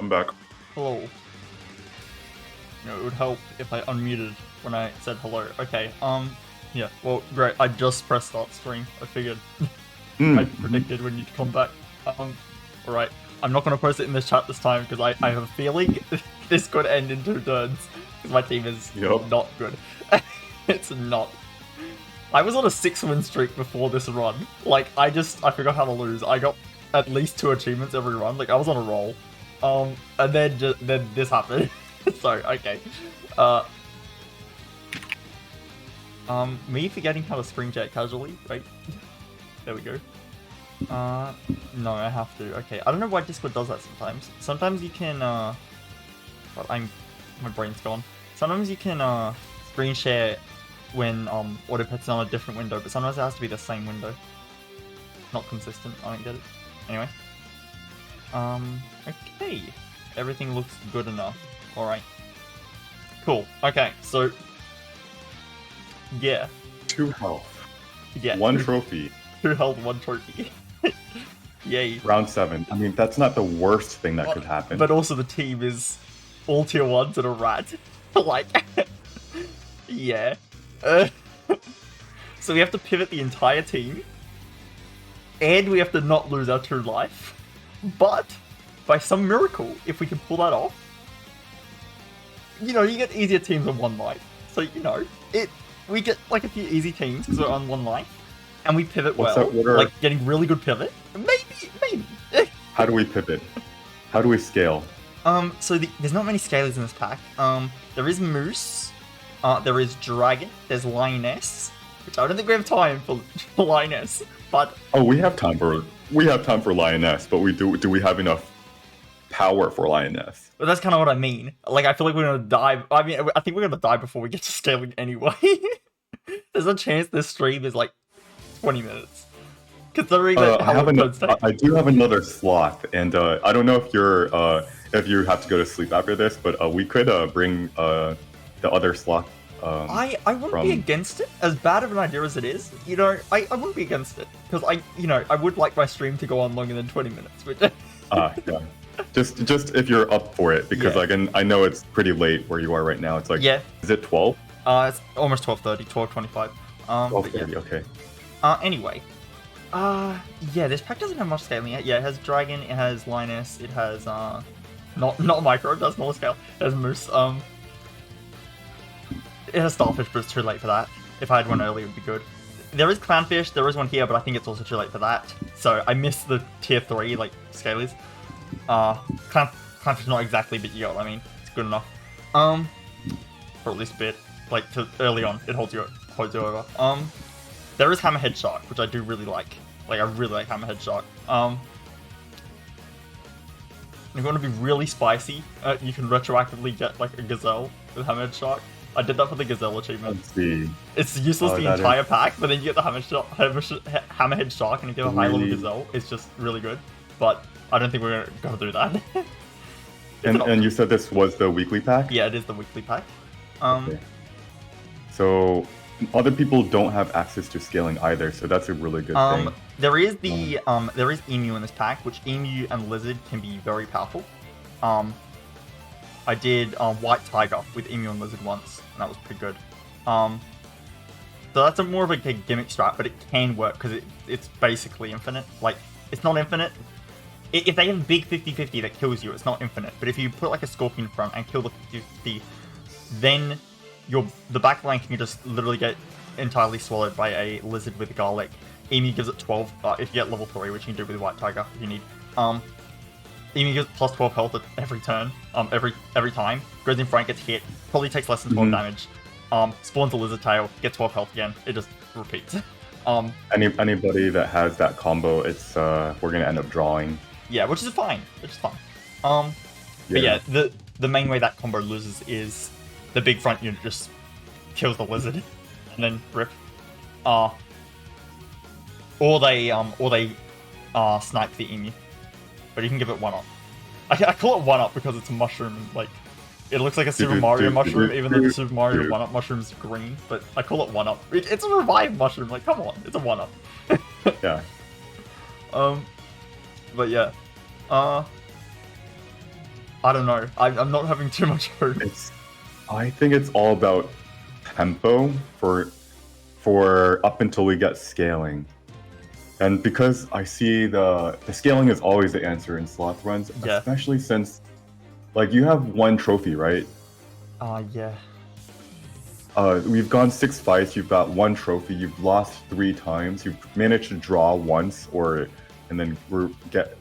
I'm back. Hello. It would help if I unmuted when I said hello. Okay, yeah, well, great. I just pressed start stream. I figured. I predicted when you'd come back. Alright. I'm not going to post it in the chat this time because I have a feeling this could end in 2 turns. Because my team is not good. It's not. I was on a 6-win streak before this run. Like, I forgot how to lose. I got at least 2 achievements every run. Like, I was on a roll. And then this happened. So, okay. Me forgetting how to screen jet casually, right? There we go. No, I have to. Okay, I don't know why Discord does that sometimes. Sometimes you can, well, my brain's gone. Sometimes you can, screen share when, AutoPet's on a different window, but sometimes it has to be the same window. Not consistent, I don't get it. Anyway. Okay. Everything looks good enough. Alright. Cool. Okay, so... yeah. 2 health. Yeah. 1 trophy. 2 health, 1 trophy. Yay. Round 7. I mean, that's not the worst thing that could happen. But also the team is all tier 1s and a rat. Like... yeah. So we have to pivot the entire team. And we have to not lose our 2 life. But, by some miracle, if we can pull that off, you know, you get easier teams on 1 life. So, you know, we get like a few easy teams because we're on 1 life. And we pivot like getting really good pivot. Maybe. How do we pivot? How do we scale? So there's not many scalers in this pack. There is Moose. There is Dragon. There's Lioness. Which I don't think we have time for Lioness. But oh, we have time for Lioness, but do we have enough power for Lioness? But that's kind of what I mean. Like, I feel like we're gonna die. I mean, I think we're gonna die before we get to scaling anyway. There's a chance this stream is like 20 minutes. Considering that I do have another Sloth, and I don't know if you have to go to sleep after this, but we could bring the other Sloth. I wouldn't be against it, as bad of an idea as it is. You know, I wouldn't be against it because I would like my stream to go on longer than 20 minutes. But yeah, just if you're up for it, because like, and I know it's pretty late where you are right now. It's like, is it 12? It's almost 12:30, 12:25. 12:30, okay. Anyway, yeah, this pack doesn't have much scaling yet. Yeah, it has Dragon, it has Linus, it has not Micro, it does smaller scale. It has Moose. It has Starfish, but it's too late for that. If I had one earlier, it would be good. There is Clownfish, there is one here, but I think it's also too late for that. So I missed the tier 3, like, scalies. Clownfish not exactly, but you know what I mean. It's good enough. For at least a bit. Like, early on, it holds you over. There is Hammerhead Shark, which I do really like. Like, I really like Hammerhead Shark. If you want to be really spicy, you can retroactively get, like, a Gazelle with Hammerhead Shark. I did that for the Gazelle achievement. Let's see. It's useless the entire pack, but then you get the Hammerhead Shark and you get a high-level Gazelle. It's just really good. But I don't think we're going to do that. and you said this was the weekly pack? Yeah, it is the weekly pack. Okay. So other people don't have access to scaling either, so that's a really good thing. There is there is Emu in this pack, which Emu and Lizard can be very powerful. I did White Tiger with Emu and Lizard once, and that was pretty good. So that's more of a gimmick strat, but it can work because it's basically infinite. Like, it's not infinite. If they have a big 50-50 that kills you, it's not infinite. But if you put like a Scorpion in front and kill the 50-50, then the back line can just literally get entirely swallowed by a Lizard with Garlic. Emu gives it 12 if you get level 3, which you can do with White Tiger if you need. Emu gives plus 12 health at every turn, every time. Goes in front, gets hit, probably takes less than 12 damage. Spawns a Lizard Tail, gets 12 health again. It just repeats. Anybody that has that combo, it's we're gonna end up drawing. Yeah, which is fine. But yeah, the main way that combo loses is the big front unit just kills the Lizard and then rip. Or they snipe the Emu. But you can give it 1-up. I call it 1-up because it's a mushroom. Like, it looks like a Super Mario mushroom, even though the Super Mario 1-up mushroom's green. But I call it 1-up. It's a revived mushroom. Like, come on, it's a 1-up. Yeah. But yeah. I don't know. I'm not having too much hope. I think it's all about tempo for up until we get scaling. And because I see the scaling is always the answer in Sloth runs, Yeah. especially since, like, you have one trophy, right? Yeah. We've gone 6 fights, you've got one trophy, you've lost 3 times, you've managed to draw once, and then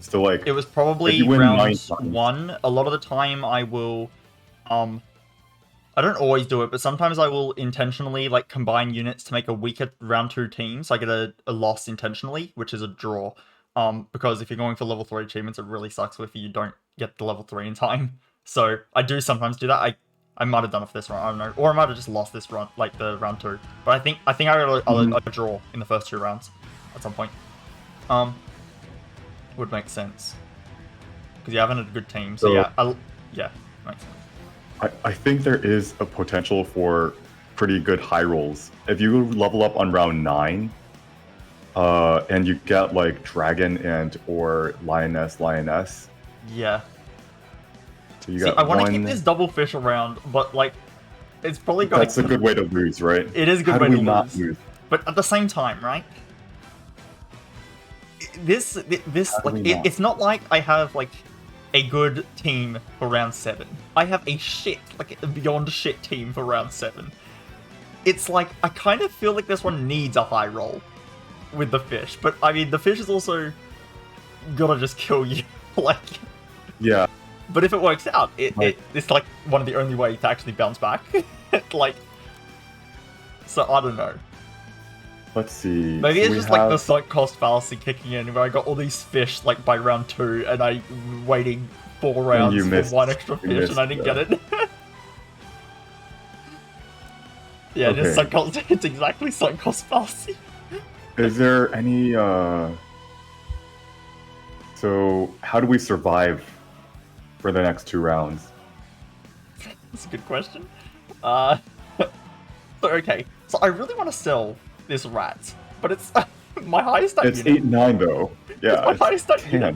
so like... It was if probably you win 9 round times, 1. A lot of the time I will, I don't always do it, but sometimes I will intentionally like combine units to make a weaker round 2 team, so I get a loss intentionally, which is a draw. Because if you're going for level 3 achievements, it really sucks if you don't get the level 3 in time. So I do sometimes do that. I might have done it for this run, I don't know, or I might have just lost this run, like the round 2. But I think I got a draw in the first 2 rounds at some point. Would make sense because you haven't had a good team. So yeah, makes sense. I think there is a potential for pretty good high rolls. If you level up on round 9, and you get like Dragon and or Lioness. Yeah. So you See, got I want to keep this double fish around, but like, it's probably got. That's a good way to lose, right? It is a good How way do to we not lose. But at the same time, right? This like it's not like I have like a good team for round 7. I have a beyond shit team for round 7. It's like I kind of feel like this one needs a high roll with the fish, but I mean the fish is also gotta just kill you, like. Yeah. But if it works out, it's like one of the only ways to actually bounce back. Like, so I don't know. Let's see. Maybe it's just like the sunk cost fallacy kicking in, where I got all these fish like by round 2, and I waiting 4 rounds for 1 extra fish, and I didn't get it. Yeah, okay. It's exactly sunk cost fallacy. Is there any so how do we survive for the next 2 rounds? That's a good question. Okay, so I really want to sell this rat, but it's my highest stat unit. It's 8-9 though. Yeah, it's my highest stat unit.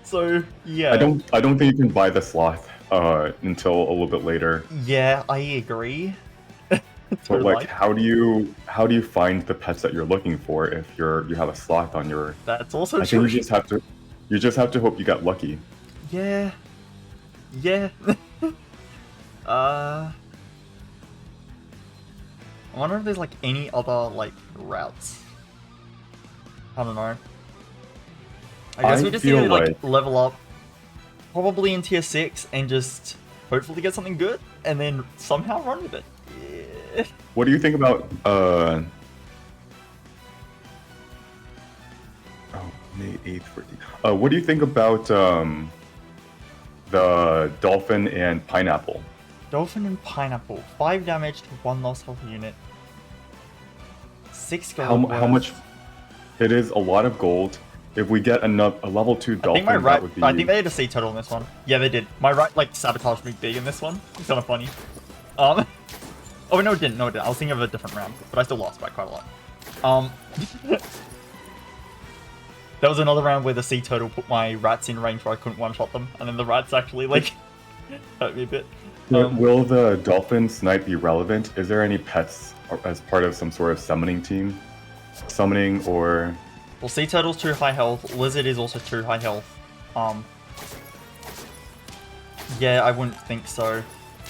So yeah, I don't think you can buy the sloth until a little bit later. Yeah, I agree. But like, how do you find the pets that you're looking for if you have a sloth on your? That's also true. I think you just have to hope you got lucky. Yeah. I wonder if there's like any other like routes. I don't know. I guess we just need to like level up, probably in tier 6, and just hopefully get something good, and then somehow run with it. Yeah. What do you think about May 8th? What do you think about the dolphin and pineapple? Dolphin and pineapple. 5 damage to 1 lost health unit. 6 gold. How much? It is a lot of gold. If we get a level 2 dolphin, that would be... I think they had a sea turtle in this one. Yeah, they did. My right like sabotaged me big in this one. It's kind of funny. Oh no, it didn't. I was thinking of a different round, but I still lost by quite a lot. There was another round where the sea turtle put my rats in range where I couldn't one-shot them, and then the rats actually like hurt me a bit. Will the dolphin snipe be relevant? Is there any pets as part of some sort of summoning team? Summoning or... Well, sea turtle's 2 high health. Lizard is also 2 high health. Yeah, I wouldn't think so.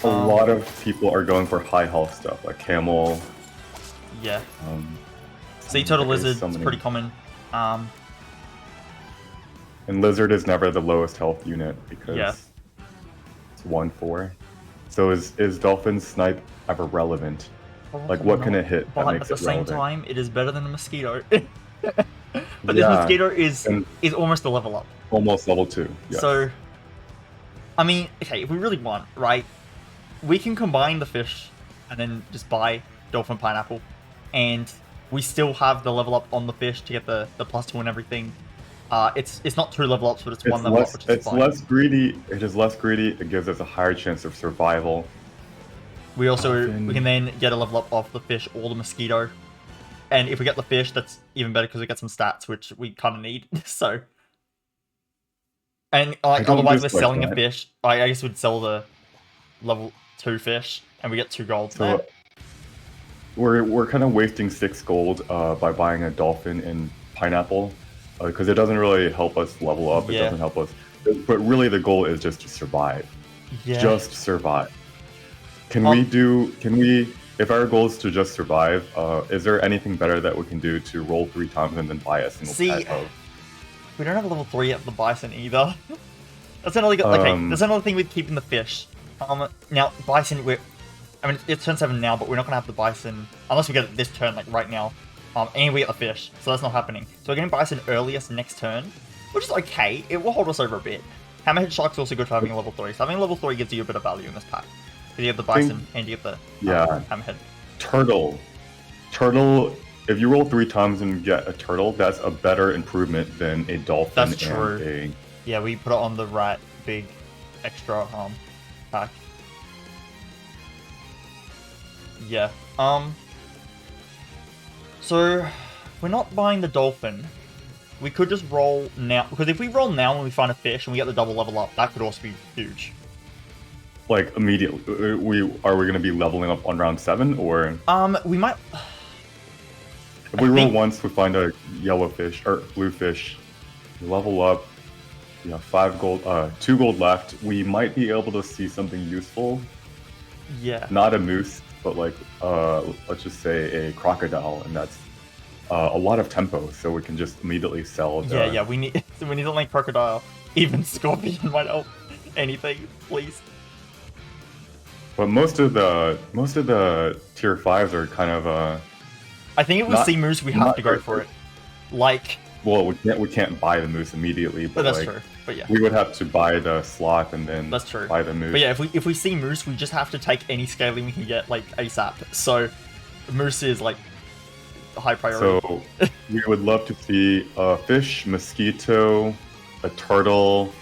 A lot of people are going for high health stuff, like camel. Yeah. Sea turtle, lizard is pretty common. And lizard is never the lowest health unit because it's 1-4. So is dolphin snipe ever relevant? Like, what can it hit that makes it relevant? But at the same time, it is better than a mosquito. But this mosquito is almost a level up. Almost level 2. Yes. So, I mean, okay, if we really want, right, we can combine the fish and then just buy dolphin pineapple, and we still have the level up on the fish to get the +2 and everything. It's not 2 level ups, but it's 1 level up, which is fine. Less greedy. It is less greedy. It gives us a higher chance of survival. We also we can then get a level up off the fish or the mosquito, and if we get the fish, that's even better because we get some stats, which we kind of need. So And I don't otherwise we're dislike selling a that. fish. I guess we'd sell the level 2 fish, and we get 2 gold. So we're kind of wasting 6 gold by buying a dolphin and pineapple because it doesn't really help us level up. It Yeah. doesn't help us. But really, the goal is just to survive. Yeah. Just survive. Can we? If our goal is to just survive, is there anything better that we can do to roll 3 times and then buy a single pet of? We don't have a level 3 yet for the bison either. That's another good, okay, there's another thing with keeping the fish. Now, bison, I mean, it's turn 7 now, but we're not going to have the bison, unless we get it this turn, like, right now. And we get the fish, so that's not happening. So we're getting bison earliest next turn, which is okay. It will hold us over a bit. Hammerhead Shark's also good for having a level 3, so having a level 3 gives you a bit of value in this pack. Because you have the bison, and you get the hammerhead. Turtle, if you roll 3 times and get a turtle, that's a better improvement than a dolphin. That's true. Yeah, we put it on the right big extra pack. Yeah. So we're not buying the dolphin. We could just roll now, because if we roll now and we find a fish and we get the double level up, that could also be huge. Like immediately, are we going to be leveling up on round 7 or? We might. If we roll once, we find a yellow fish or blue fish, we level up. 5 gold, 2 gold left. We might be able to see something useful. Yeah. Not a moose, but like let's just say a crocodile, and that's a lot of tempo, so we can just immediately sell. Yeah. We need something like crocodile. Even scorpion might help. Anything, please. But most of the tier 5s are kind of I think if we see moose, we have to go for it. Like. Well, we can't buy the moose immediately, but that's true. But yeah, we would have to buy the sloth and then that's true. Buy the moose. But yeah, if we see moose, we just have to take any scaling we can get like ASAP. So moose is like high priority. So we would love to see a fish, mosquito, a turtle,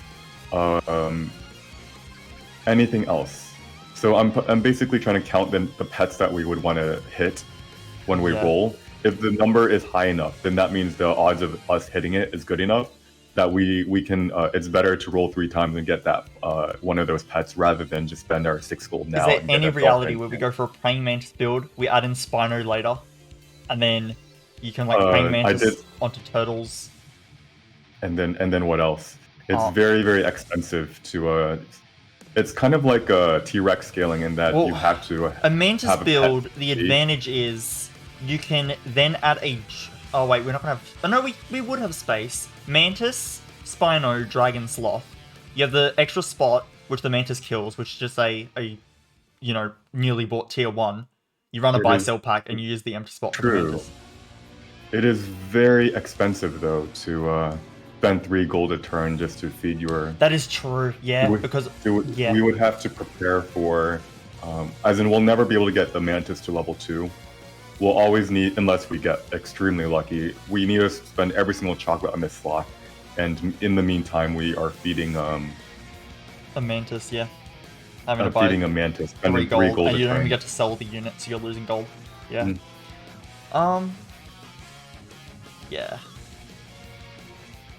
anything else. So I'm basically trying to count the pets that we would want to hit when we roll. If the number is high enough, then that means the odds of us hitting it is good enough that we can. It's better to roll 3 times and get that one of those pets rather than just spend our 6 gold now. Is there any reality where we go for a praying mantis build, we add in Spino later, and then you can like praying mantis onto turtles? And then what else? It's very, very expensive to. It's kind of like a T-Rex scaling in that you have to. A mantis build. The advantage is. You can then add a... Oh, wait, we're not going to have... Oh, no, we would have space. Mantis, Spino, Dragon, Sloth. You have the extra spot, which the Mantis kills, which is just a newly bought tier 1. You run a buy-sell pack, and you use the empty spot for the Mantis. It is very expensive, though, to spend 3 gold a turn just to feed your... That is true, yeah, because... We would have to prepare for... as in, we'll never be able to get the Mantis to level 2. We'll always need, unless we get extremely lucky, we need to spend every single chocolate on this Sloth. And in the meantime, we are feeding... a mantis, yeah. Feeding a mantis, spending 3 gold and you a don't turn. even get to sell the unit, so you're losing gold. Yeah. Yeah.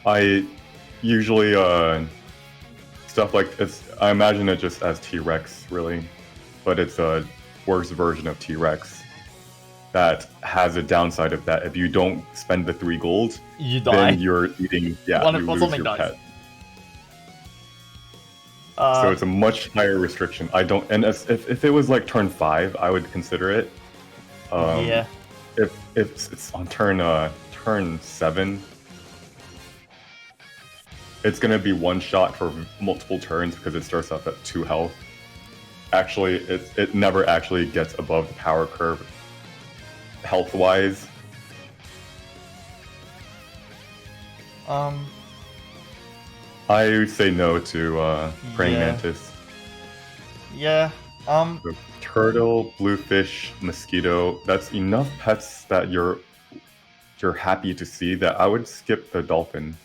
I usually, stuff like, I imagine it just as T-Rex, really. But it's a worse version of T-Rex. That has a downside of that. If you don't spend the 3 gold, you die. Then you're eating. Yeah, you lose your pet. So it's a much higher restriction. I don't. And if it was like turn 5, I would consider it. Yeah. If it's on turn 7, it's gonna be one shot for multiple turns because it starts off at 2 health. Actually, it never actually gets above the power curve. Health-wise, I would say no to praying mantis. Yeah. So turtle, bluefish, mosquito. That's enough pets that you're happy to see. That I would skip the dolphin.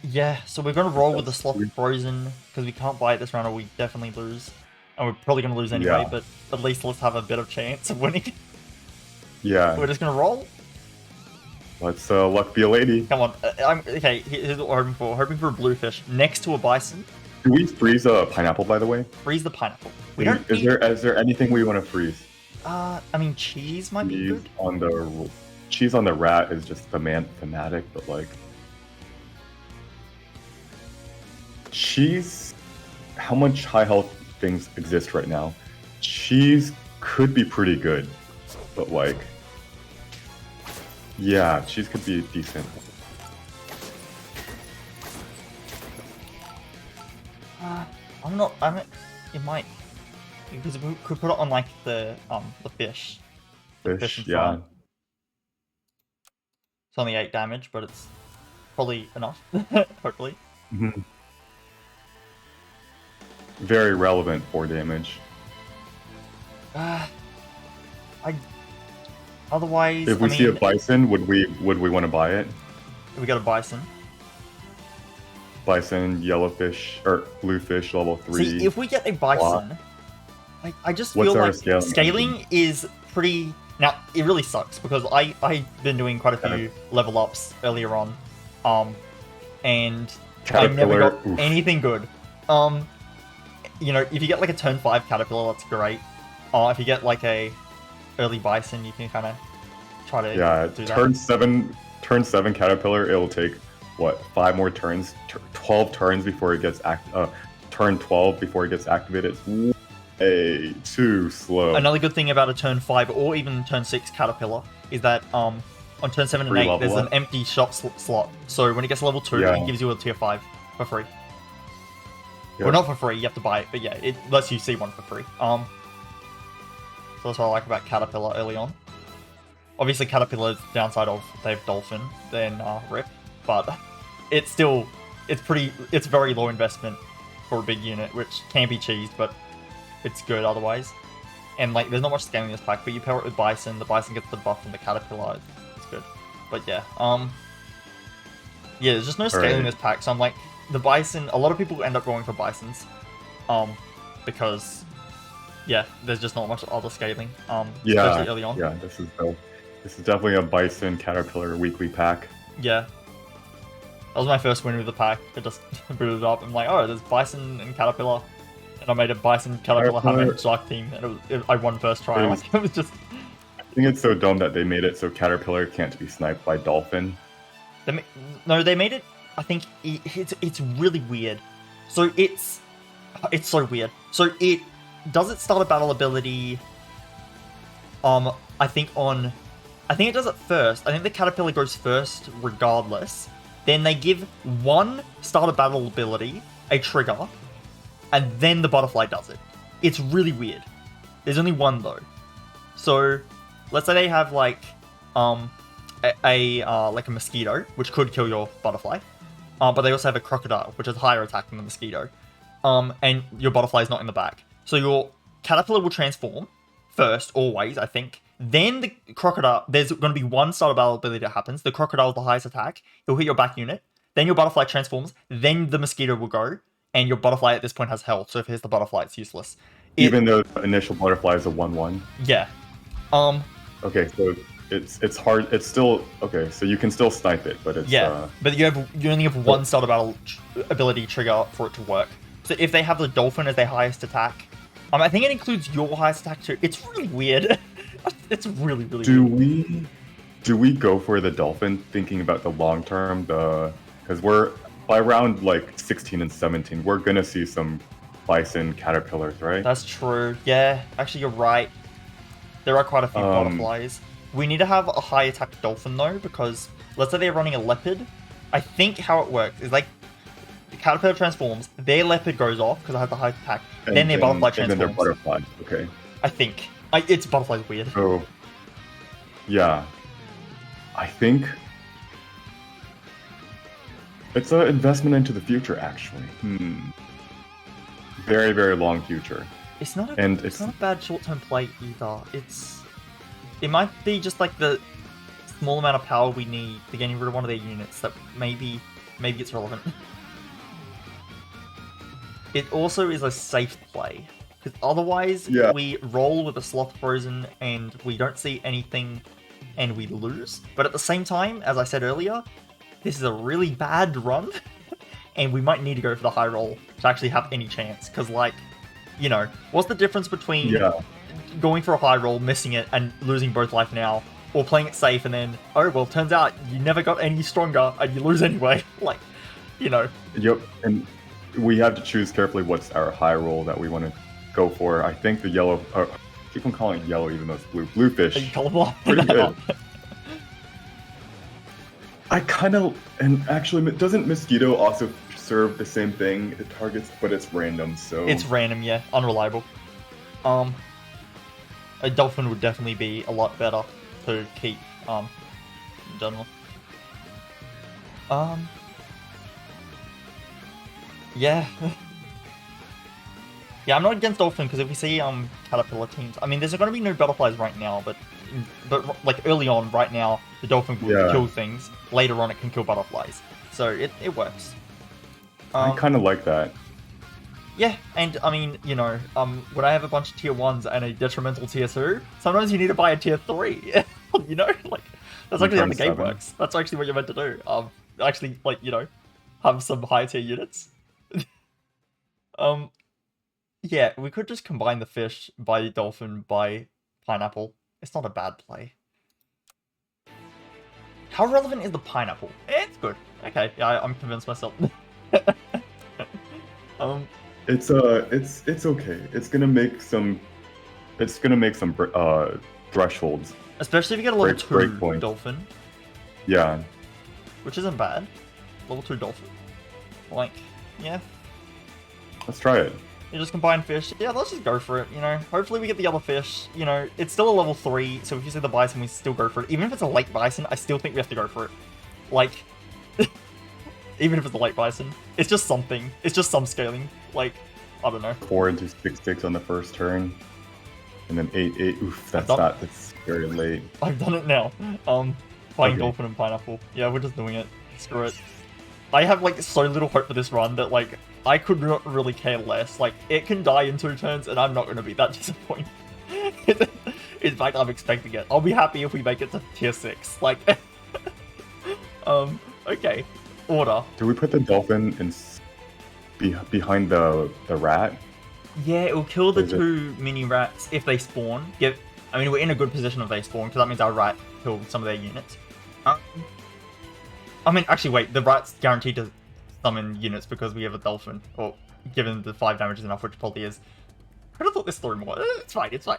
Yeah. So we're gonna roll with the Sloth frozen because we can't buy it this round, or we definitely lose, and we're probably gonna lose anyway. But at least let's have a bit of chance of winning. Yeah. We're just gonna roll. Let's luck be a lady. Come on. Okay, here's what we're hoping for. Hoping for a bluefish next to a bison. Do we freeze a pineapple, by the way? Freeze the pineapple. We don't. Is there anything we want to freeze? I mean, cheese might be good. Cheese on the rat is just thematic, but like cheese. How much high health things exist right now? Cheese could be pretty good, but like, yeah, cheese could be decent. I'm not. It might, because we could put it on like the fish. Fish, in yeah. front. It's only 8 damage, but it's probably enough. Hopefully. Mm-hmm. Very relevant 4 damage. Otherwise, if we see a bison, would we want to buy it? We got a bison. Bison, yellowfish, or bluefish, level 3. See, if we get a bison, I just What's feel our like scaling is pretty. Now it really sucks because I've been doing quite a few level ups earlier on, and I never got anything good. You know, if you get like a turn 5 caterpillar, that's great. If you get like a early bison, you can kind of try to do that. Turn 7 caterpillar, it'll take what, 5 more turns, 12 turns before it gets turn 12 before it gets activated. It's way too slow. Another good thing about a turn 5 or even turn 6 caterpillar is that on turn 7 and 8 there's an empty shop slot. So when it gets level 2, it gives you a tier 5 for free. Yep. Well, not for free, you have to buy it, but yeah, it lets you see one for free. So that's what I like about Caterpillar early on. Obviously, Caterpillar's downside of they have Dolphin, then Rip, but it's very low investment for a big unit, which can be cheesed, but it's good otherwise. And like, there's not much scaling in this pack, but you pair it with Bison, the Bison gets the buff from the Caterpillar, it's good. But yeah, there's just no scaling in this pack, so I'm like, the Bison, a lot of people end up going for Bisons, because, yeah, there's just not much other scaling, especially early on. Yeah, this is definitely a Bison Caterpillar weekly pack. Yeah. That was my first win with the pack. It just booted up. I'm like, oh, there's Bison and Caterpillar. And I made a Bison Caterpillar Hammer Shark team, and I won first try. It was just... I think it's so dumb that they made it so Caterpillar can't be sniped by Dolphin. They made it... I think it's really weird. So it's so weird. So it does its start a battle ability. I think it does it first. I think the Caterpillar goes first regardless. Then they give one start a battle ability a trigger, and then the butterfly does it. It's really weird. There's only one though. So let's say they have like like a mosquito, which could kill your butterfly. But they also have a crocodile, which is higher attack than the mosquito. And your butterfly is not in the back. So your Caterpillar will transform first, always, I think. Then the crocodile, there's going to be one start battle ability that happens. The crocodile is the highest attack. It'll hit your back unit. Then your butterfly transforms. Then the mosquito will go. And your butterfly at this point has health. So if it hits the butterfly, it's useless. Even though the initial butterfly is a 1/1? Yeah. Okay, so it's hard. It's still okay. So you can still snipe it, but it's but you only have one start battle ability trigger for it to work. So if they have the Dolphin as their highest attack, I think it includes your highest attack too. It's really weird. It's really weird. Do we go for the Dolphin, thinking about the long term? Because we're by round like 16 and 17, we're gonna see some Bison Caterpillars, right? That's true. Yeah, actually, you're right. There are quite a few butterflies. We need to have a high attack Dolphin though, because let's say they're running a Leopard. I think how it works is like the Caterpillar transforms, their Leopard goes off because I have the high attack, then their Butterfly transforms. And then their Butterfly, okay. I think. It's Butterfly's weird. Oh, yeah. I think it's an investment into the future, actually. Very, very long future. It's not a bad short-term play either. It might be just like the small amount of power we need to getting rid of one of their units that maybe it's relevant. It also is a safe play, because otherwise we roll with a Sloth Frozen and we don't see anything and we lose. But at the same time, as I said earlier, this is a really bad run, and we might need to go for the high roll to actually have any chance. Because, like, you know, what's the difference between going for a high roll, missing it, and losing both life now, or playing it safe and then, oh, well, turns out you never got any stronger and you lose anyway. Like, you know. Yep, and we have to choose carefully what's our high roll that we want to go for. I think the yellow... keep on calling it yellow even though it's blue. Bluefish. Are you colorblind? Pretty good. I kind of... And actually, doesn't Mosquito also serve the same thing? It targets, but it's random, so... It's random, yeah. Unreliable. A dolphin would definitely be a lot better to keep, in general. Yeah. Yeah, I'm not against dolphin, because if we see, caterpillar teams... I mean, there's going to be no butterflies right now, but like, early on, right now, the dolphin will kill things. Later on, it can kill butterflies. So, it works. I kind of like that. Yeah, and I mean, you know, when I have a bunch of tier 1s and a detrimental tier 2, sometimes you need to buy a tier 3. You know? Like, that's actually how the game works. That's actually what you're meant to do. Actually, like, you know, have some high tier units. Yeah, we could just combine the fish by dolphin by pineapple. It's not a bad play. How relevant is the pineapple? It's good. Okay, yeah, I'm convinced myself. It's okay. It's gonna make some thresholds. Especially if you get a level 2 dolphin. Yeah. Which isn't bad. Level 2 dolphin. Like, yeah. Let's try it. You just combine fish. Yeah, let's just go for it, you know. Hopefully we get the other fish. You know, it's still a level 3, so if you see the bison, we still go for it. Even if it's a late bison, I still think we have to go for it. Like, even if it's a late bison. It's just something. It's just some scaling. Like, I don't know. 4 into 6 on the first turn. And then 8. Oof, that's very late. I've done it now. Buying dolphin and pineapple. Yeah, we're just doing it. Screw it. I have, like, so little hope for this run that, like, I could not really care less. Like, it can die in 2 turns, and I'm not going to be that disappointed. In fact, I'm expecting it. I'll be happy if we make it to tier 6. Like, okay. Order. Do we put the dolphin behind the rat? Yeah, it will kill the 2 mini rats if they spawn. I mean, we're in a good position if they spawn, because that means our rat killed some of their units. I mean, actually, wait, the rat's guaranteed to summon units because we have a dolphin. Or, given the 5 damage is enough, which probably is. I could have thought this through more. It's fine, it's fine.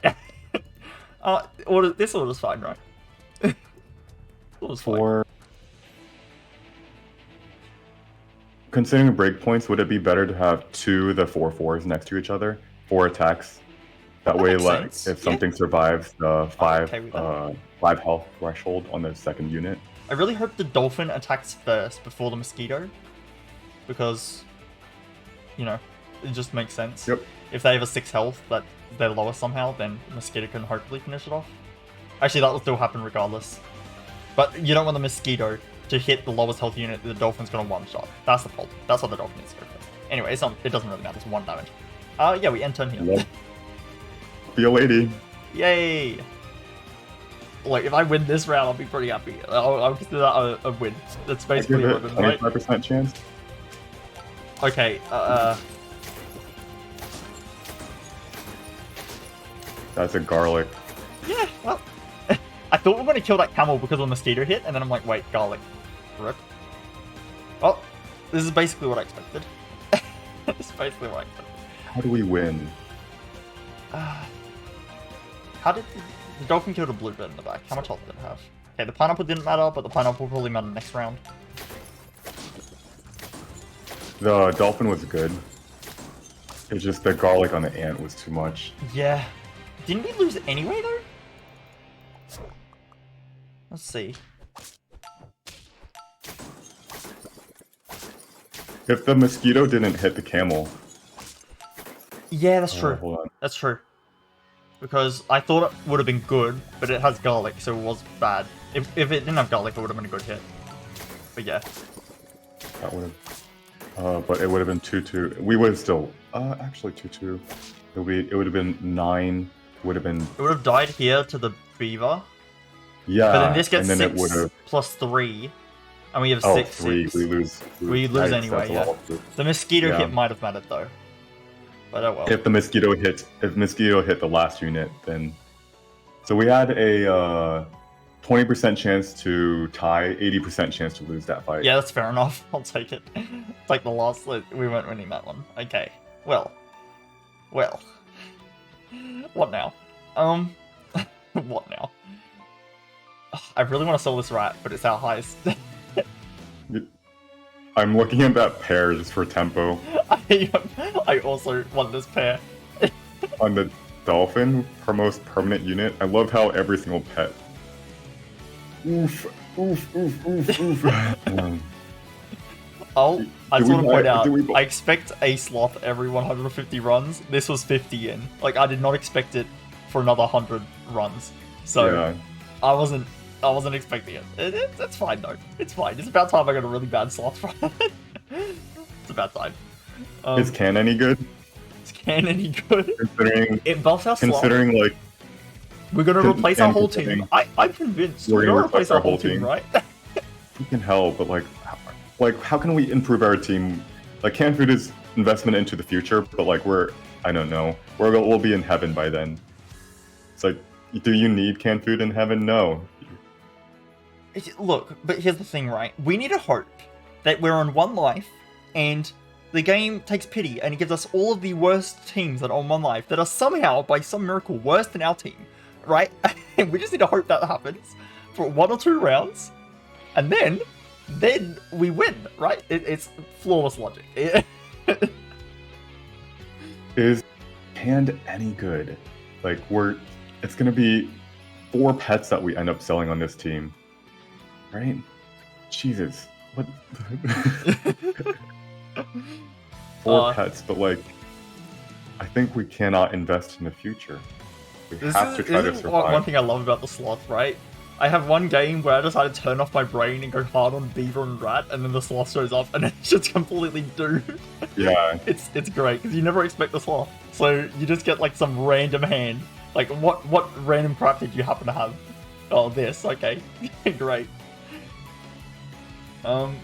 This order's fine, right? Order's fine. Considering breakpoints, would it be better to have 2 the 4/4s next to each other? 4 attacks. That way, like, if something survives the 5 health threshold on the second unit. I really hope the dolphin attacks first before the mosquito. Because, you know, it just makes sense. Yep. If they have a 6 health, but they're lower somehow, then mosquito can hopefully finish it off. Actually, that will still happen regardless. But you don't want the mosquito to hit the lowest health unit, the dolphin's gonna one-shot. That's the problem. That's what the dolphin needs to go first. Anyway, it doesn't really matter, it's 1 damage. Yeah, we end turn here. Yep. Be a lady. Yay! Like, if I win this round, I'll be pretty happy. I'll consider that a win. That's basically a win, right? 25% chance. Okay, That's a garlic. Yeah, well... I thought we were going to kill that camel because of the mosquito hit, and then I'm like, wait, garlic. Rip. Well, this is basically what I expected. This is basically what I expected. How do we win? How did the dolphin kill the bluebird in the back? How much health did it have? Okay, the pineapple didn't matter, but the pineapple will probably matter next round. The dolphin was good. It's just the garlic on the ant was too much. Yeah. Didn't we lose anyway, though? Let's see. If the mosquito didn't hit the camel. Yeah, that's true. Hold on. That's true. Because I thought it would have been good, but it has garlic, so it was bad. If it didn't have garlic, it would have been a good hit. But yeah. That would have... but it would have been 2-2. We would have still... actually 2-2. It would have been 9. Would have been... It would have died here to the beaver. Yeah, But then this gets and then it 6 would have. plus 3, and we have Oh, 6. 3. 6. We lose. We lose Yikes, anyway, that's a yeah. lot of- The mosquito Yeah. hit might have mattered though. But oh well. If mosquito hit the last unit, then. So we had a 20% chance to tie, 80% chance to lose that fight. Yeah, that's fair enough. I'll take it. It's like the last, we weren't winning that one. Okay. Well. What now? What now? I really want to sell this rat, but it's our highest. I'm looking at that pair just for tempo. I also want this pair. On the dolphin, her most permanent unit, I love how every single pet. Oof, oof, oof, oof, oof. I just want to point out, I I expect a sloth every 150 runs. This was 50 in. Like, I did not expect it for another 100 runs. So, yeah. I wasn't expecting it. That's fine though. It's fine. It's about time I got a really bad sloth run. It's about time. Is Can any good? Is Can any good? Considering it buffs our sloth. Considering like we're gonna replace our whole team. I'm convinced we're gonna replace our whole team, right? We can help, but like how can we improve our team? Like canned food is investment into the future, but like I don't know. We'll be in heaven by then. It's like, do you need canned food in heaven? No. Look, but here's the thing, right? We need to hope that we're on 1 life, and the game takes pity, and it gives us all of the worst teams that are on 1 life that are somehow, by some miracle, worse than our team, right? And we just need to hope that happens for 1 or 2 rounds, and then we win, right? It's flawless logic. Is canned any good? Like it's gonna be 4 pets that we end up selling on this team. Right? Jesus. What? 4 pets, but like, I think we cannot invest in the future. We have to try to survive. One thing I love about the sloth, right? I have one game where I decided to turn off my brain and go hard on beaver and rat, and then the sloth shows up, and it's just completely doomed. Yeah. It's great, because you never expect the sloth. So you just get like some random hand. Like, what random crap did you happen to have? Oh, this, okay. Great. I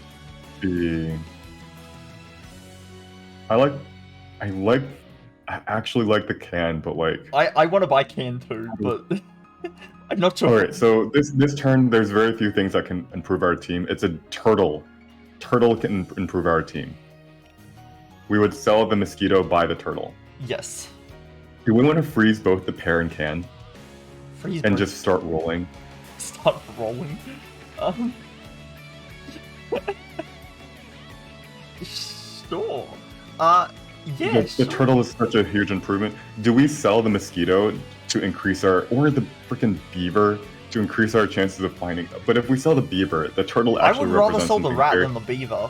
actually like the can, but like I want to buy can too, but I'm not sure. Alright, so this turn there's very few things that can improve our team. It's a turtle. Turtle can improve our team. We would sell the mosquito, buy the turtle. Yes. Do we want to freeze both the pair and can? Freeze and both. Just start rolling? Start rolling. Sure. Yeah. The turtle is such a huge improvement. Do we sell the mosquito to increase or the freaking beaver to increase our chances of finding? But if we sell the beaver, the turtle actually represents. I would rather sell the rat than the beaver.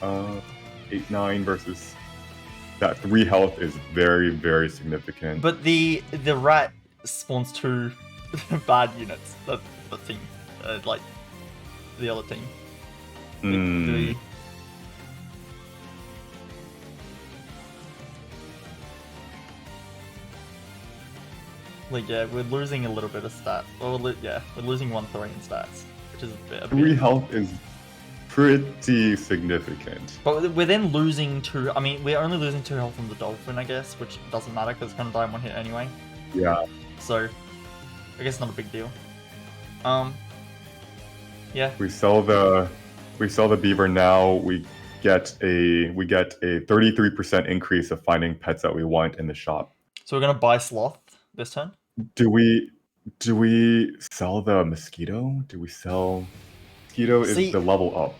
8-9 versus that 3 health is very, very significant. But the rat spawns 2 bad units. The team, like the other team. Like, yeah, we're losing a little bit of stats. Well, we're losing 1-3 in stats, which is a bit. 3 health is pretty significant. But we're then losing 2. I mean, we're only losing 2 health from the dolphin, I guess, which doesn't matter because it's gonna die in 1 hit anyway. Yeah. So, I guess not a big deal. Yeah. We sell the beaver now. We get a 33% increase of finding pets that we want in the shop. So we're gonna buy sloth this turn. Do we sell the mosquito? Do we sell mosquito? Is the level up?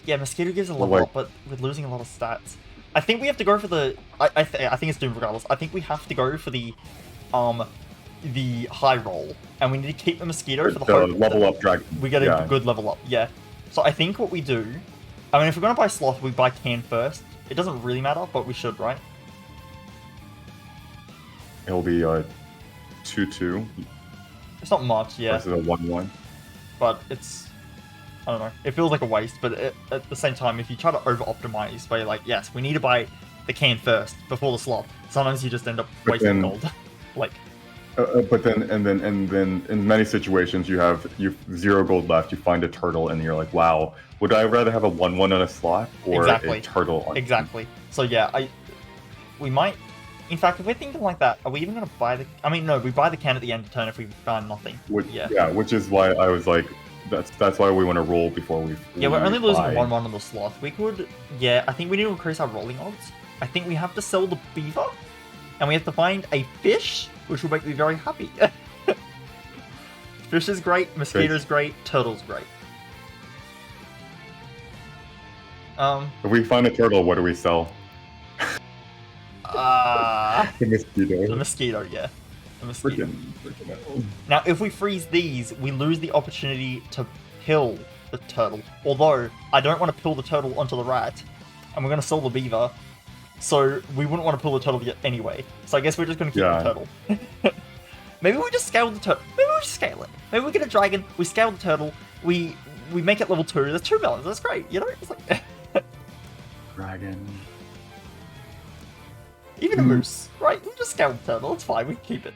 Yeah, mosquito gives a level up, but we're losing a lot of stats. I think we have to go for the. I think it's doomed regardless. I think we have to go for the high roll, and we need to keep the mosquito for the level up dragon. We get a good level up. Yeah. So I think what we do. I mean, if we're gonna buy sloth, we buy can first. It doesn't really matter, but we should, right? It'll be 2-2. It's not much, yeah. Versus a 1-1. But it's, I don't know. It feels like a waste, but at the same time, if you try to over-optimize, where you're like, yes, we need to buy the can first before the sloth, sometimes you just end up wasting gold. Like, But then in many situations you've 0 gold left. You find a turtle and you're like, wow, would I rather have a 1/1 on a Sloth or Exactly. a turtle on? Exactly. So yeah, we might. In fact, if we're thinking like that, are we even gonna buy the? I mean, no, we buy the can at the end of turn if we find nothing. Which is why I was like, that's why we want to roll before we. Yeah, we're only losing 1/1 on the Sloth. We could. Yeah, I think we need to increase our rolling odds. I think we have to sell the beaver, and we have to find a fish, which will make me very happy. Fish is great, mosquito's great, turtle's great. If we find a turtle, what do we sell? The mosquito. The mosquito, yeah. The mosquito. Freaking. Now, if we freeze these, we lose the opportunity to pill the turtle. Although, I don't want to pill the turtle onto the rat, and we're going to sell the beaver, so we wouldn't want to pill the turtle yet anyway. So I guess we're just going to keep the turtle. Maybe we just scale the turtle. Maybe we just scale it. Maybe we get a dragon, we scale the turtle, we make it level 2. That's 2 melons. That's great, you know? It's like... Dragon. Even a moose, right? We just scale the turtle. It's fine. We can keep it.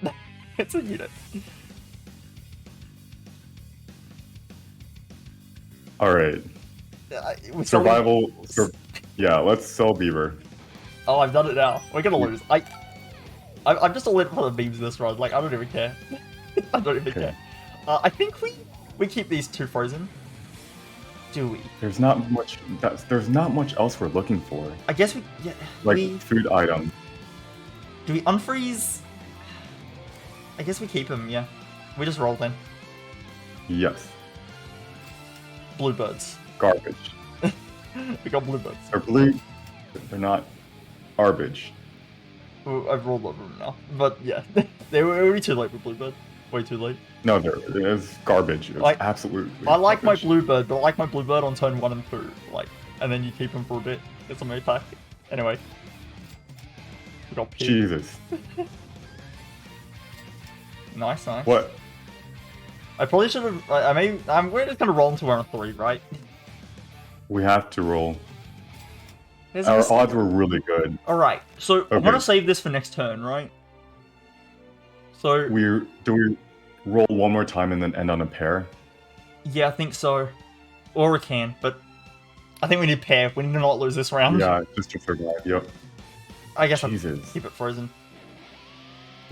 It's a unit. All right. Survival. Yeah, let's sell beaver. Oh, I've done it now. We're gonna lose. I'm just all in for the beams this run. Like, I don't even care. I don't even care. I think we keep these 2 frozen. Do we? There's not much. There's not much else we're looking for. I guess we. Yeah. Like food item. Do we unfreeze? I guess we keep them. Yeah. We just roll then. Yes. Bluebirds. Garbage. We got bluebirds. They're blue. They're not garbage. I've rolled over them now. But yeah, they were too late for bluebird. Way too late. No, it's garbage. It's like, absolutely. I like garbage. my bluebird, but I like my bluebird on turn 1 and 2. Like, and then you keep him for a bit. Get some pack. Anyway. We got pig. Jesus. Nice. What? I probably should have. We're just gonna roll into our 3, right? We have to roll. Our odds were really good. Alright, so I'm gonna save this for next turn, right? So do we roll one more time and then end on a pair? Yeah, I think so. Or we can, but I think we need pair. We need to not lose this round. Yeah, just to survive, yep. I guess Jesus. I'll keep it frozen.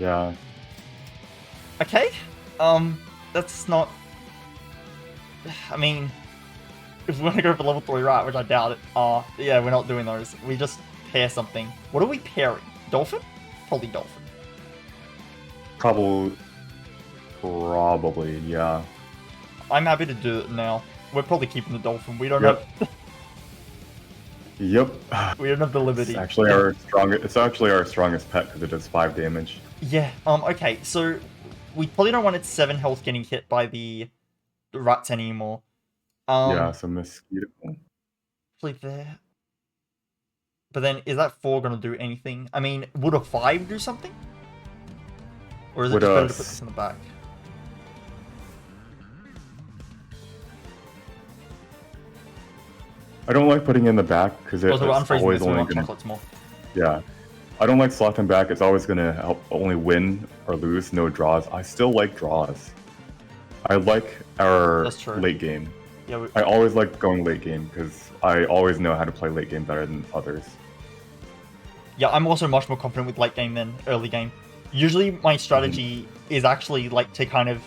Yeah. Okay. That's not... I mean, if we want to go for level 3 right, which I doubt it, yeah, we're not doing those. We just pair something. What are we pairing? Dolphin? Probably dolphin. Probably, yeah. I'm happy to do it now. We're probably keeping the dolphin. We don't have... Yep. We don't have the liberty. It's actually our strongest pet because it does 5 damage. Yeah. Okay. So we probably don't want its 7 health getting hit by the rats anymore. Yeah. So mosquito. Probably there. But then, is that 4 gonna do anything? I mean, would a 5 do something? Or is it just better to put this in the back? I don't like putting it in the back because it's always only going to... Yeah. I don't like Sloth in back. It's always going to help only win or lose, no draws. I still like draws. I like our late game. Yeah, I always like going late game because I always know how to play late game better than others. Yeah, I'm also much more confident with late game than early game. Usually my strategy is actually like to kind of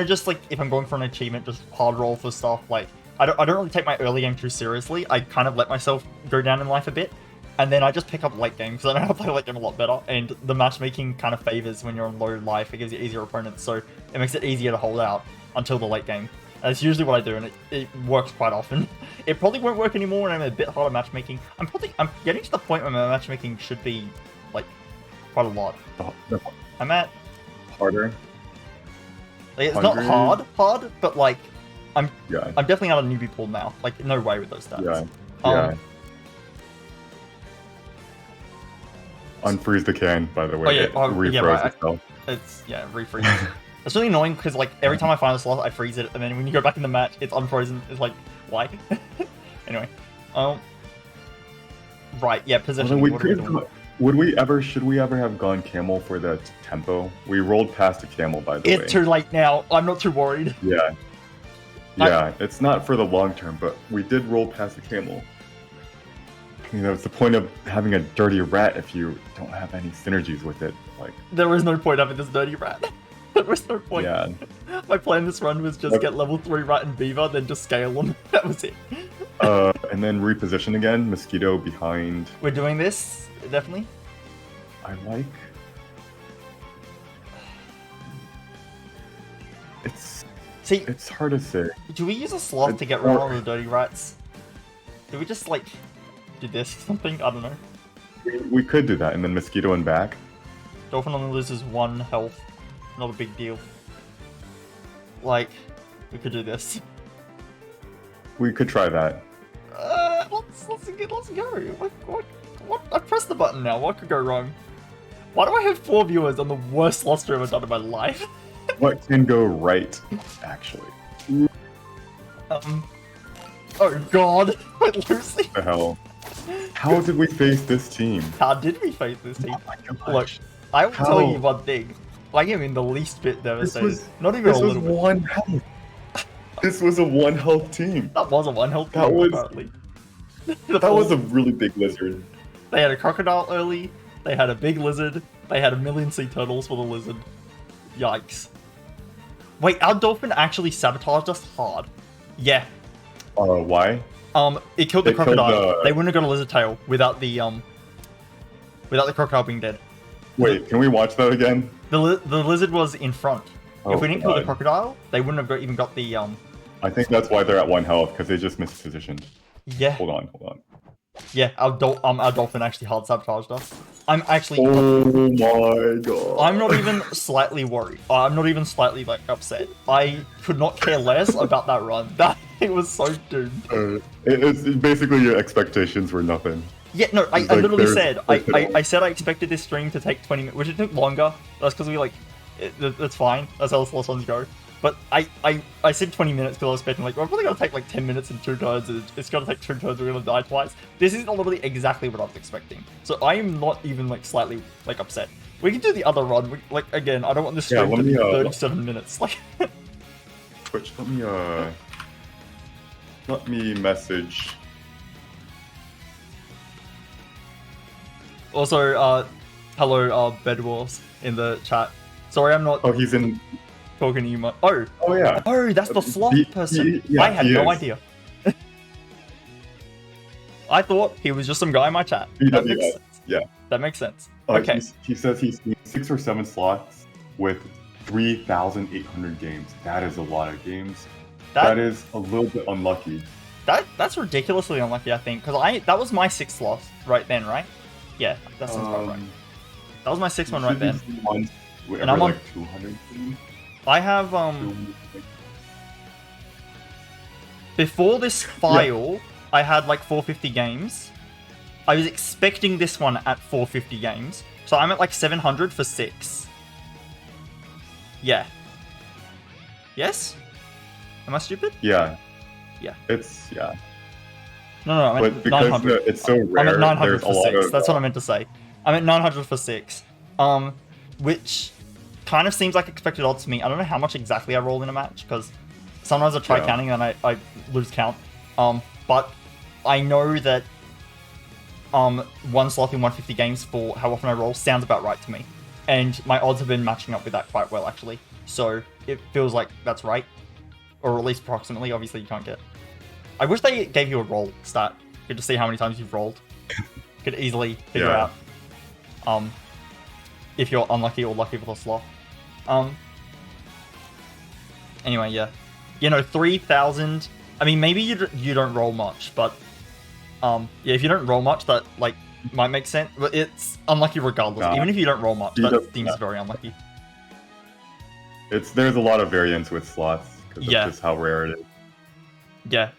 just like if I'm going for an achievement, just hard roll for stuff. Like I don't really take my early game too seriously. I kind of let myself go down in life a bit, and then I just pick up late game because I know how to play late game a lot better. And the matchmaking kind of favors when you're on low life. It gives you easier opponents, so it makes it easier to hold out until the late game. And it's usually what I do, and it works quite often. It probably won't work anymore when I'm a bit harder matchmaking. I'm getting to the point where my matchmaking should be like quite a lot. I'm at harder. Like, it's not hard, but like I'm definitely not a newbie pool now. Like no way with those stats. Yeah. Unfreeze the can, by the way. Refreeze itself. It's refreeze. It's really annoying because like every time I find a slot, I freeze it, and then when you go back in the match, it's unfrozen. It's like why? Anyway, right, yeah, positioning. Should we ever have gone camel for the tempo? We rolled past a camel, by the way. It's too late now. I'm not too worried. Yeah. Yeah, it's not for the long term, but we did roll past the camel. You know, it's the point of having a dirty rat if you don't have any synergies with it. Like, there was no point having this dirty rat. There was no point. yeah. My plan this run was just get level 3 rat and beaver, then just scale them. That was it. And then reposition again, mosquito behind. We're doing this, definitely. I like. It's hard to say. Do we use a sloth to get rid of all the dirty rats? Do we just like do this or something? I don't know. We could do that, and then mosquito and back. Dolphin only loses 1 health. Not a big deal. Like, we could do this. We could try that. Let's go. What? I pressed the button now. What could go wrong? Why do I have 4 viewers on the worst Sloth stream I've done in my life? What can go right, actually? Oh god, we're losing. What the hell? How did we face this team? How did we face this team? Oh my gosh. Look, I will tell you one thing. I am in the least bit devastated. Not even a little bit. This was 1 health. This was a 1 health team. That was a 1 health team, apparently. That was a really big lizard. They had a crocodile early, they had a big lizard, they had a million sea turtles for the lizard. Yikes. Wait, our dolphin actually sabotaged us hard. Yeah. Why? It killed the crocodile. They wouldn't have got a lizard tail without the crocodile being dead. Wait, can we watch that again? The lizard was in front. Oh, if we didn't kill the crocodile, they wouldn't have even got the I think that's why they're at 1 health, because they just mispositioned. Yeah. Hold on. Yeah, our dolphin actually hard sabotaged us. I'm actually. Oh my god. I'm not even slightly worried. I'm not even slightly like upset. I could not care less about that run. It was so doomed. It's basically your expectations were nothing. Yeah, no, I literally said I said I expected this stream to take 20 minutes, which it took longer. That's because we that's fine. That's how the Sloth ones go. But I said 20 minutes because I was expecting, like, we're probably going to take, like, 10 minutes and 2 turns, and it's going to take 2 turns, we're going to die twice. This is literally exactly what I was expecting. So I am not even, like, slightly, like, upset. We can do the other run. Again, I don't want this stream to be 37 minutes. Like, Twitch, let me message. Also, hello, BWS in the chat. Sorry, I'm not... Oh, he's in... talking to you much. Oh yeah. Oh, that's the Sloth person. I had no idea. I thought he was just some guy in my chat. That makes sense. Yeah. That makes sense. Okay. He says he's seen 6 or 7 slots with 3,800 games. That is a lot of games. That is a little bit unlucky. That's ridiculously unlucky, I think, because that was my 6th slot right then, right? Yeah, that sounds about right. That was my 6th one right then. And I'm on like 200 games. I have before this file, I had like 450 games. I was expecting this one at 450 games, so I'm at like 700 for 6. Yeah. Yes? Am I stupid? Yeah. Yeah. No, I'm at 900. It's so rare. I'm at 900 for 6. Of, That's what I meant to say. I'm at 900 for 6. Which kind of seems like expected odds to me. I don't know how much exactly I roll in a match, because sometimes I try counting and I lose count. But I know that 1 slot in 150 games for how often I roll sounds about right to me. And my odds have been matching up with that quite well, actually. So it feels like that's right. Or at least approximately. Obviously, you can't get... I wish they gave you a roll stat. You could just see how many times you've rolled. You could easily figure out if you're unlucky or lucky with a sloth. Anyway, yeah. 3,000... I mean, maybe you don't roll much, but... yeah, if you don't roll much, that, like, might make sense. But it's unlucky regardless. Even if you don't roll much, that seems very unlucky. There's a lot of variance with slots, because of just how rare it is. Yeah.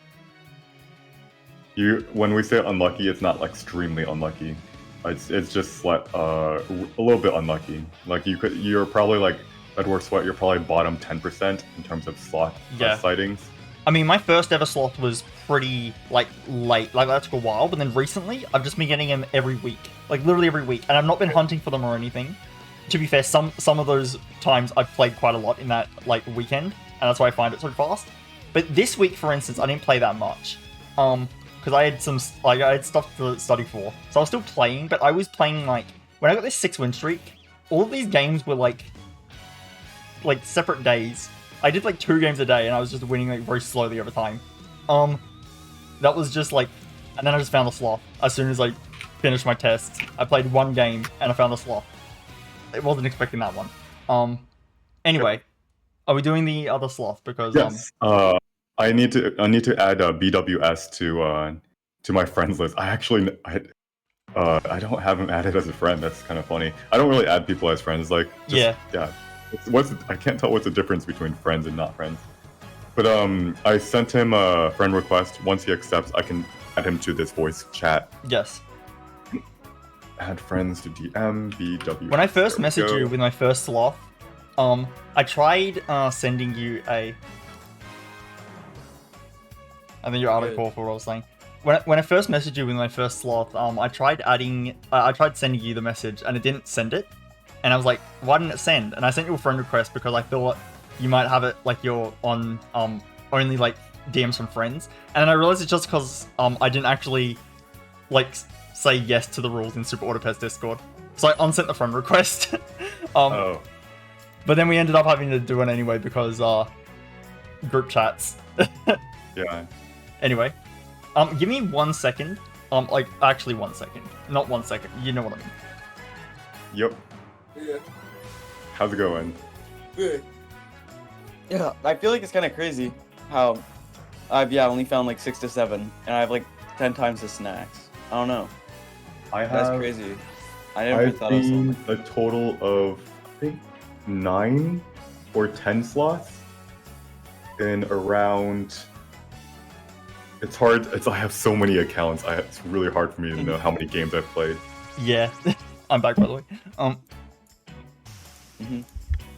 When we say unlucky, it's not, like, extremely unlucky. It's just like a little bit unlucky. Like you're probably like Edward Sweat. You're probably bottom 10% in terms of slot sightings. I mean, my first ever Sloth was pretty, like, late. Like, that took a while. But then recently, I've just been getting them every week. Like, literally every week. And I've not been hunting for them or anything. To be fair, some of those times I've played quite a lot in that, like, weekend. And that's why I find it so fast. But this week, for instance, I didn't play that much. Because I had I had stuff to study for. So I was still playing, but I was playing, like, when I got this 6-win streak, all of these games were, like, separate days. I did like 2 games a day, and I was just winning like very slowly over time. That was just like, and then I just found the Sloth as soon as I finished my tests. I played 1 game and I found the Sloth. I wasn't expecting that one. Anyway, are we doing the other Sloth? Because yes. I need to add BWS to my friends list. I don't have him added as a friend. That's kind of funny. I don't really add people as friends. Like, yeah. I can't tell what's the difference between friends and not friends. But I sent him a friend request. Once he accepts, I can add him to this voice chat. Yes. Add friends to DM BWS. When I first messaged you with my first Sloth, I tried sending you a. I think you're out of call for what I was saying. When I first messaged you with my first Sloth, I tried sending you the message and it didn't send it. And I was like, why didn't it send? And I sent you a friend request because I thought you might have it like you're on only like DMs from friends. And then I realized it's just because I didn't actually like say yes to the rules in Super Autopets Discord. So I unsent the friend request. But then we ended up having to do it anyway because group chats. Yeah. Anyway, give me 1 second. Like actually 1 second, not 1 second. You know what I mean? Yep. Yeah. How's it going? Good. Yeah, I feel like it's kind of crazy how I've only found like 6 to 7, and I have like 10 times the snacks. I don't know. That's crazy. I've seen a total of I think 9 or 10 slots in around. It's hard. I have so many accounts. It's really hard for me to know how many games I've played. Yeah, I'm back by the way.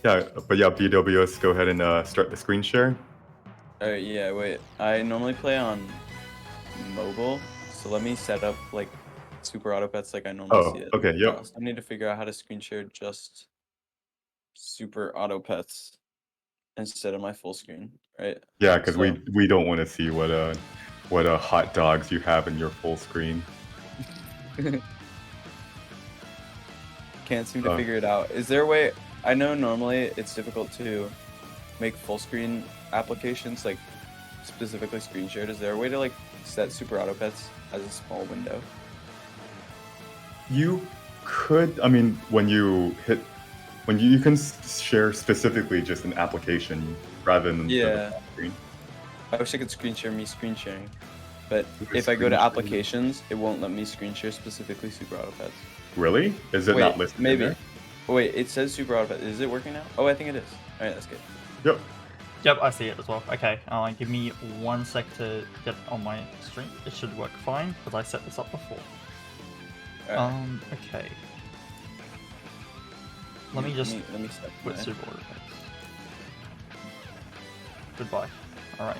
Yeah, but yeah, BWS, go ahead and start the screen share. Yeah, wait. I normally play on mobile, so let me set up like Super Auto Pets like I normally see it. Okay, yep. So I need to figure out how to screen share just Super Auto Pets instead of my full screen, right? Yeah, because we don't want to see what hot dogs you have in your full screen. Can't seem to figure it out. Is there a way? I know normally it's difficult to make full screen applications, like specifically screen shared. Is there a way to like set Super Auto Pets as a small window? You could. I mean, when you can share specifically just an application rather than the screen. I wish I could screen share me screen sharing, but if I go to applications, it won't let me screen share specifically Super Auto Pets. Really? Is it not listed? Maybe. Wait, it says Super Auto Pets. Is it working now? Oh, I think it is. All right, that's good. Yep. Yep, I see it as well. Okay, give me 1 sec to get on my stream. It should work fine because I set this up before. Right. Okay. Let me put Super Auto Pets. Goodbye. All right.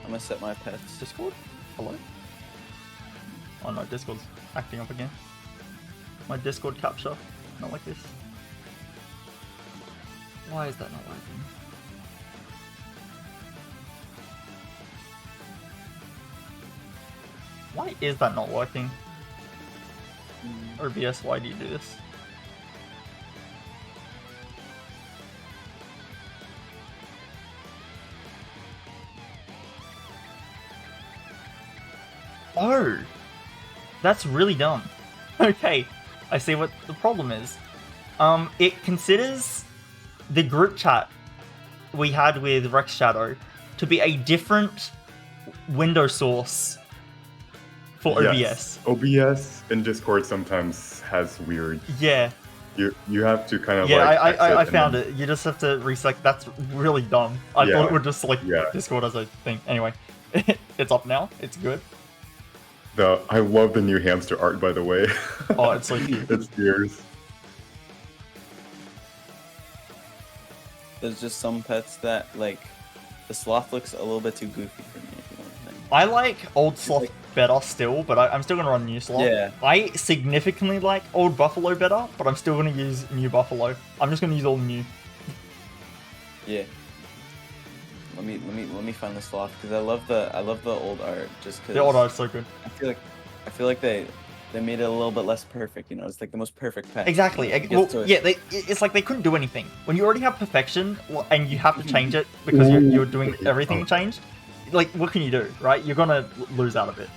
I'm gonna set my pets. Discord? Hello? Oh no, Discord's acting up again. My Discord capture, not like this. Why is that not working? Why is that not working? OBS, why do you do this? Oh! That's really dumb. Okay, I see what the problem is. It considers the group chat we had with Rex Shadow to be a different window source for OBS. OBS and Discord sometimes has weird. Yeah. You have to kind of I found it. You just have to reset. That's really dumb. I thought it would just Discord as a thing. Anyway, it's up now. It's good. I love the new hamster art, by the way. Oh, it's so cute. It's ears. there's just some pets that like the sloth looks a little bit too goofy for me. If you know what I'm saying. I like old Sloth better still, but I'm still gonna run new Sloth. Yeah. I significantly like old Buffalo better, but I'm still gonna use new Buffalo. I'm just gonna use all new. Yeah. Let me find the sloth because I love the old art just because The old art's so good. I feel like they made it a little bit less perfect. You know, it's like the most perfect pet. Exactly. It Well, gets to it. yeah, it's like they couldn't do anything. When you already have perfection and you have to change it because you're doing everything changed, like, what can you do, right? You're gonna lose out a bit.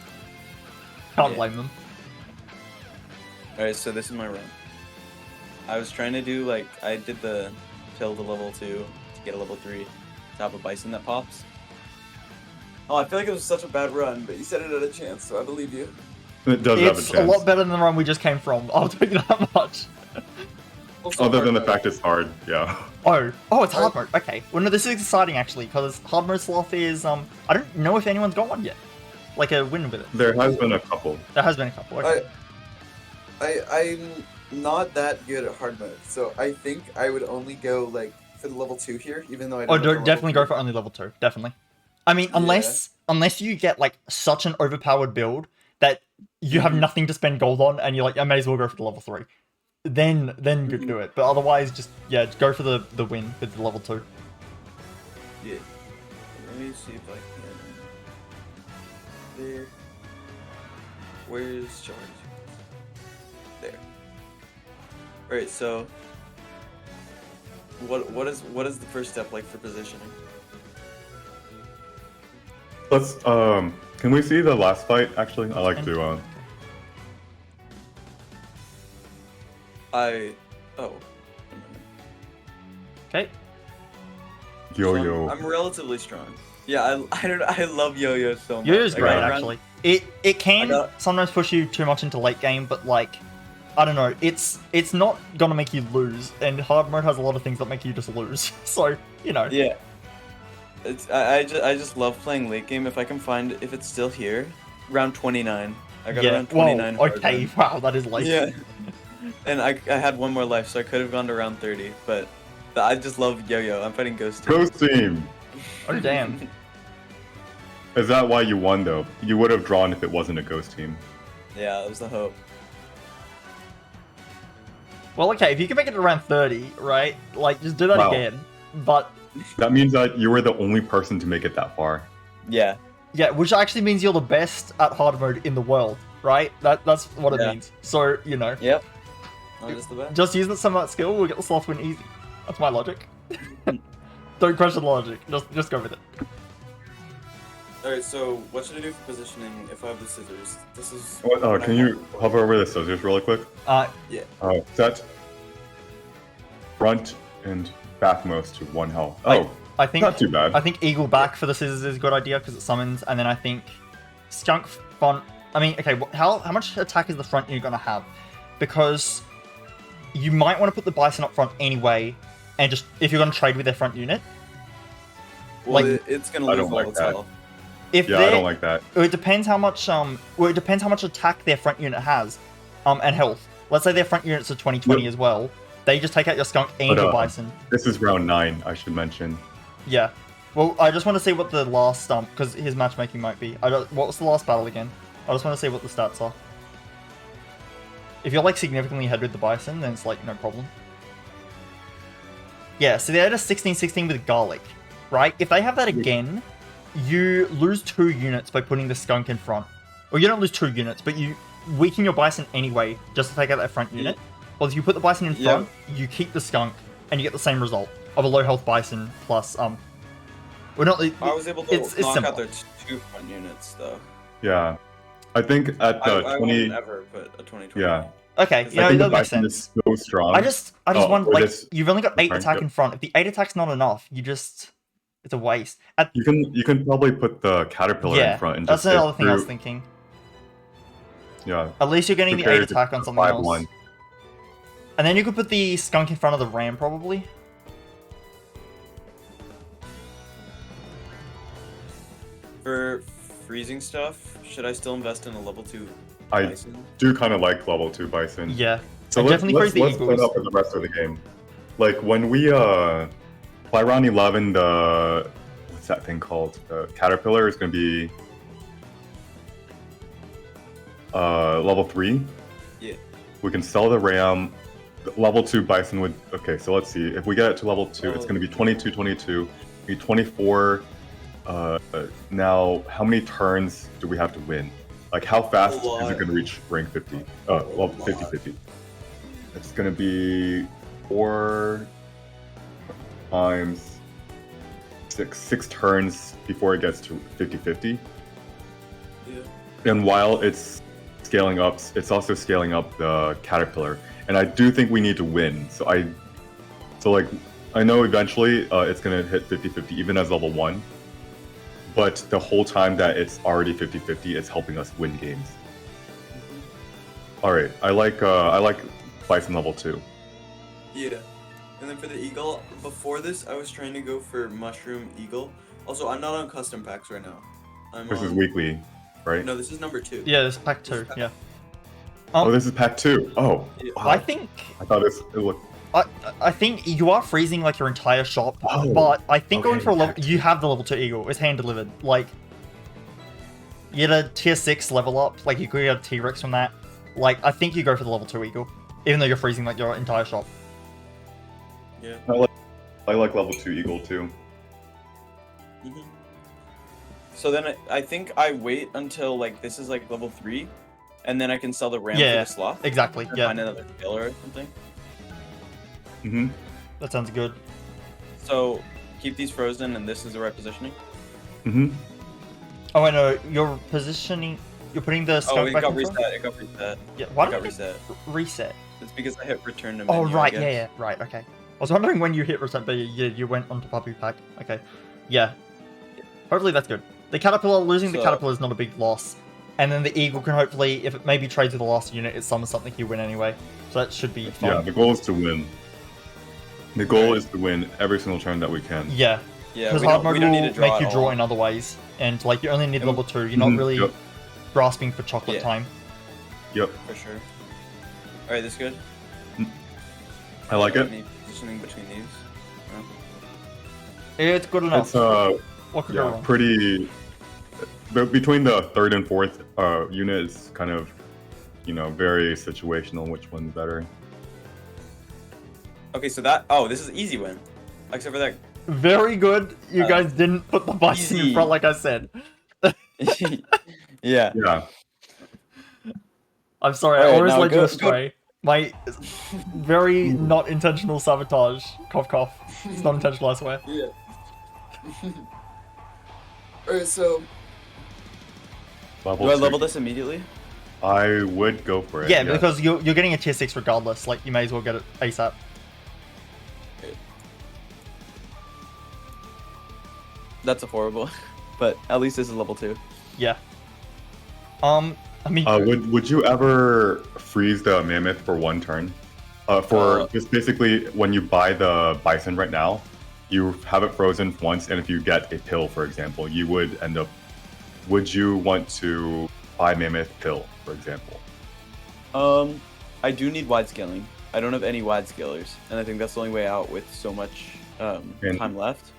Can't blame them. Alright, so this is my run. I was trying to do, like, I did the till to level 2 to get a level 3 top of bison that pops. Oh, I feel like it was such a bad run, but you said it had a chance, so I believe you. It does have a It's chance. a lot better than the run we just came from. I'll tell you that much. Other than the fact it's hard, yeah. Oh, it's hard mode. Okay. Well, no, this is exciting actually because hard mode Sloth is I don't know if anyone's got one yet, like a win with it. There has been a couple. There has been a couple. Okay. I'm not that good at hard mode, so I think I would only go like for the level 2 here, even though I don't. Definitely go for only level 2. Definitely. I mean, unless you get like such an overpowered build that you have nothing to spend gold on, and you're like, I may as well go for the level 3. Then you could do it. But otherwise, just go for the win with the level 2. Yeah. Let me see if I can. There. Where's charge? There. Alright, so what is the first step like for positioning? Let's can we see the last fight actually? I like to Oh. Okay. Yo-yo. I'm relatively strong. Yeah, I love yo-yo so much. Yo-yo's Like, great I run- actually. It can sometimes push you too much into late game, but like, I don't know. It's not gonna make you lose, and hard mode has a lot of things that make you just lose. So you know. Yeah. I just love playing late game. If I can find if it's still here, round 29. I got around 29. Whoa, hard okay. mode. Wow, that is late. Yeah. And I had one more life, so I could have gone to round 30. But I just love yo-yo. I'm fighting Ghost Team. Ghost Team! Oh damn. Is that why you won though? You would have drawn if it wasn't a Ghost Team. Yeah, that was the hope. Well, okay. If you can make it to around 30, right? Like, just do that Wow. again. But That means that you were the only person to make it that far. Yeah. yeah, which actually means you're the best at hard mode in the world, right? That's what it Yeah. means. So you know. Yep. I'm just the best. Just using some of that skill, we'll get the Sloth win easy. That's my logic. Don't question the logic. Just go with it. Alright, so what should I do for positioning if I have the scissors? This is... Can you hover over the scissors really quick? Yeah. Set front and backmost to 1 health. I think not too bad. I think Eagle back for the scissors is a good idea because it summons, and then I think Skunk front. I mean, okay, how much attack is the front unit gonna have? Because you might want to put the Bison up front anyway, and just if you're gonna trade with their front unit. Well, like- it's gonna I lose don't all like its that. health. If Yeah, I don't like that. It depends how much it depends how much attack their front unit has, and health. Let's say their front units are 20/20 as well. They just take out your Skunk and your Bison. This is round 9, I should mention. Yeah. Well, I just want to see what the last because his matchmaking might be. What was the last battle again? I just want to see what the stats are. If you're like significantly ahead with the Bison, then it's like no problem. Yeah, so they had a 16/16 with Garlic, right? If they have that again, you lose 2 units by putting the Skunk in front. Or you don't lose 2 units, but you weaken your Bison anyway, just to take out that front unit. Well, if you put the Bison in front, you keep the Skunk, and you get the same result of a low health Bison plus We're not. I was able to knock similar. out their 2 front units, though. Yeah. I think at the I 20... won't ever put a 20/20. Yeah. Okay, I yeah, I think that the makes Bison sense. is so strong. I just want or like this- you've only got 8 Sorry, attack yep. in front. If the 8 attack's not enough, it's a waste. You can probably put the Caterpillar in front and that's just another get thing I was through- thinking. Yeah. At least you're getting the 8 compared to attack on something 5-1. else. And then you could put the Skunk in front of the Ram, probably. For freezing stuff, should I still invest in a level 2 I Bison? do kind of like level 2 Bison. Yeah. So I definitely praise the let's set Eagles. up for the rest of the game. Like when we by round 11, the what's that thing called? The caterpillar is going to be level 3. Yeah. We can sell the ram. Level 2 bison would. Okay, so let's see. If we get it to level 2, it's going to be 22, 22, be 24. Now, how many turns do we have to win? Like, how fast is it going to reach rank 50? Level 50, 50. It's going to be 4 times 6 turns before it gets to 50, 50. Yeah. And while it's scaling up, it's also scaling up the caterpillar. And I do think we need to win. So I know eventually it's gonna hit 50-50 even as level 1. But the whole time that it's already 50-50, it's helping us win games. Alright, I like Bison level 2. Yeah. And then for the eagle, before this I was trying to go for mushroom eagle. Also, I'm not on custom packs right now. This is weekly, right? No, this is number 2. Yeah, this is pack 2. Yeah. Oh, this is pack 2. Oh, Yeah. wow. I think I thought it looked. I think you are freezing like your entire shop, Oh, but I think going okay, for a level, pack you have the level 2 eagle. It's hand delivered. Like, you get a tier 6 level up. Like, you could get a T-Rex from that. Like, I think you go for the level 2 eagle, even though you're freezing like your entire shop. Yeah. I like level 2 eagle too. Mhm. So then I think I wait until like this is like level 3, and then I can sell the ram Yeah, for the sloth. Exactly. And Yeah, find another killer or something. Mm-hmm. that sounds good. So keep these frozen, and this is the right positioning. Mm-hmm. Oh, I know. You're positioning. You're putting the Oh, skunk it back got in front? reset. It got reset. Yeah. Why It got did it reset. reset? It's because I hit return to Oh, menu. right. I Yeah, guess. yeah. Right. Okay. I was wondering when you hit reset, but you went onto puppy pack. Okay. Yeah. Hopefully that's good. The caterpillar, losing the So- caterpillar is not a big loss. And then the eagle can hopefully, if it maybe trades with the last unit, it summons something you win anyway. So that should be fun. Yeah, the goal is to win. The goal is to win every single turn that we can. Yeah. Yeah, Because we hard don't, we mode don't will need to draw make you at draw all. in other ways. And like you only need And- level 2. You're not Mhm, really yep. grasping for chocolate Yeah. time. Yep, For sure. All right, this good. I like it. Any positioning between these? No? It's good enough. It's What could go yeah, wrong? pretty. But between the 3rd and 4th unit, it's kind of, very situational. Which one's better? Okay, so that. Oh, this is easy win. Except for that. Very good. You guys didn't put the bison in easy. front like I said. Yeah. Yeah. I'm sorry, I Alright, always now led you go- astray. My very not intentional sabotage. Cough, cough. It's not intentional, I swear. Yeah. Alright, so Level Do I 2. level this immediately? I would go for it. Yeah, yes. because you're getting a tier 6 regardless. Like, you may as well get it ASAP. That's affordable, but at least this is level 2. Yeah. I mean, Would you ever freeze the mammoth for 1 turn? For just basically when you buy the bison right now, you have it frozen once, and if you get a pill, for example, you would end up. Would you want to buy mammoth pill, for example? I do need wide scaling. I don't have any wide scalers, and I think that's the only way out with so much And- time left.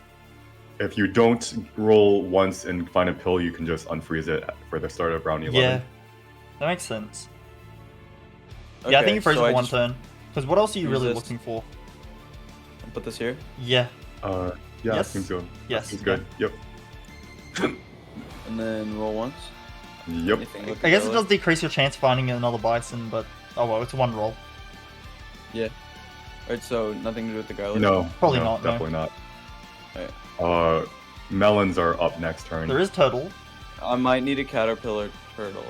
If you don't roll once and find a pill, you can just unfreeze it for the start of round 11. yeah. That makes sense. Yeah, I think you freeze so it I one just turn. Because what else are you really resist. looking for? put this here. Yeah. Yeah, Yes. I think so. Yes. Seems good. Yep. And then roll once. Yep. Anything with I guess the it does decrease your chance of finding another bison, but oh well, it's one roll. Alright, so nothing to do with the garlic. No. Probably no, not, no. Definitely not. Alright. Melons are up next turn. There is turtle. I might need a caterpillar turtle.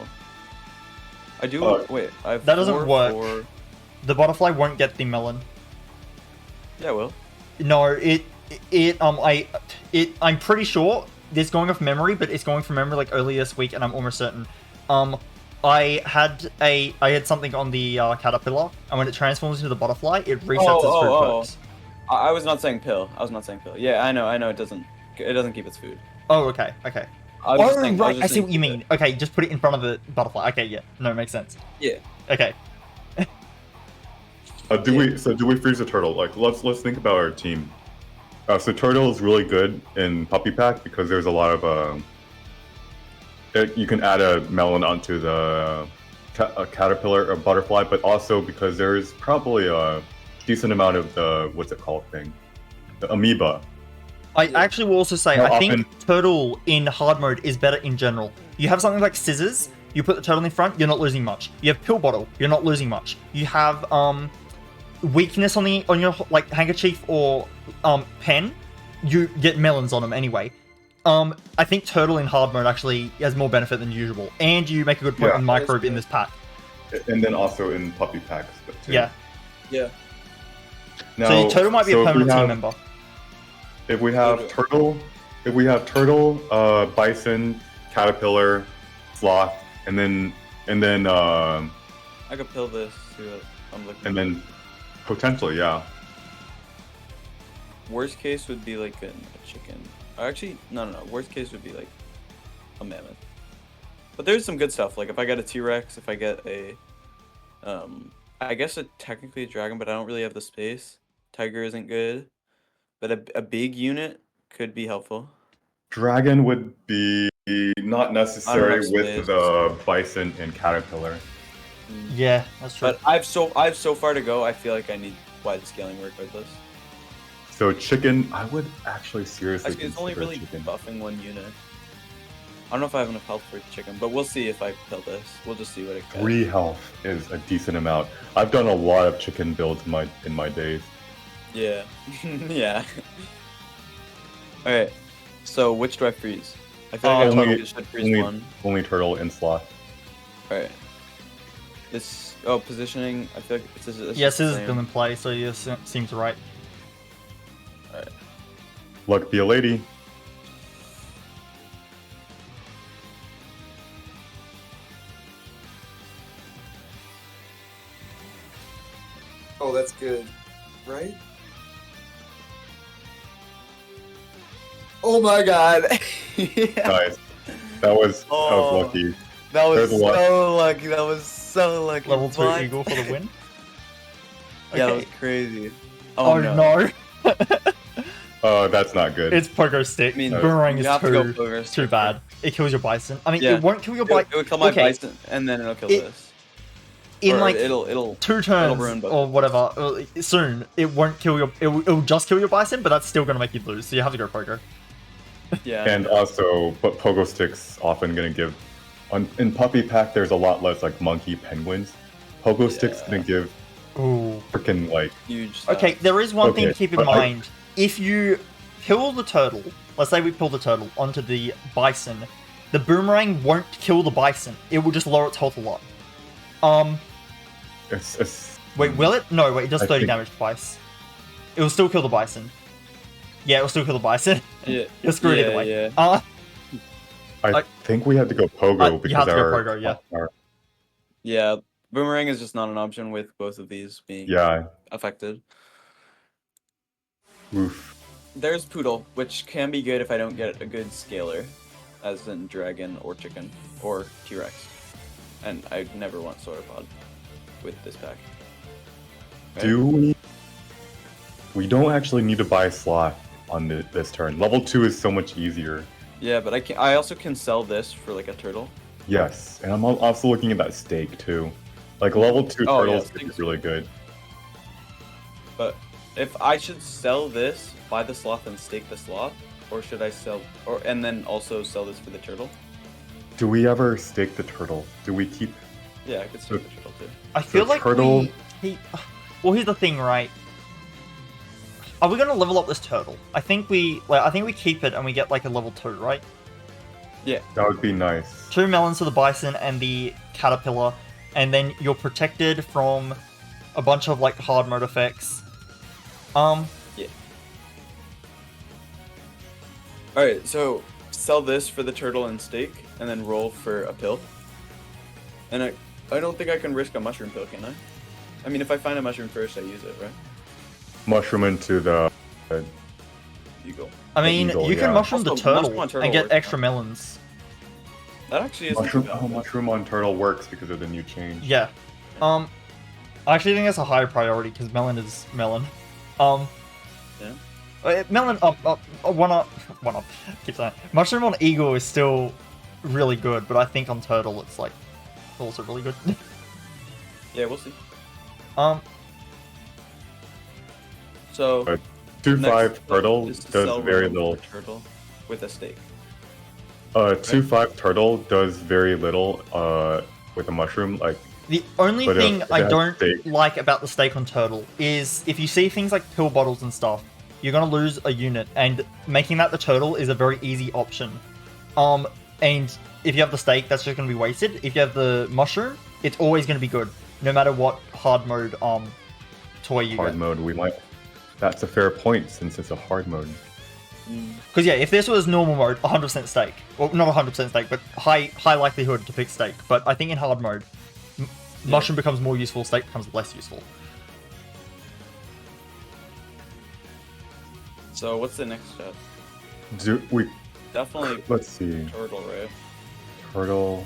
I do. Wait, I have That doesn't 4 work. for- The butterfly won't get the melon. Yeah, well. No, I'm pretty sure this going off memory, but it's going from memory like earlier this week, and I'm almost certain. I had something on the caterpillar, and when it transforms into the butterfly, it resets its food perks. I was not saying pill. I was not saying pill. Yeah, I know. It doesn't keep its food. Oh, okay, okay. I was just Oh, saying, right, was I just see saying what you mean. Okay, just put it in front of the butterfly. Okay, yeah, no, it makes sense. Yeah. Okay. Do we freeze the turtle? Like, let's think about our team. So turtle is really good in puppy pack because there's a lot of you can add a melon onto the a caterpillar or butterfly, but also because there's probably a decent amount of the what's it called thing, the amoeba. I actually will also say, How I think often- turtle in hard mode is better in general. You have something like scissors, you put the turtle in front, you're not losing much. You have pill bottle, you're not losing much. You have weakness on your like handkerchief or pen, you get melons on them anyway. I think turtle in hard mode actually has more benefit than usual, and you make a good point Yeah. on microbe in this pack. And then also in puppy packs too. Yeah. Yeah. Now, So turtle might be so a if we permanent team have- member. If we have turtle, bison, caterpillar, sloth, and then I could pill this. See what I'm looking. and then potentially, yeah. Worst case would be like a chicken. Or actually, no. Worst case would be like a mammoth. But there's some good stuff. Like if I get a T-Rex, if I get a, I guess technically a dragon, but I don't really have the space. Tiger isn't good, but a big unit could be helpful. Dragon would be not necessary enough with space. the bison and caterpillar. Yeah, that's true. But I've so far to go. I feel like I need wide scaling work with this. So chicken, I would actually seriously Actually, it's only consider really chicken. buffing one unit. I don't know if I have enough health for chicken, but we'll see if I pill this. We'll just see what it gets. 3 health is a decent amount. I've done a lot of chicken builds in my days. Yeah. Yeah. Alright. So which do I freeze? I feel like I Only- totally should freeze only- one. Only turtle and sloth. Alright. This positioning, I feel like it's the Yeah, scissors same. still in play, so yeah, seems right. Alright. Luck be a lady. Oh, that's good. Right? Oh my god. Nice. That was Oh. lucky. That was There's a lot. so lucky. That was so lucky. Level 2 What? eagle for the win. Yeah, that Okay. was crazy. Oh, no. That's not good. It's pogo stick. I mean, Boomerang you is have to go too pogo stick. too bad. It kills your bison. I mean, Yeah. it won't kill your It, bison. it would kill my Okay. bison, and then it'll kill It- this. In Or like it'll 2 turns ruin both. or whatever, soon it won't kill your. It will just kill your bison, but that's still gonna make you lose. So you have to go pogo. yeah. And also, but pogo sticks often gonna give. In puppy pack, there's a lot less like monkey penguins. Pogo sticks Yeah. gonna give Ooh. freaking like. Huge. Stuff. Okay, there is one thing Okay, to keep in but I- mind. If you kill the turtle, let's say we pull the turtle onto the bison, the boomerang won't kill the bison. It will just lower its health a lot. It's Wait, will it? No, wait, it does I 30 think- damage twice. It will still kill the bison. Yeah, it will still kill the bison. Yeah. You're screwed either Yeah, way. yeah. I think we have to go pogo you because have to go our, pogo, yeah. Yeah. Boomerang is just not an option with both of these being yeah. affected. Oof. There's Poodle, which can be good if I don't get a good scaler, as in Dragon or Chicken or T-Rex. And I never want Sauropod with this pack. Right? Do we? We don't actually need to buy sloth on this turn. Level 2 is so much easier. Yeah, but I also can sell this for like a turtle. Yes, and I'm also looking at that steak too. Like level 2 Oh, yeah, turtles steak's is really good. But if I should sell this, buy the sloth and stake the sloth, or should I sell and then also sell this for the turtle? Do we ever stake the turtle? Do we keep? Yeah, I could stake the turtle too. I feel The like turtle- we keep... Well, here's the thing, right? Are we gonna level up this turtle? I think we keep it and we get like a level 2, right? Yeah. That would be nice. 2 melons to the bison and the caterpillar, and then you're protected from a bunch of like hard mode effects. Alright, so sell this for the turtle and stake, and then roll for a pill. And I don't think I can risk a mushroom pill, can I? I mean, if I find a mushroom first, I use it, right? Mushroom into the. Eagle. I mean, eagle, you can yeah. mushroom the Also, turtle mushroom on turtle and get works, extra huh? melons. That actually is Mushroom on turtle works because of the new change. Yeah. I actually think that's a higher priority because melon is melon. Um, Yeah. Melon one up. Keep saying mushroom on eagle is still really good, but I think on turtle it's like also really good. Yeah, we'll see. Uh, So 2-5 next turtle is to does sell very room little. for turtle with a steak. 2-5 turtle does very little with a mushroom. Like The only But, thing if I it has don't steak- like about the steak on turtle is if you see things like pill bottles and stuff, you're gonna lose a unit, and making that the turtle is a very easy option. And if you have the steak, that's just gonna be wasted. If you have the mushroom, it's always gonna be good, no matter what hard mode toy you hard get. mode, we might. That's a fair point since it's a hard mode. Because yeah, if this was normal mode, 100% steak. Well, not 100% steak, but high likelihood to pick steak. But I think in hard mode, mushroom becomes more useful, steak becomes less useful. So what's the next step? Do we? Definitely Let's see. turtle, right? Turtle.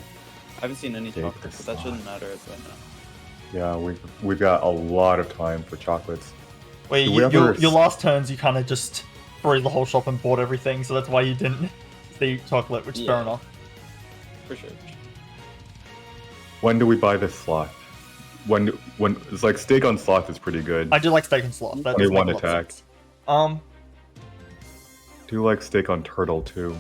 I haven't seen any Take chocolates, this but that off. shouldn't matter right now. Yeah, we've got a lot of time for chocolates. Wait, Do we ever your last turns, you kind of just threw the whole shop and bought everything, so that's why you didn't see chocolate, which is fair Yeah. enough. For sure. When do we buy this sloth? When it's like steak on sloth is pretty good. I do like steak and sloth. That does make 21 a lot of attack. sense. Do like steak on turtle too.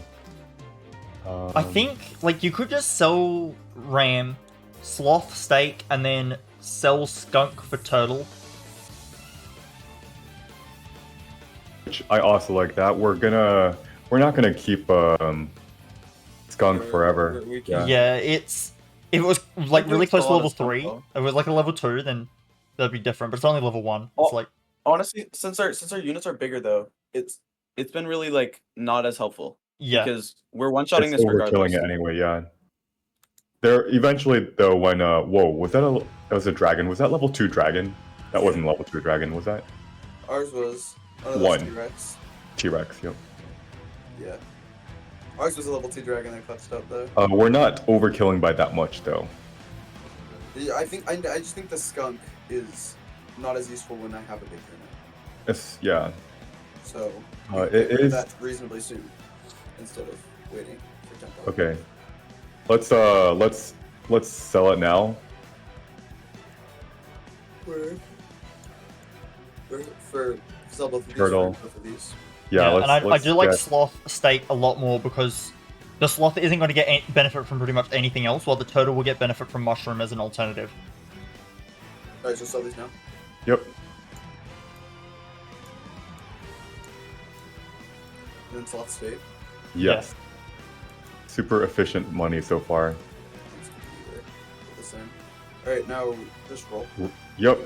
I think like you could just sell ram, sloth steak, and then sell skunk for turtle. Which I also like that. We're not gonna keep skunk forever. We Yeah. can- Yeah, if it was like Skunk really is close a to lot level of skunk, 3, though. if it was like a level 2, then that'd be different. But it's only level 1. It's Oh. like Honestly, since our units are bigger though, it's been really like not as helpful. yeah, Because we're one-shotting It's this regardless. overkilling it anyway. Yeah. There eventually though when whoa, was that was a dragon? Was that level 2 dragon? That wasn't level 2 dragon, was that? Ours was One. T-Rex. T-Rex. Yep. Yeah. Ours was a level 2 dragon that clutched up though. We're not overkilling by that much though. Yeah, I just think the skunk is not as useful when I have a big unit. It's yeah. So It we can do is- that reasonably soon instead of waiting for tempo. Okay. Let's sell it now. For sell both of these. Turtle. For both of these. Yeah. and I let's do like get- sloth steak a lot more because the sloth isn't going to get benefit from pretty much anything else, while the turtle will get benefit from mushroom as an alternative. Alright, so sell these now. Yep. And then sloth state. Yes. Super efficient money so far. Let's do either. Put this in. Alright, now just roll. Yep.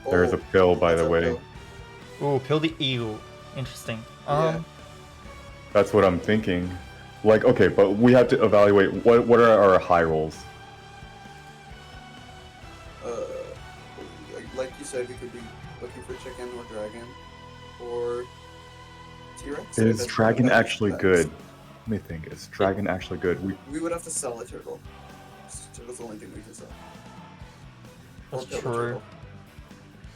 Oh, There's a pill, by that's the a way. pill. Ooh, kill the eagle. Interesting. Yeah. That's what I'm thinking. Like, okay, but we have to evaluate what are our high rolls. Like you said, we could be looking for chicken or dragon or T-Rex. Is That's dragon what I actually think. good? Let me think. Is dragon actually good? We would have to sell a turtle. Turtle's the only thing we can sell. Or That's kill the true.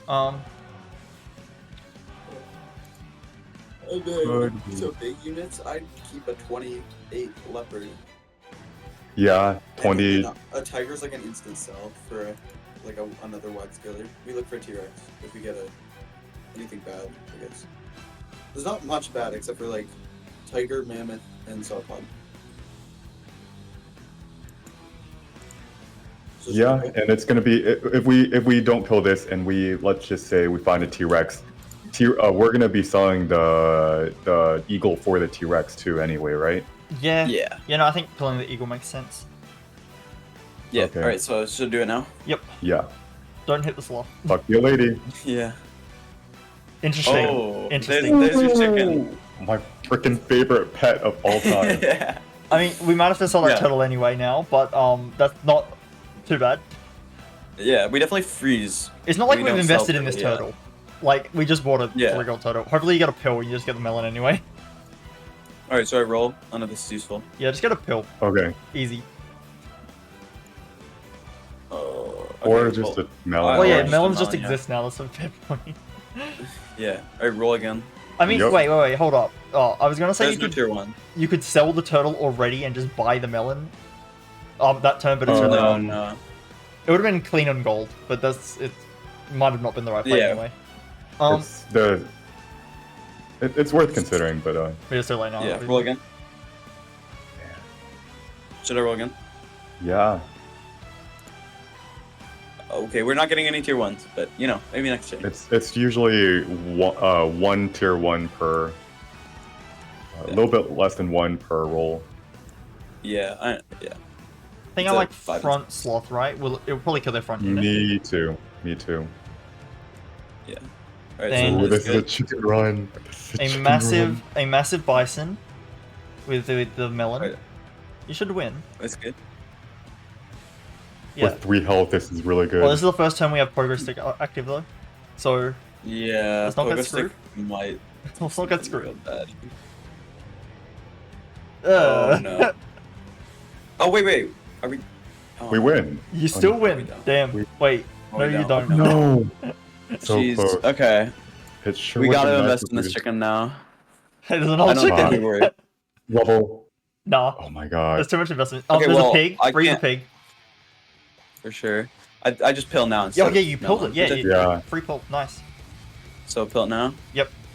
turtle. And Could so big units, I'd keep a 28 leopard. Yeah, 20. And a tiger's like an instant sell for another wide scaler. We look for a T-Rex if we get anything bad, I guess. There's not much bad except for like tiger, mammoth, and sauropod. So should Yeah, we go? and it's gonna be if we don't kill this and let's just say we find a T-Rex. We're gonna be selling the eagle for the T-Rex too anyway, right? Yeah. Yeah. You know, I think killing the eagle makes sense. Yeah. Okay. All right. So should I do it now? Yep. Yeah. Don't hit the sloth. Fuck you, lady. Yeah. Interesting. Oh, Interesting. There's your chicken. My freaking favorite pet of all time. Yeah. I mean, we might have to sell that Yeah. turtle anyway now, but that's not too bad. Yeah. We definitely freeze. It's not like We we've don't invested sell in this turtle, turtle. Like, we just bought a Yeah. 3-gold turtle. Hopefully you get a pill, you just get the melon anyway. All right. So I roll. None of this is useful. Yeah, just get a pill. Okay. Easy. Or just a melon. Oh yeah, just a melons just melon, yeah. exist now, that's a fair point. Yeah. Alright, roll again. I mean, Yep. wait, hold up. Oh, I was gonna say There's you no could tier 1. you could sell the turtle already and just buy the melon. That turn, but it's really No, not. no. It would have been clean on gold, but it might have not been the right play Yeah. anyway. It's worth considering, but We're just too late now. Yeah, roll again. Should I roll again? yeah. Okay, we're not getting any tier 1s, but you know, maybe next time. It's usually one tier 1 per, a little bit less than 1 per roll. Yeah, yeah. I think It's I a like 5 front sloth, right? It'll probably kill their front unit. Me too. Me too. Yeah. Alright, Then- so Ooh, this this is a chicken run. This is A chicken massive bison with the melon. Right. You should win. That's good. Yeah. With 3 health, this is really good. Well, this is the first time we have progress stick active though, so Yeah, Let's not get Pogo screwed. Stick might let's not get be screwed. real bad. Uh, Oh no. Oh wait. Are we? Oh, We win. You still no, win. we don't. Damn. We- Wait. Oh, No, we you don't. don't. No. So Jeez. close. Okay. It sure We was gotta a invest nice in this read. chicken now. Hey, there's I another don't think chicken. we worry. Level. Nah. Oh my god. There's too much investment. Okay, There's well, a pig. I Freeze a can't- pig. For sure. I just pill now instead. Yeah, of you pilled melon. it. Yeah, Yeah. free pull. Nice. So pill now.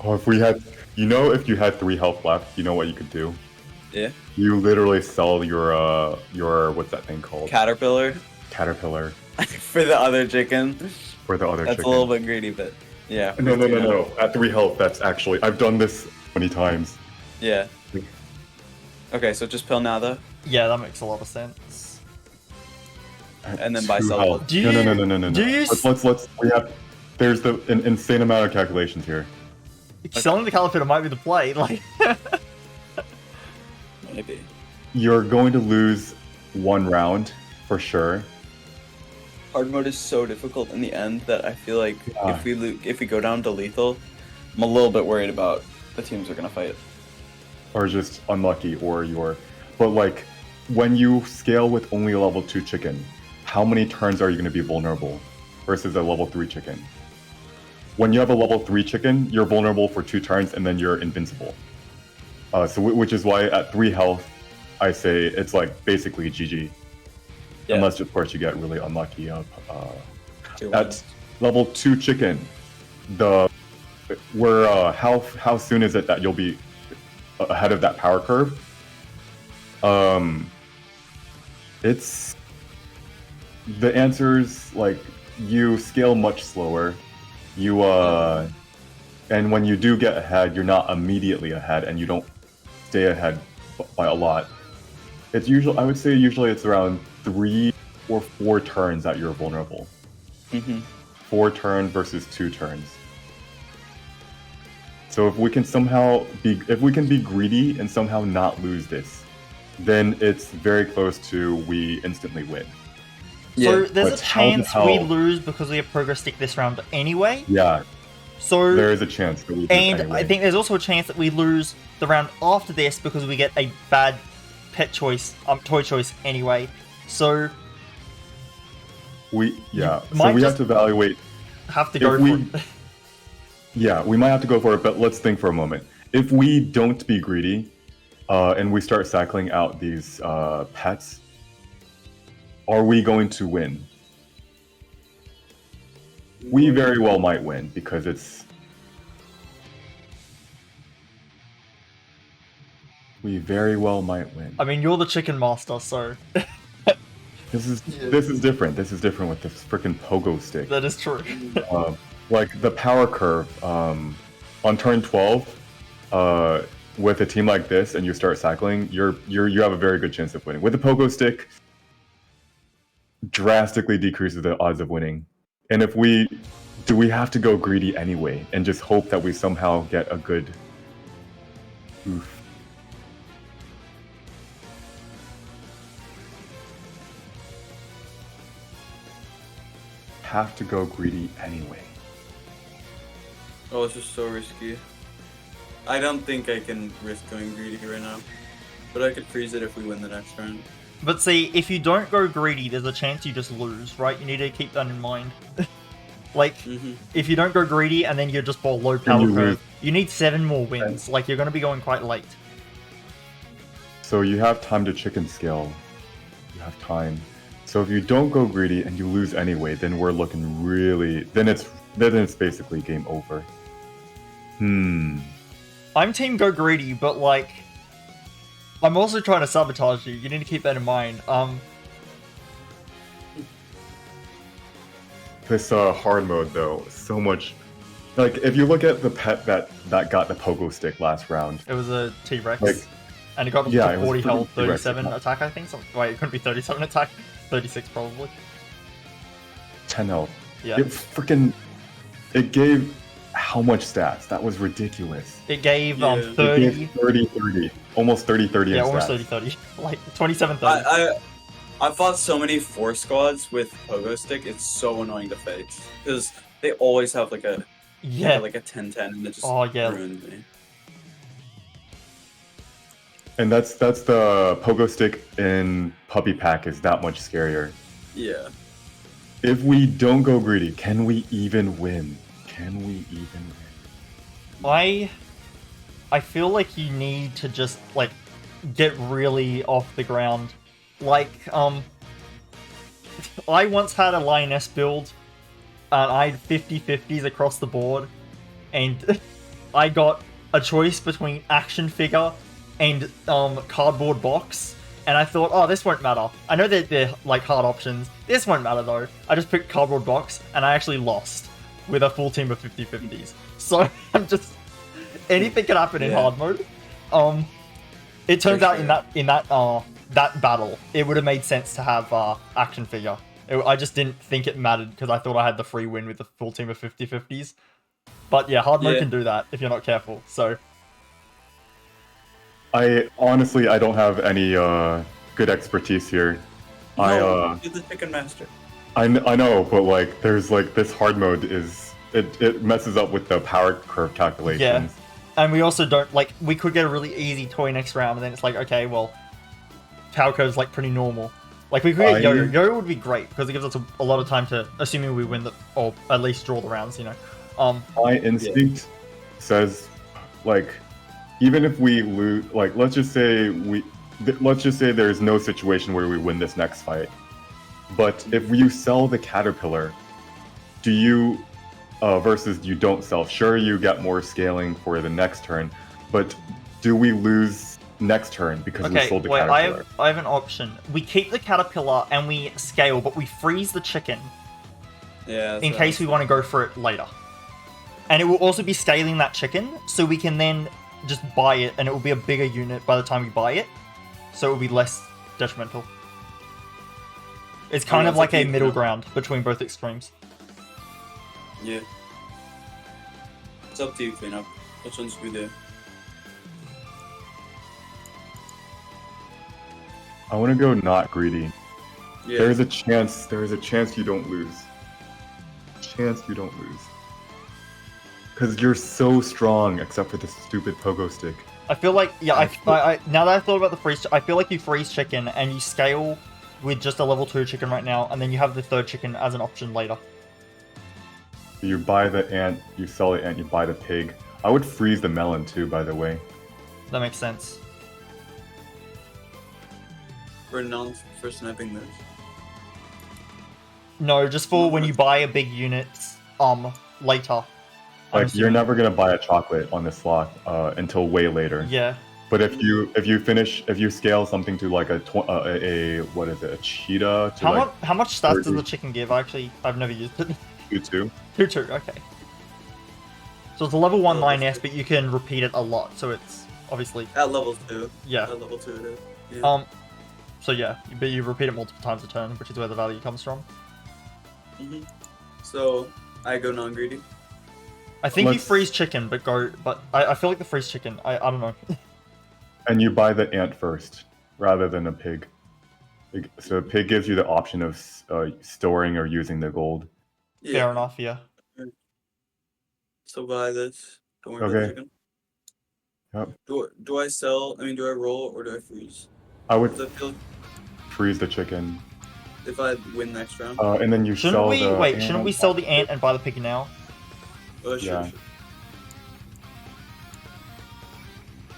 Oh, if we had, if you had 3 health left, you know what you could do? Yeah. You literally sell your what's that thing called? Caterpillar Caterpillar for the other chicken. for the other That's chicken. a little bit greedy, but yeah. No. At 3 health, that's actually I've done this many times. Yeah. Okay, so just pill now though. Yeah, that makes a lot of sense. At And then buy 2 sell. health. Do No. do you Let's. We have. There's an insane amount of calculations here. Selling the caliper might be the play. Like, Maybe. You're going to lose 1 round for sure. Hard mode is so difficult in the end that I feel like Yeah. if we go down to lethal, I'm a little bit worried about the teams we're gonna fight. Or just unlucky, but like when you scale with only a level 2 chicken, how many turns are you going to be vulnerable versus a level 3 chicken? When you have a level 3 chicken, you're vulnerable for 2 turns and then you're invincible. Which is why at 3 health, I say it's like basically GG. Yeah. Unless of course you get really unlucky. Tier At ones. level 2 chicken, how soon is it that you'll be ahead of that power curve? It's the answer's like you scale much slower. And when you do get ahead, you're not immediately ahead, and you don't stay ahead by a lot. It's usually, I would say, it's around 3 or 4 turns that you're vulnerable. Mhm. 4 turns versus 2 turns. So if we can be greedy and somehow not lose this, then it's very close to we instantly win. so Yeah. there's a but how the chance we hell- lose because we have progress stick this round anyway. Yeah, So there is a chance that we lose and anyway. I think there's also a chance that we lose the round after this because we get a bad toy choice anyway. So we might we just- have to evaluate. have to If go we- for it. Yeah, we might have to go for it, but let's think for a moment. If we don't be greedy, and we start cycling out these pets, are we going to win? We very well might win because it's. We very well might win. I mean, you're the chicken master, so This is different. This is different with this freaking pogo stick. that is true. Like the power curve on turn 12, with a team like this, and you start cycling, you have a very good chance of winning. With the pogo stick, drastically decreases the odds of winning. And if we have to go greedy anyway and just hope that we somehow get a good oof. Have to go greedy anyway. Oh, this is so risky. I don't think I can risk going greedy right now. But I could freeze it if we win the next round. But see, if you don't go greedy, there's a chance you just lose, right? You need to keep that in mind. Like, Mm-hmm. if you don't go greedy and then you just ball low And power you curve, lose. you need 7 more wins. Like, you're going to be going quite late. So you have time to chicken scale. You have time. So if you don't go greedy and you lose anyway, then we're looking really. Then it's basically game over. I'm team go greedy, but like, I'm also trying to sabotage you. You need to keep that in mind. This hard mode though, so much. Like if you look at the pet that got the pogo stick last round, It was a T-Rex. like And it got up yeah, it to was 40 pretty health, T-Rex. 37 attack, I think. Wait, it couldn't be 37 attack. 36 probably. 10 health. Yeah. It gave how much stats? That was ridiculous. It gave Yeah. It 30. gave 30-30. Almost 30-30 Yeah, in almost stats. 30-30. Like 27-30. I fought so many 4 squads with pogo stick. It's so annoying to face because they always have like a Yeah. like a 10-10 and it just Oh, yeah. ruined me. And that's the pogo stick in Puppy Pack is that much scarier. Yeah. If we don't go greedy, can we even win? Can we even win? I feel like you need to just like get really off the ground. Like, I once had a Lioness build and I had 50-50s across the board, and I got a choice between action figure and cardboard box, and I thought, oh, this won't matter. I know that they're like hard options. This won't matter though. I just picked cardboard box and I actually lost with a full team of 50-50s. So I'm just anything can happen in Yeah. hard mode. It turns For out sure. in that battle, it would have made sense to have action figure. I just didn't think it mattered because I thought I had the free win with the full team of 50-50s. But yeah, hard mode Yeah. can do that if you're not careful. So I honestly I don't have any good expertise here. No, you're the chicken master. I know, but like there's like this hard mode is it messes up with the power curve calculations. and we also don't like we could get a really easy toy next round, and then it's like okay, well, power curve's like pretty normal. Like we could get Yo-Yo. Yo-Yo would be great because it gives us a lot of time to, assuming we win the or at least draw the rounds. You know. My instinct says like even if we lose, like let's just say there's no situation where we win this next fight. But if you sell the caterpillar, do you versus you don't sell? Sure, you get more scaling for the next turn, but do we lose next turn because we Okay, sold the wait, caterpillar? I have an option. We keep the caterpillar and we scale, but we freeze the chicken Yeah. that's in what case I we want to go for it later. And it will also be scaling that chicken, so we can then just buy it, and it will be a bigger unit by the time we buy it, so it will be less detrimental. It's kind of that's like up to a you, middle yeah. ground between both extremes. Yeah. It's up to you, Cleanup. Which ones we do? I want to go not greedy. Yeah. There is a chance you don't lose. Chance you don't lose. Because you're so strong, except for the stupid pogo stick. I feel like, yeah, Actually- I now that I thought about the freeze, I feel like you freeze chicken and you scale with just a level 2 chicken right now, and then you have the third chicken as an option later. You buy the ant, you sell the ant, you buy the pig. I would freeze the melon too, by the way. That makes sense. For sniping this. No, just for when you buy a big unit, later. I'm Like you're assuming. never gonna buy a chocolate on the Sloth until way later. Yeah. But if you scale something to like a what is it, a cheetah to How much stats does 30. the chicken give? I've never used it. 2-2. 2-2, okay. So it's a level 1 Lioness, but you can repeat it a lot, so it's obviously, At level 2. yeah. At level 2 it is. Yeah. So yeah, but you repeat it multiple times a turn, which is where the value comes from. hmm So, I go non-greedy. I think you Let's- freeze chicken, but I feel like the freeze chicken, I don't know. And you buy the ant first, rather than a pig. So a pig gives you the option of storing or using the gold. Yeah. Fair enough, yeah. So buy this. Don't worry about the Okay. chicken. Yep. Do I sell? I mean, do I roll or do I freeze? I would 'Cause I feel freeze the chicken. if I win next round? And then you Shouldn't sell we the wait? Shouldn't we sell the ant and buy the pig now? Oh, sure, yeah. sure.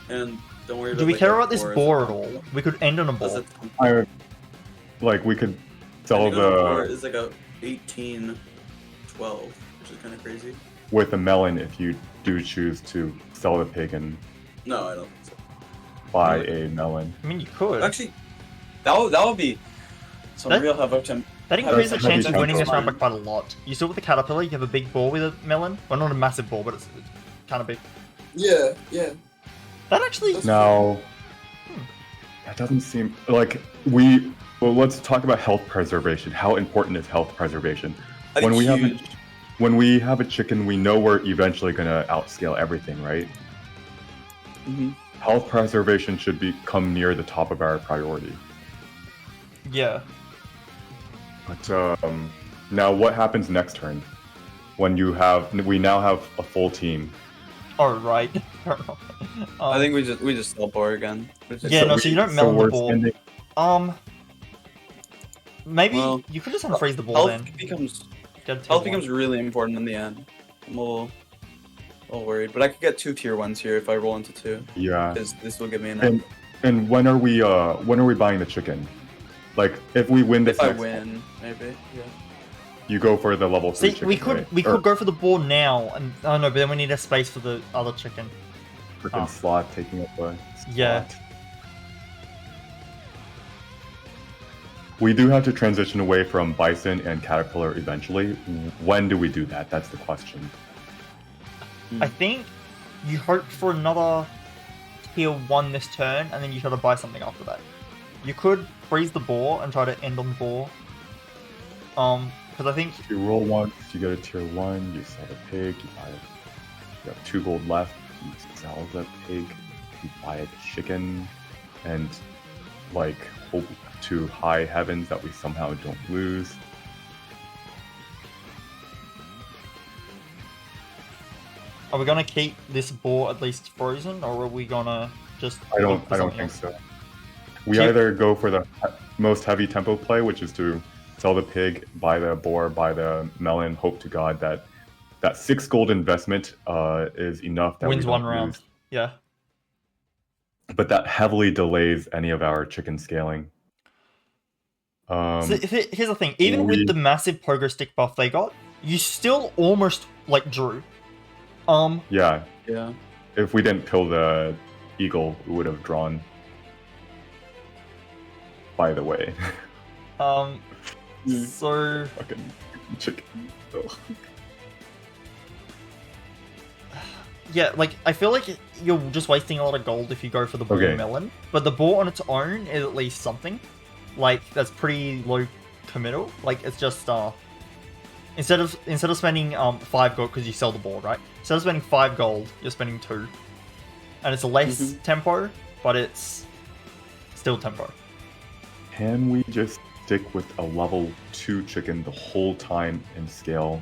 And don't worry about Do we like, care a about this boar as boar a at all? tempo. We could end on a As boar. a tempo. I like we could sell I think a boar the is like a 18, 12, which is kind of crazy. with a melon if you do choose to sell the pig and No, I don't think so. buy Really? a melon. I mean, you could. Actually, that would be some That- real heavy tempo. That increases the That's chance of heavy winning this round by tempo. quite a lot. You saw with the caterpillar, you have a big boar with a melon. Well, not a massive boar, but it's kind of big. Yeah, yeah. That actually. That's- Now, that doesn't seem like we. Well, let's talk about health preservation. How important is health preservation? I think When we have a, huge. when we have a chicken, we know we're eventually gonna outscale everything, right? Mhm. Health preservation should come near the top of our priority. Yeah. But now, what happens next turn? When we now have a full team. Oh, right. I think we just sell boar again. Yeah, no, so you don't melon the we're ball. spending- Maybe Well, you could just unfreeze the ball health then. becomes Get a tier health one. becomes really important in the end. I'm a little worried, but I could get 2 tier 1s here if I roll into 2, Yeah. because this will give me enough. And when are we buying the chicken? Like if we win this If I next win, maybe. Yeah. you go for the level 3 See, chicken, we could right? we Or could go for the ball now, and oh no, but then we need a space for the other chicken. freaking Oh. Sloth taking up a Yeah. spot. We do have to transition away from bison and caterpillar eventually. When do we do that? That's the question. I think you hope for another tier 1 this turn, and then you try to buy something after that. You could freeze the boar and try to end on the boar. Because I think If you roll once, you get a tier 1, you sell the pig, you buy it. You have 2 gold left, you sell the pig, you buy a chicken, and like hope to high heavens that we somehow don't lose. are we gonna keep this boar at least frozen, or are we gonna just? I look for don't something think else? so. We Chip- either go for the most heavy tempo play, which is to sell the pig, buy the boar, buy the melon, hope to God that 6 gold investment is enough that Wins we one don't round. lose. Yeah. But that heavily delays any of our chicken scaling. So here's the thing: even we- with the massive pogo stick buff they got, you still almost like drew. Yeah, Yeah. if we didn't kill the eagle, we would have drawn. By the way, Mm. So fucking chicken. Ugh. yeah, like I feel like you're just wasting a lot of gold if you go for the boar Okay. melon. But the boar on its own is at least something. Like that's pretty low committal. Like it's just instead of spending 5 gold because you sell the board, right? Instead of spending 5 gold, you're spending 2, and it's a less tempo, but it's still tempo. Can we just stick with a level 2 chicken the whole time and scale?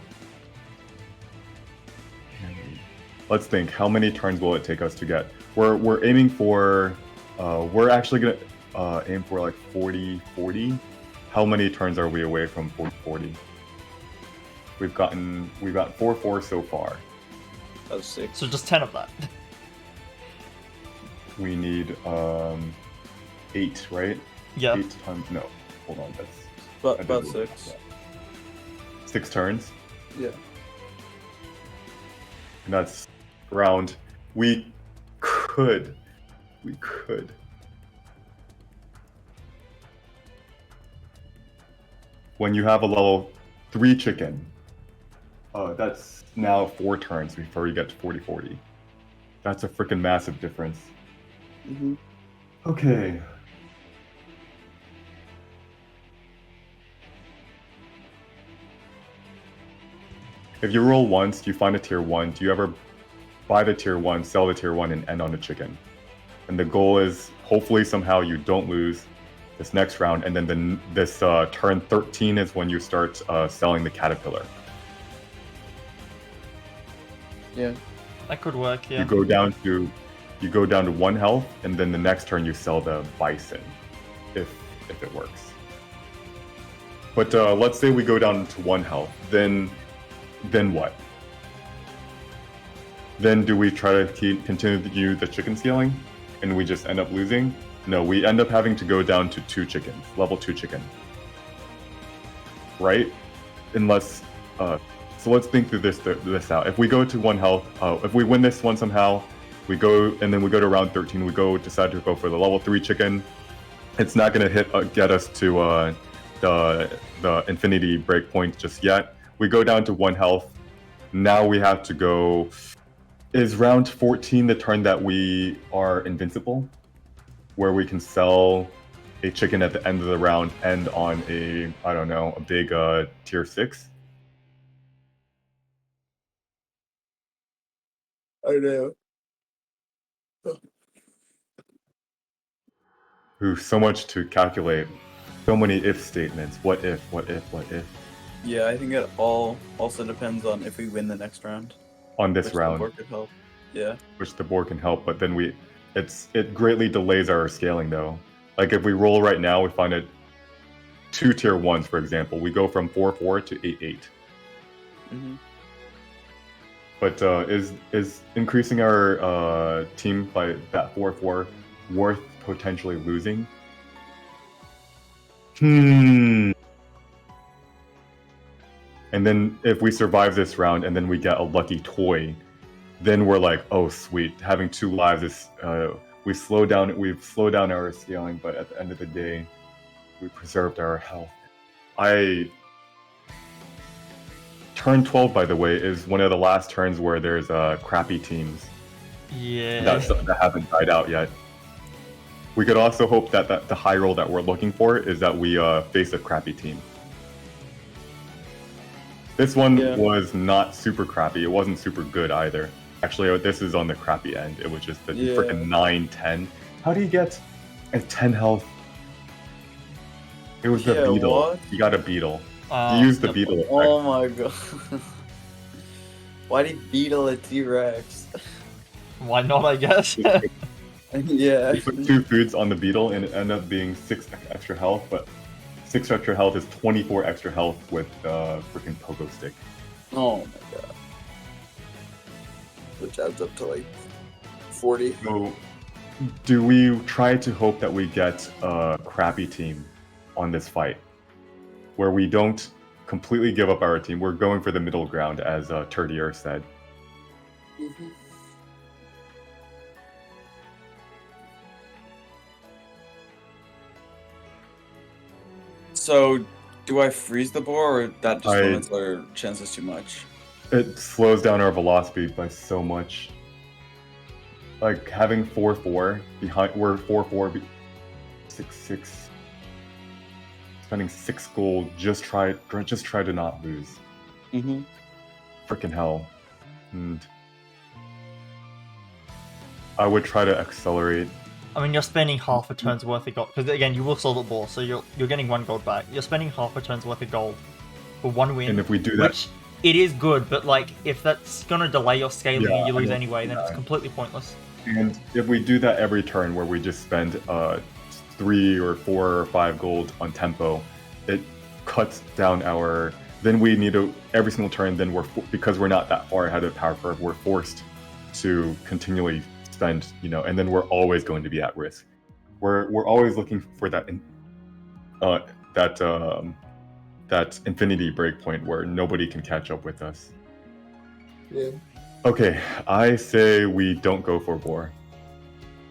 Let's think. How many turns will it take us to get? We're aiming for. We're actually gonna aim for like 40-40. How many turns are we away from 40-40? We've gotten 4-4 so far. That's 6. So just 10 of that. We need 8, right? Yeah. 8 times. No, hold on. That's But I about did 6. 6 turns. Yeah. And that's round. We could. When you have a level 3 chicken, that's now 4 turns before you get to 40-40. That's a freaking massive difference. Mm-hmm. Okay. If you roll once, you find a tier 1, do you ever buy the tier 1, sell the tier 1, and end on the chicken? And the goal is hopefully somehow you don't lose this next round, and then this turn 13 is when you start selling the caterpillar. Yeah. That could work, yeah. You go down to 1 health, and then the next turn you sell the bison, if it works. But let's say we go down to 1 health, then what? Then do we try to continue the chicken scaling, and we just end up losing? No, we end up having to go down to 2 chickens, level 2 chicken. Right? Unless, so let's think through this out. If we go to 1 health, if we win this one somehow, we go, and then we go to round 13, we decide to go for the level 3 chicken. It's not going to get us to the infinity breakpoint just yet. We go down to 1 health. Now we have to go. Is round 14 the turn that we are invincible, where we can sell a chicken at the end of the round and on a, I don't know, a big tier 6? I know. Ooh, so much to calculate. So many if statements. What if, what if, what if? Yeah, I think it all also depends on if we win the next round. On this Which the round, board could help. Yeah. which the board can help, but then it greatly delays our scaling though. Like if we roll right now, we find it 2 tier 1s, for example. We go from 4-4 to 8-8. Mm-hmm. But is increasing our team by that 4-4 worth potentially losing? And then if we survive this round and then we get a lucky toy, then we're like, oh sweet, having 2 lives is we've slowed down our scaling, but at the end of the day, we preserved our health. Turn 12, by the way, is one of the last turns where there's crappy teams Yeah. that haven't died out yet. We could also hope that the high roll that we're looking for is that we face a crappy team. This one was not super crappy. It wasn't super good either. Actually, this is on the crappy end. It was just the freaking 9-10. How do you get a 10 health? It was the beetle. What? You got a beetle. You used the beetle effect. Oh my god. Why did beetle a T-Rex? Why not, I guess? Yeah. You put 2 foods on the beetle and it ended up being 6 extra health, but 6 extra health is 24 extra health with the freaking pogo stick. Oh my god. Which adds up to like 40. So, do we try to hope that we get a crappy team on this fight, where we don't completely give up our team? We're going for the middle ground, as Turdier said. Mm-hmm. So, do I freeze the boar, or that just limits our chances too much? It slows down our velocity by so much. Like having 4-4 behind, we're 4-4, 6-6, spending 6 gold. Just try to not lose. Mm-hmm. Freaking hell. And I would try to accelerate. I mean, you're spending half a turn's worth of gold. Because again, you will sell the ball, so you're getting 1 gold back. You're spending half a turn's worth of gold for 1 win. And if we do that, which it is good, but like if that's gonna delay your scaling and you lose I anyway, then it's completely pointless. and if we do that every turn, where we just spend 3 or 4 or 5 gold on tempo, it cuts down our. Then we need to every single turn. Then because we're not that far ahead of the power curve, we're forced to continually spend, and then we're always going to be at risk. We're always looking for that that infinity breakpoint where nobody can catch up with us. Yeah. Okay, I say we don't go for boar.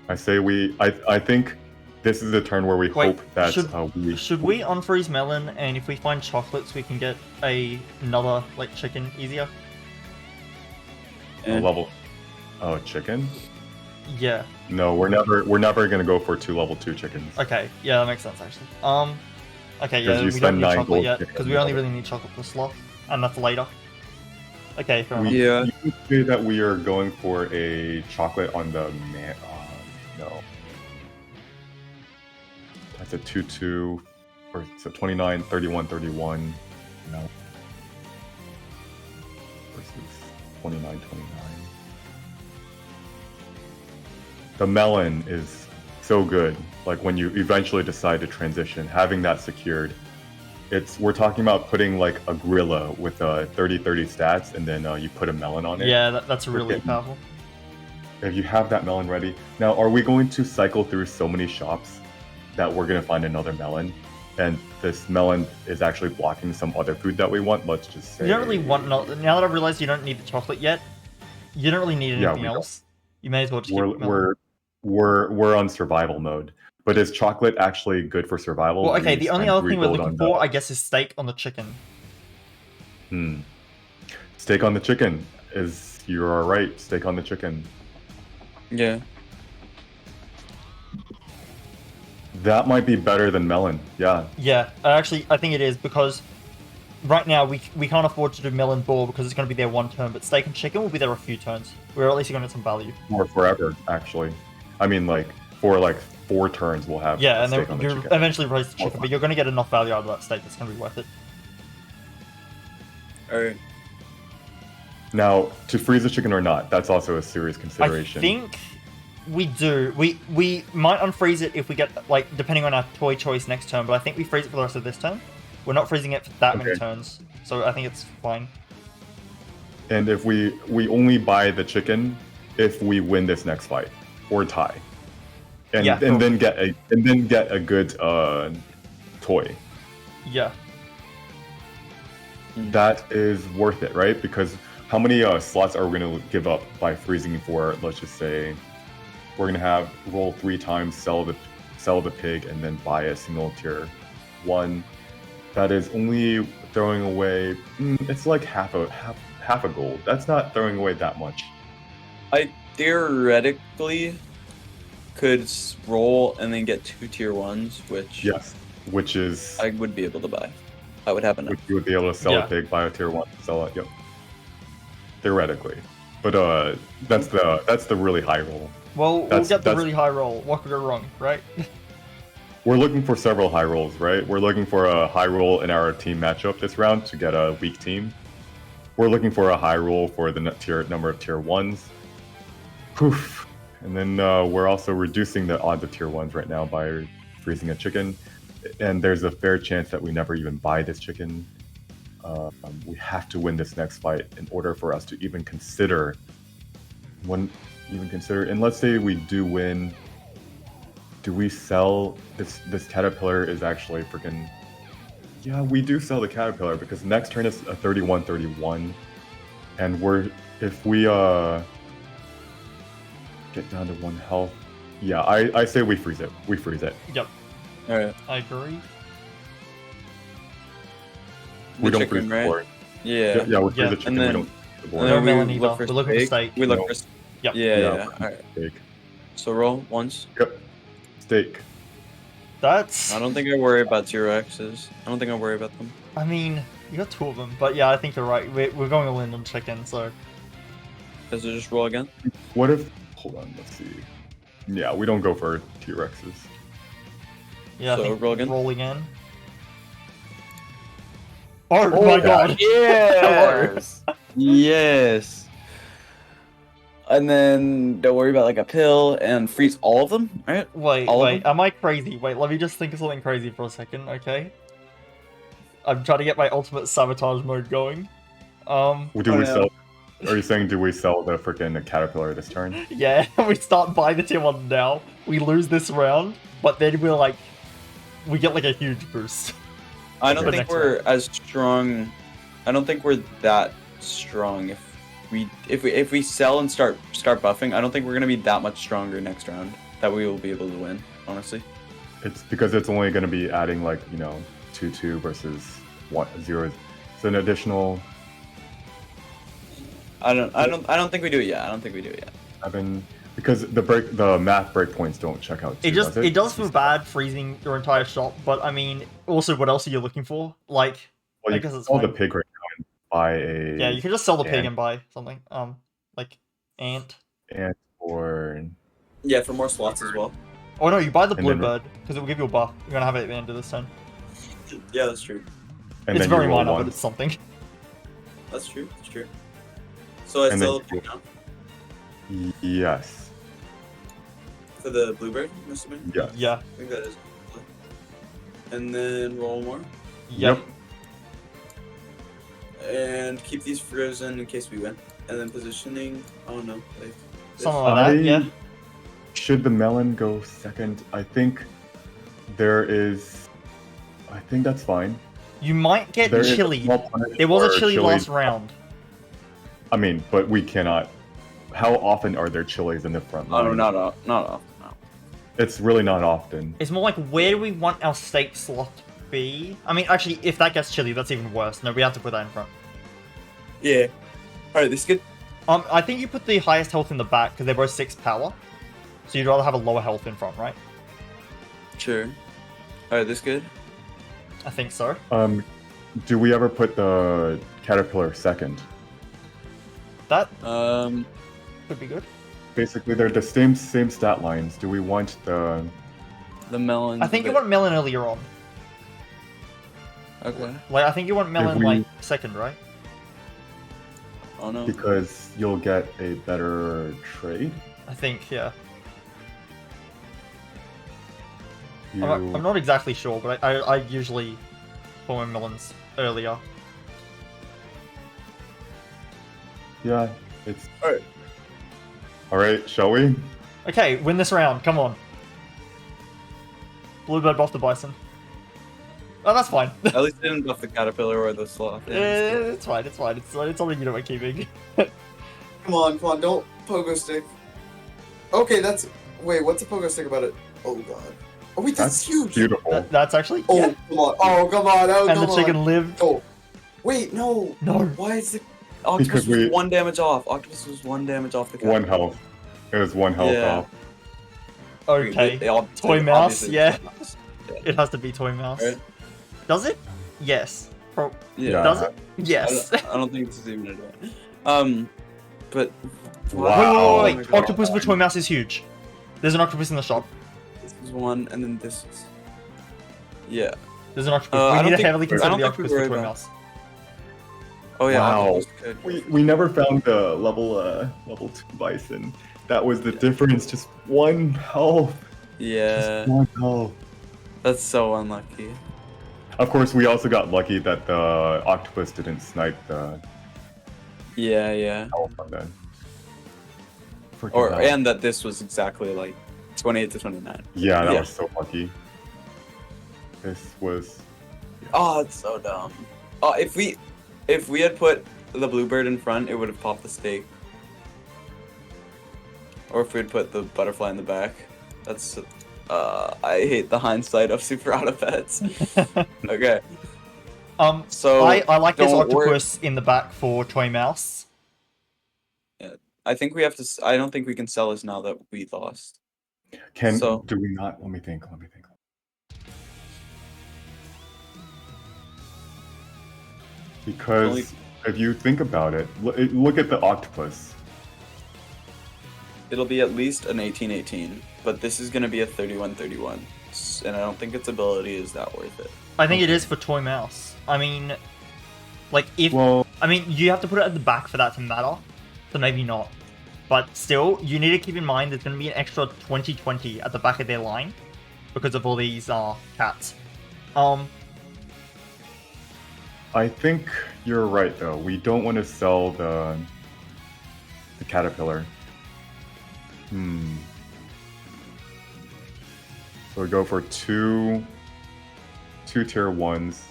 I think this is a turn where we hope that should we unfreeze melon, and if we find chocolates, we can get another like chicken easier. Level. Oh, chicken. Yeah. No, we're never gonna go for 2 level 2 chickens. Okay, yeah, that makes sense actually. Okay, yeah, you we spend don't need 9 chocolate gold yet, to because get we only another. really need chocolate for Sloth, and that's later. Okay, fair enough. Yeah. You can say that we are going for a chocolate on the no. That's a 2-2, or so 29, 31, 31. No. Versus 29, 29. The melon is so good. Like when you eventually decide to transition, having that secured we're talking about putting like a gorilla with 30-30 stats, and then you put a melon on it. Yeah, that's really Okay. powerful. If you have that melon ready, now are we going to cycle through so many shops that we're gonna find another melon, and this melon is actually blocking some other food that we want? Let's just say You don't really want now that I've realized you don't need the chocolate yet. You don't really need Yeah, anything we don't. else. You may as well just keep melon. we're on survival mode. But is chocolate actually good for survival? Well, Do okay. we The only spend other 3 thing we're gold looking on for, that? I guess, is steak on the chicken. Steak on the chicken is you're right. Steak on the chicken. Yeah. That might be better than melon. Yeah. Yeah, I think it is because right now we can't afford to do melon ball because it's going to be there one turn, but steak and chicken will be there a few turns. We're at least going to get some value. Or forever, actually. I mean, like for like 4 turns, we'll have Yeah, and steak then on the you chicken. eventually replace the chicken, but you're going to get enough value out of that steak that's going to be worth it. Alright. Now, to freeze the chicken or not, that's also a serious consideration. I think we do. We might unfreeze it if we get, like, depending on our toy choice next turn, but I think we freeze it for the rest of this turn. We're not freezing it for that many Okay. turns, so I think it's fine. And if we only buy the chicken if we win this next fight or tie, and Yeah, and then get a good toy. Yeah. That is worth it, right? Because how many slots are we going to give up by freezing for? Let's just say we're going to have roll 3 times, sell the pig, and then buy a single tier 1. That is only throwing away. It's like half a gold. That's not throwing away that much. I theoretically could roll and then get 2 tier 1s, which Yes, which is I would be able to buy. I would have enough. which you would be able to sell Yeah. a pig, buy a tier 1, sell it. Yep. Theoretically, but that's the really high roll. Well, we'll That's- get the that's- really high roll. What could go wrong, right? We're looking for several high rolls, right? We're looking for a high roll in our team matchup this round to get a weak team. We're looking for a high roll for the number of tier 1s. Poof. And then we're also reducing the odds of tier 1s right now by freezing a chicken. And there's a fair chance that we never even buy this chicken. We have to win this next fight in order for us to even consider. And let's say we do win. Do we sell this caterpillar? Is actually freaking. Yeah, we do sell the caterpillar because next turn is a 31-31, and if we get down to 1 health. Yeah, I say we freeze it. We freeze it. Yep, Alright. I agree. We don't chicken, freeze the right? board. Yeah. Yeah, we freeze Yeah. the chicken. And then- we don't freeze the board. And No then melon we either. look for We're looking for steak. steak. We look No. for Yep. Yeah. Alright. Steak. So roll once. Yep. Steak. That's. I don't think I worry about tier X's. I don't think I worry about them. I mean, you got 2 of them, but yeah, I think you're right. We're going all in on chicken, so Does it just roll again? What if? Hold on. Let's see. Yeah, we don't go for T-Rexes. yeah. I So, think roll again? roll again. Oh, my god! Yes. Yes. And then don't worry about like a pill and freeze all of them, right? Wait, All of wait, am I crazy? Wait, let me just think of something crazy for a second, okay? I'm trying to get my ultimate sabotage mode going. Do Oh, we yeah. sell? Are you saying do we sell the freaking caterpillar this turn? Yeah, we start buying the tier 1 now. We lose this round, but then we're like, we get like a huge boost. I don't For think next we're as strong. I don't think we're that strong. If we sell and start buffing, I don't think we're gonna be that much stronger next round. That we will be able to win. Honestly. It's because it's only going to be adding like 2-2 versus 1-0. It's an additional I don't think we do it yet. I don't think we do it yet. 7 because the math breakpoints don't check out. Too, It does feel bad freezing your entire shop, but I mean, also, what else are you looking for? Like, Well, I you guess can it's sell the fine. pig right now and buy a Yeah, you can just sell the pig ant. and buy something. Like ant. ant or Yeah, for more slots as well. Oh no, you buy the And then- bluebird because it will give you a buff. You're gonna have it at the end of this turn. Yeah, that's true. and It's then you very roll minor, one. but it's something. That's true. That's true. So I And sell then- it now Yes. for the bluebird, I'm assuming. Yes. Yeah. I think that is. And then roll more. Yep. And keep these frozen in case we win. And then positioning. Oh no. Like, Something like that, yeah. Should the melon go second? I think there is. I think that's fine. You might get There is a chili. small punish There was a for chili chilies. last round. I mean, but we cannot. How often are there chilies in the front line? Oh, not often. No. It's really not often. It's more like, where do we want our steak slot to be? I mean, actually, if that gets chili, that's even worse. No, we have to put that in front. Yeah. Alright, this is good. I think you put the highest health in the back because they're both 6 power. So you'd rather have a lower health in front, right? Sure. Alright, this good? I think so. Do we ever put the caterpillar second? That Um, could be good. Basically, they're the same stat lines. Do we want the? the melon. I think you want melon earlier on. Okay. Like, I think you want melon, we- like, second, right? Oh no. Because you'll get a better trade. I think, yeah. You... I'm not exactly sure, but I usually put my melons earlier. Yeah, it's Alright. all right. Shall we? Okay, win this round. Come on. Bluebird buff the bison. Oh, that's fine. At least they didn't buff the caterpillar or the sloth. Yeah, it's good. It's fine. It's fine. It's something you know we're keeping. come on, don't pogo stick. Okay, that's. Wait, what's a pogo stick about it? Oh god. Oh wait, that's huge. Beautiful. That's actually. Oh Yeah. come on. Oh come on. Oh And come the chicken on. lived. Oh. Wait, no. No. Why is it? Octopus Because was we- 1 damage off. Octopus was 1 damage off the One caterpillar. health. It was one health Yeah. off. Okay. They all- Toy they mouse, obviously- yeah. It has to be toy mouse. Right? Does it? Yes. Yeah. Does it? I Yes. don't think this is even a debate. But Wow. Wait, Oh my God. octopus with toy mouse is huge. There's an octopus in the shop. This is one, and then this is. Yeah. There's an octopus. I We don't need to think- heavily I consider don't the think we octopus for worry toy about- mouse. Oh yeah. Wow. Octopus could. We never found the level 2 bison. That was the difference. Just one health. Yeah. Just one health. That's so unlucky. Of course, we also got lucky that the octopus didn't snipe the Yeah. health on that. Freaking Or hell. and that this was exactly like 28 to 29. Yeah, that Yeah. was so lucky. This was Oh, it's so dumb. Oh, if we had put the bluebird in front, it would have popped the steak. Or if we'd put the butterfly in the back. That's I hate the hindsight of super auto pets. Okay. So I like this don't worry- octopus in the back for toy mouse. I think we have to I don't think we can sell this now that we lost. So- do we not? Let me think. Because Only- if you think about it, look at the octopus. It'll be at least an 18-18, but this is going to be a 31-31. And I don't think its ability is that worth it. I think it is for toy mouse. I mean, like if Well, I mean you have to put it at the back for that to matter. So maybe not. But still, you need to keep in mind there's going to be an extra 20-20 at the back of their line because of all these cats. I think you're right though. We don't want to sell the caterpillar. So we go for two tier 1s.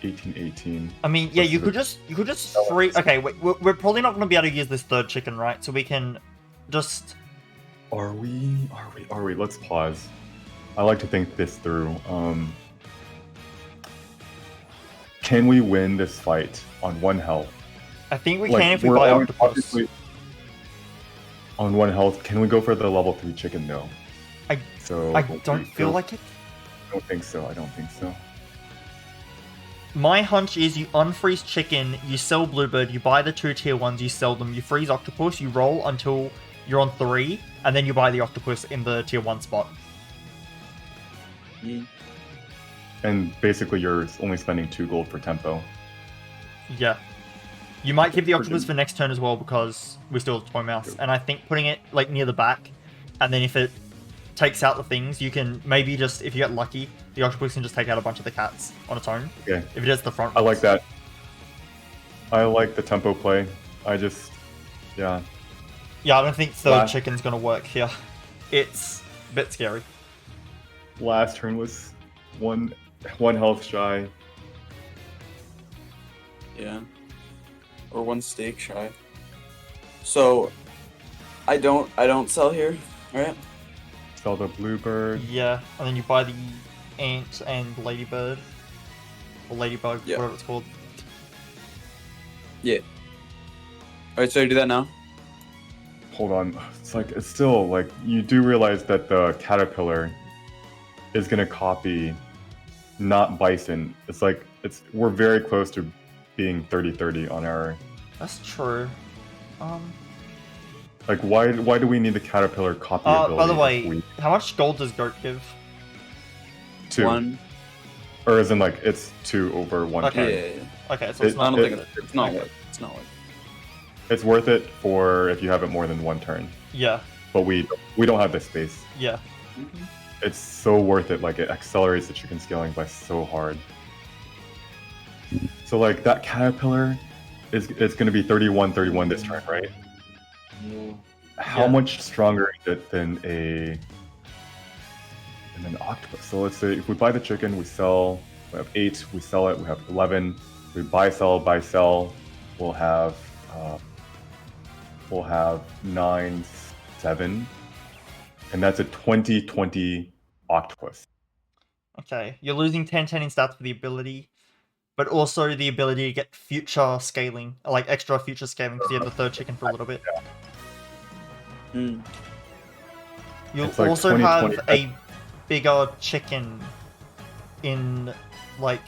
18-18. I mean, yeah, you Versus could just free. Okay, wait, we're probably not going to be able to use this third chicken, right? So we can just. Are we? Let's pause. I like to think this through. Can we win this fight on 1 health? I think we Like, can if we we're buy always octopus. obviously on 1 health. Can we go for the level 3 chicken though? I don't feel like it. I don't think so. My hunch is you unfreeze chicken, you sell bluebird, you buy the 2 tier 1s, you sell them, you freeze octopus, you roll until you're on 3, and then you buy the octopus in the tier 1 spot. And basically, you're only spending 2 gold for tempo. Yeah. You might keep the octopus for next turn as well because we still have toy mouse. And I think putting it like near the back, and then if it takes out the things, you can maybe just, if you get lucky, the octopus can just take out a bunch of the cats on its own. Okay. If it is the front I ones. like that. I like the tempo play. Yeah. Yeah, I don't think third Last- chicken's gonna work here. It's a bit scary. Last turn was one health shy. Yeah. Or 1 stake shy. So I don't sell here, right? Sell the bluebird. Yeah, and then you buy the ant and ladybird. Or ladybug, Yeah. whatever it's called. Yeah. Alright, so I do that now? Hold on. It's still like you do realize that the caterpillar is gonna copy not bison. We're very close to being 30-30 on our That's true. like why do we need the caterpillar copy ability? By the if way, how much gold does goat give? 2. 1. Or as in like it's 2 over 1 Okay. turn. Yeah. Okay, so it's It- not I don't worth think it. it's not Okay. worth. It's not worth. It's worth it for if you have it more than 1 turn. Yeah, But we don't have the space. yeah. It's so worth it. Like it accelerates the chicken scaling by so hard. So like that caterpillar is going to be 31-31 this turn, right? How Yeah. much stronger is it than an octopus? So let's say if we buy the chicken, we sell. We have 8. We sell it. We have 11. We buy sell. We'll have 9, 7, and that's a 20-20 octopus. Okay, you're losing 10-10 in stats for the ability, but also the ability to get future scaling, like extra future scaling, because you have the third chicken for a little bit. Hmm. You'll It's like also 20, have 20. a bigger chicken in, like,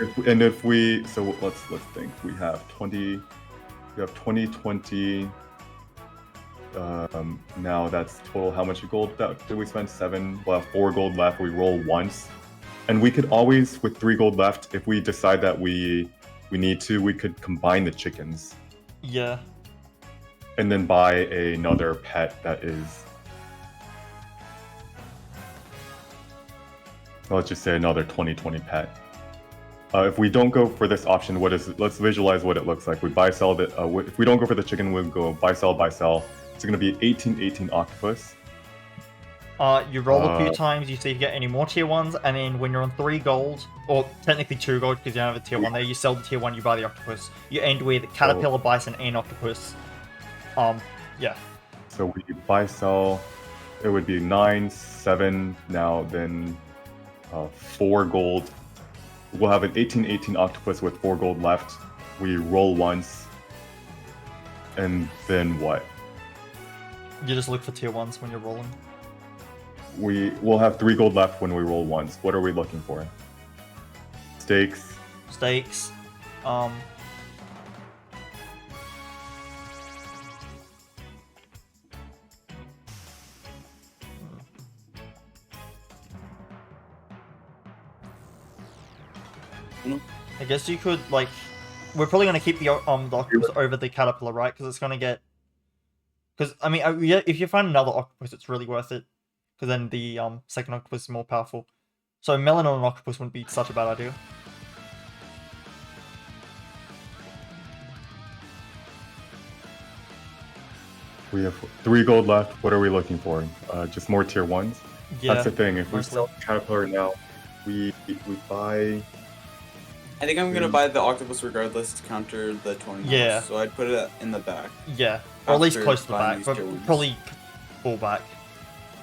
If we so let's think. We have 20. We have 20-20. Now that's total. How much gold did we spend? 7. We'll have 4 gold left. We roll once, and we could always, with 3 gold left, if we decide that we need to, we could combine the chickens yeah. and then buy another pet that is. Let's just say another 20-20 pet. If we don't go for this option, let's visualize what it looks like. We buy sell the. If we don't go for the chicken, we'll go buy sell. It's going to be 18-18 octopus. You roll a few times, you see if you get any more tier 1s, and then when you're on 3 gold, or technically 2 gold because you don't have a tier 1 there, you sell the tier 1, you buy the octopus. You end with caterpillar, bison, and octopus. Yeah. So we buy sell. It would be 9, 7 now, then 4 gold. We'll have an 18-18 octopus with 4 gold left. We roll once, and then what? You just look for tier 1s when you're rolling. We will have 3 gold left when we roll once. What are we looking for? Stakes. Stakes. I guess you could, like, we're probably gonna keep the octopus over the caterpillar, right? Because it's gonna get. Because I mean, yeah, if you find another octopus, it's really worth it. Because then the second octopus is more powerful. So melon on an octopus wouldn't be such a bad idea. We have 3 gold left. What are we looking for? Just more tier 1s? Yeah. That's the thing. If we mostly. sell Caterpillar now, we buy. I think I'm gonna buy the octopus regardless to counter the 20. Yeah. So I'd put it in the back. Yeah, or at least After close to the buying back, these but tier ones. probably full back.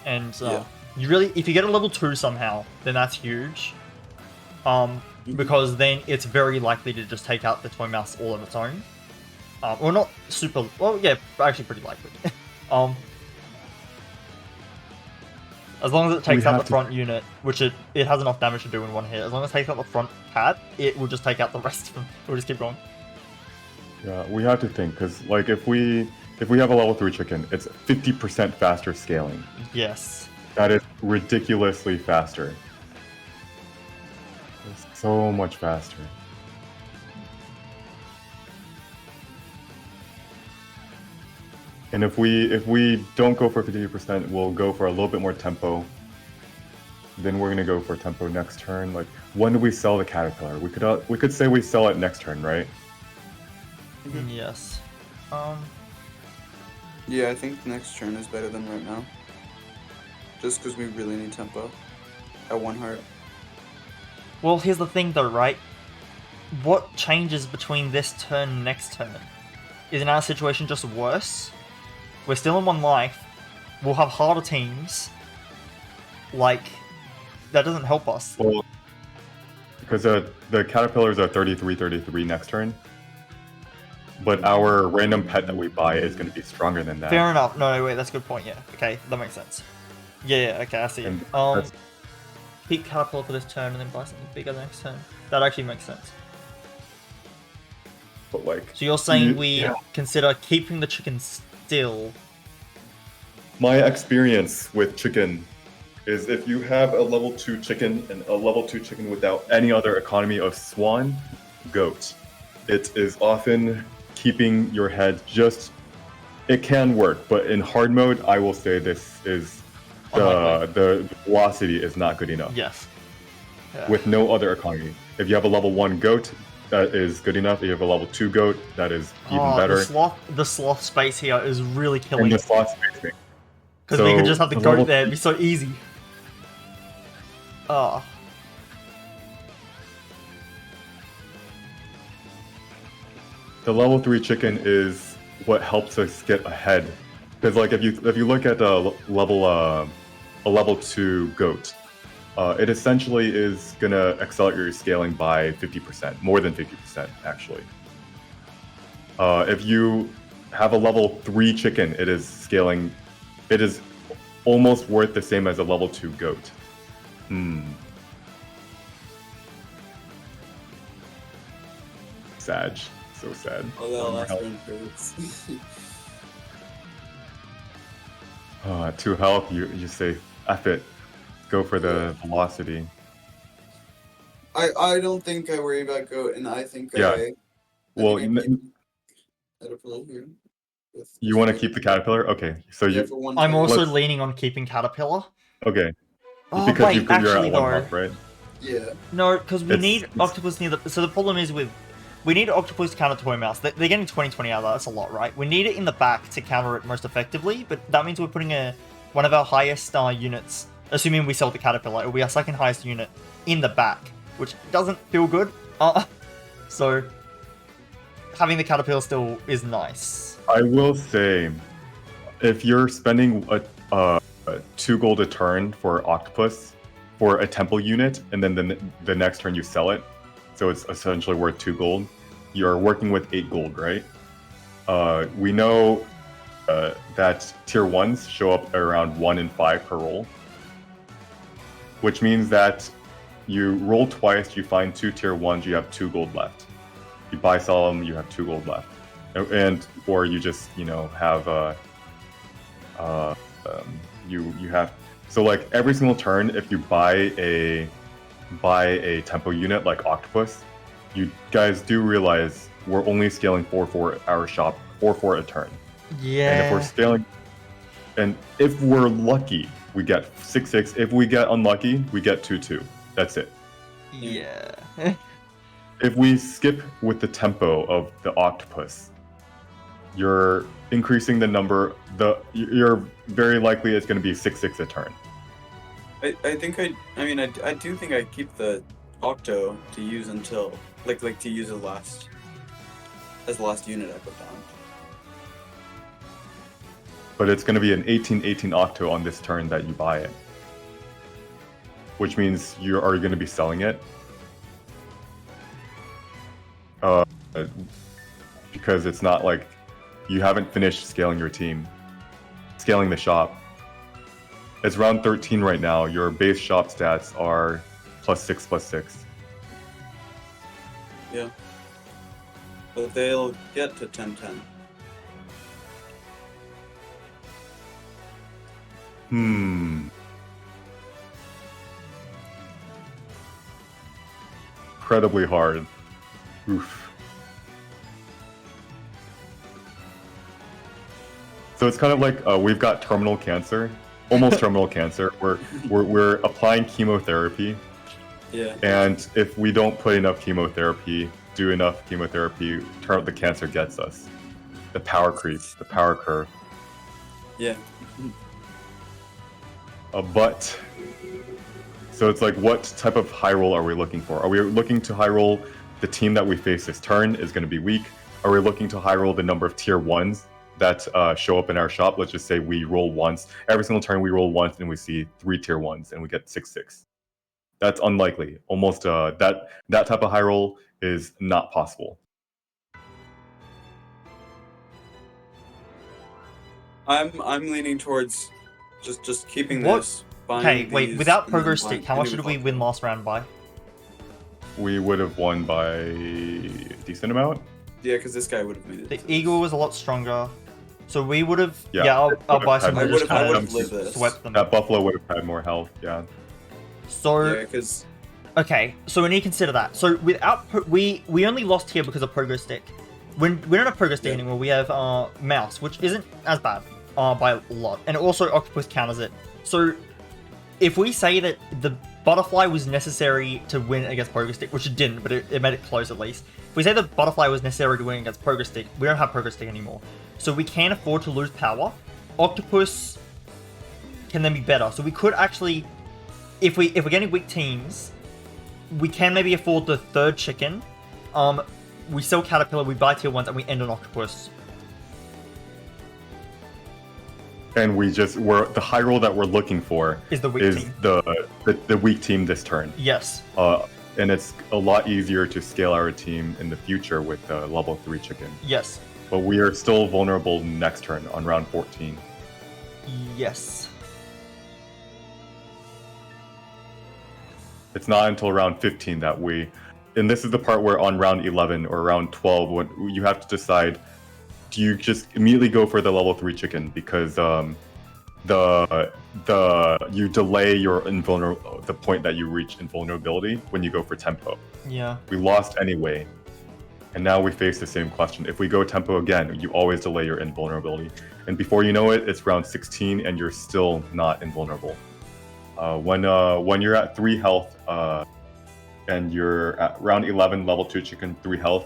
And Yeah. you really, if you get a level 2 somehow, then that's huge. Mm-hmm. Because then it's very likely to just take out the toy mouse all on its own. Or not super. Well, yeah, actually pretty likely. As long as it takes We out have the to- front unit, which it has enough damage to do in one hit. As long as it takes out the front cat, it will just take out the rest of them. It will just keep going. Yeah, we have to think because like if we have a level 3 chicken, it's 50% faster scaling. Yes. That is ridiculously faster. It's so much faster. And if we don't go for 50%, we'll go for a little bit more tempo. Then we're gonna go for tempo next turn. Like, when do we sell the caterpillar? We could say we sell it next turn, right? Yes. Yeah, I think next turn is better than right now. Just because we really need tempo. At 1 heart. Well, here's the thing though, right? What changes between this turn and next turn? Isn't our situation just worse? We're still in 1 life. We'll have harder teams. Like, that doesn't help us. Well, because the caterpillars are 33 next turn. But our random pet that we buy is going to be stronger than that. Fair enough. No, wait, that's a good point. Yeah. Okay, that makes sense. Yeah. Okay, I see it. And that's- Keep caterpillar for this turn and then buy something bigger next turn. That actually makes sense. But like, So you're saying we yeah. consider keeping the chicken still? My experience with chicken is if you have a level 2 chicken and a level 2 chicken without any other economy of swan, goat, it is often keeping your head just... It can work, but in hard mode, I will say this is... The velocity is not good enough. Yes. Yeah. With no other economy. If you have a level 1 goat, that is good enough. If you have a level 2 goat, that is even better. The sloth space here is really And killing the it. sloth spacing. Because we So, could just have the the goat level- there, it'd be so easy. The level 3 chicken is what helps us get ahead. Because like if you look at a level 2 goat, it essentially is gonna accelerate your scaling by 50%, more than 50% actually. If you have a level 3 chicken, it is scaling. It is almost worth the same as a level 2 goat. Sad. So sad. Although last turn hurts. 2 health, you say, F it. Go for the velocity. I don't think I worry about goat, and I think Yeah. Well, caterpillar here. you want to keep the caterpillar? Okay. So Yeah, you... for 1 I'm turn. also Let's- leaning on keeping caterpillar. Okay. Oh, Because wait, you're actually at 1 though. health, right? Yeah. No, because we It's- need it's- octopus near the... So the problem is with... We need octopus counter toy mouse. They're getting 20/20 out of that. That's a lot, right? We need it in the back to counter it most effectively, but that means we're putting one of our highest units, assuming we sell the caterpillar, it'll be our second highest unit in the back, which doesn't feel good. So having the caterpillar still is nice. I will say, if you're spending a 2 gold a turn for octopus for a temple unit, and then the next turn you sell it, so it's essentially worth 2 gold, you're working with 8 gold, right? We know that tier 1s show up around 1 in 5 per roll, which means that you roll twice, you find 2 tier 1s, you have 2 gold left. You buy, sell them, you have 2 gold left. And or you just have you have, so like every single turn, if you buy a tempo unit like octopus, you guys do realize we're only scaling 4/4 our shop 4/4 a turn. Yeah. And if we're scaling, and if we're lucky, we get 6/6. If we get unlucky, we get 2/2. That's it. Yeah. If we skip with the tempo of the octopus, you're increasing the number. You're very likely it's going to be 6/6 a turn. I think I do think I keep the Octo to use until like to use as the last unit I put down. But it's going to be an 18/18 octo on this turn that you buy it, which means you are going to be selling it. Because it's not like you haven't finished scaling your team, scaling the shop. It's round 13 right now. Your base shop stats are +6/+6. Yeah. But they'll get to 10/10. Incredibly hard. Oof. So it's kind of like we've got terminal cancer, almost terminal cancer. We're applying chemotherapy, Yeah. and if we don't put enough chemotherapy, do enough chemotherapy, the cancer gets us. The power creep, the power curve. Yeah. But so it's like, what type of high roll are we looking for? Are we looking to high roll the team that we face this turn is going to be weak? Are we looking to high roll the number of tier 1s that show up in our shop? Let's just say we roll once. Every single turn we roll once and we see 3 tier 1s and we get 6/6. That's unlikely. Almost that type of high roll is not possible. I'm leaning towards just keeping What? this. buying Okay, wait. these, Without and then progress buying stick, how much any did with we win Octo. last round by? We would have won by a decent amount. Yeah, because this guy would have made it. The to eagle this. was a lot stronger, so we would have. Yeah, Yeah, our bison I would have just would've- I kind would've of lived this. swept them. That buffalo would have had more health. Yeah. So Yeah, because okay, so we need to consider that. So without we only lost here because of progress stick. When we don't have progress stick Yeah. anymore, we have mouse, which isn't as bad by a lot, and also octopus counters it. So if we say that the butterfly was necessary to win against progress stick, which it didn't, but it made it close at least. If we say the butterfly was necessary to win against progress stick, we don't have progress stick anymore, so we can't afford to lose power. Octopus can then be better, so we could actually, if we're getting weak teams, we can maybe afford the third chicken. We sell caterpillar, we buy tier 1s, and we end on octopus. And the high roll that we're looking for Is the weak is team. the weak team this turn. Yes. And it's a lot easier to scale our team in the future with the level 3 chicken. Yes. But we are still vulnerable next turn on round 14. Yes. It's not until round 15 that and this is the part where on round 11 or round 12, when you have to decide, do you just immediately go for the level 3 chicken because you delay your the point that you reach invulnerability when you go for tempo. Yeah. We lost anyway, and now we face the same question. If we go tempo again, you always delay your invulnerability, and before you know it, it's round 16 and you're still not invulnerable. When you're at 3 health and you're at round 11 level 2 chicken 3 health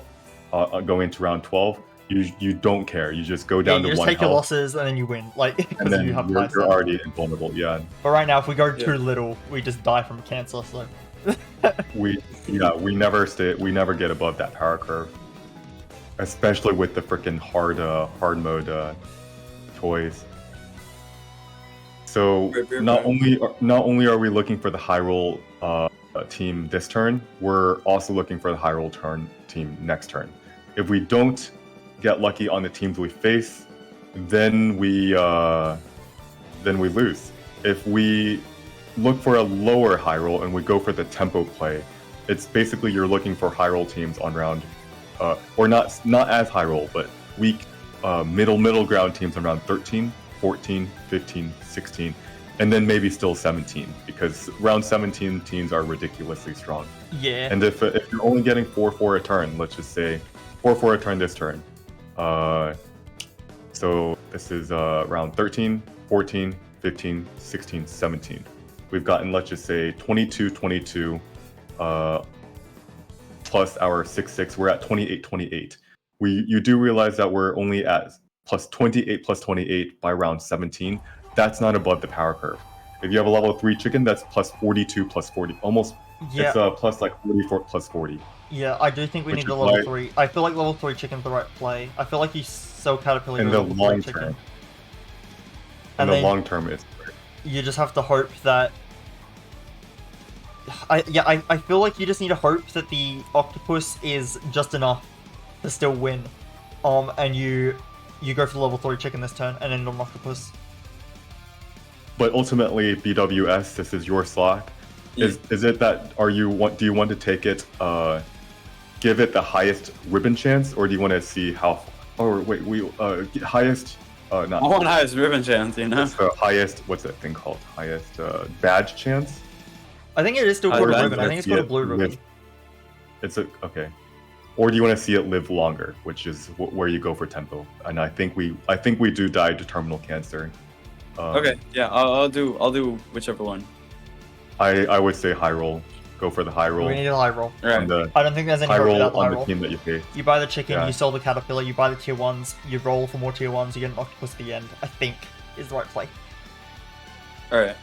going into round 12, you don't care. You just go down you to just 1 take your health, losses and then you win, like, and because then you have you're high stats. already invulnerable. Yeah, But right now, if we go Yeah. too little, we just die from cancer. So we never get above that power curve, especially with the freaking hard mode toys. So Right. not only are we looking for the high roll team this turn, we're also looking for the high roll team next turn. If we don't get lucky on the teams we face, then we lose. If we look for a lower high roll and we go for the tempo play, it's basically you're looking for high roll teams on round, or not as high roll, but weak middle ground teams on round 13, 14, 15, 16, and then maybe still 17, because round 17 teams are ridiculously strong. yeah. And if you're only getting 4/4 a turn, let's just say 4/4 a turn this turn. So this is round 13, 14, 15, 16, 17. We've gotten, let's just say, 22 plus our 6/6. We're at 28. You do realize that we're only at plus 28 plus 28 by round 17. That's not above the power curve. If you have a level 3 chicken, that's plus 42 plus 40. Almost, Yeah. it's plus like 44 plus 40. Yeah, I do think we Which need the is level why- 3. I feel like level 3 chicken's the right play. I feel like you sell caterpillar In to the level 3 long chicken. term. In And the then long term, it's you just have to hope that. I feel like you just need to hope that the octopus is just enough to still win. And you go for the level 3 chicken this turn and end on octopus. But ultimately, BWS, this is your Sloth. Is it that do you want to take it, give it the highest ribbon chance, or do you want to see how? Or wait, highest, not I want highest ribbon chance, you know? it's the highest. What's that thing called? Highest badge chance. I think it is still called a Ribbon? ribbon. I think it's called a blue ribbon. It's okay. or do you want to see it live longer, which is where you go for tempo. And I think we do die to terminal cancer. Okay, yeah, I'll do whichever one. I would say high roll. Go for the high roll. We need a high roll. All right. On the I don't think there's any high hope roll without the high on the roll. team that you face. You buy the chicken, Yeah. you sell the caterpillar, you buy the tier 1s, you roll for more tier 1s, you get an octopus at the end, I think is the right play. All right.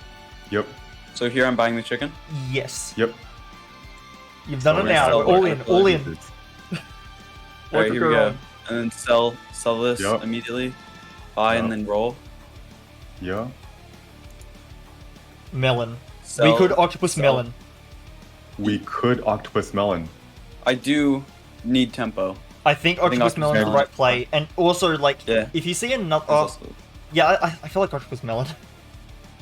Yep. So here I'm buying the chicken. Yes. Yep. You've done So it we now. sell All the in, all in. caterpillar. All What right, could here go we go. wrong? And then sell this Yep. immediately. Buy and Yep. then roll. Yeah. Melon. Sell, We could octopus sell. melon. We could octopus melon. I do need tempo. I think octopus octopus melon's the melon. right play. And also, like, Yeah. if you see another... There's also yeah, I feel like octopus melon.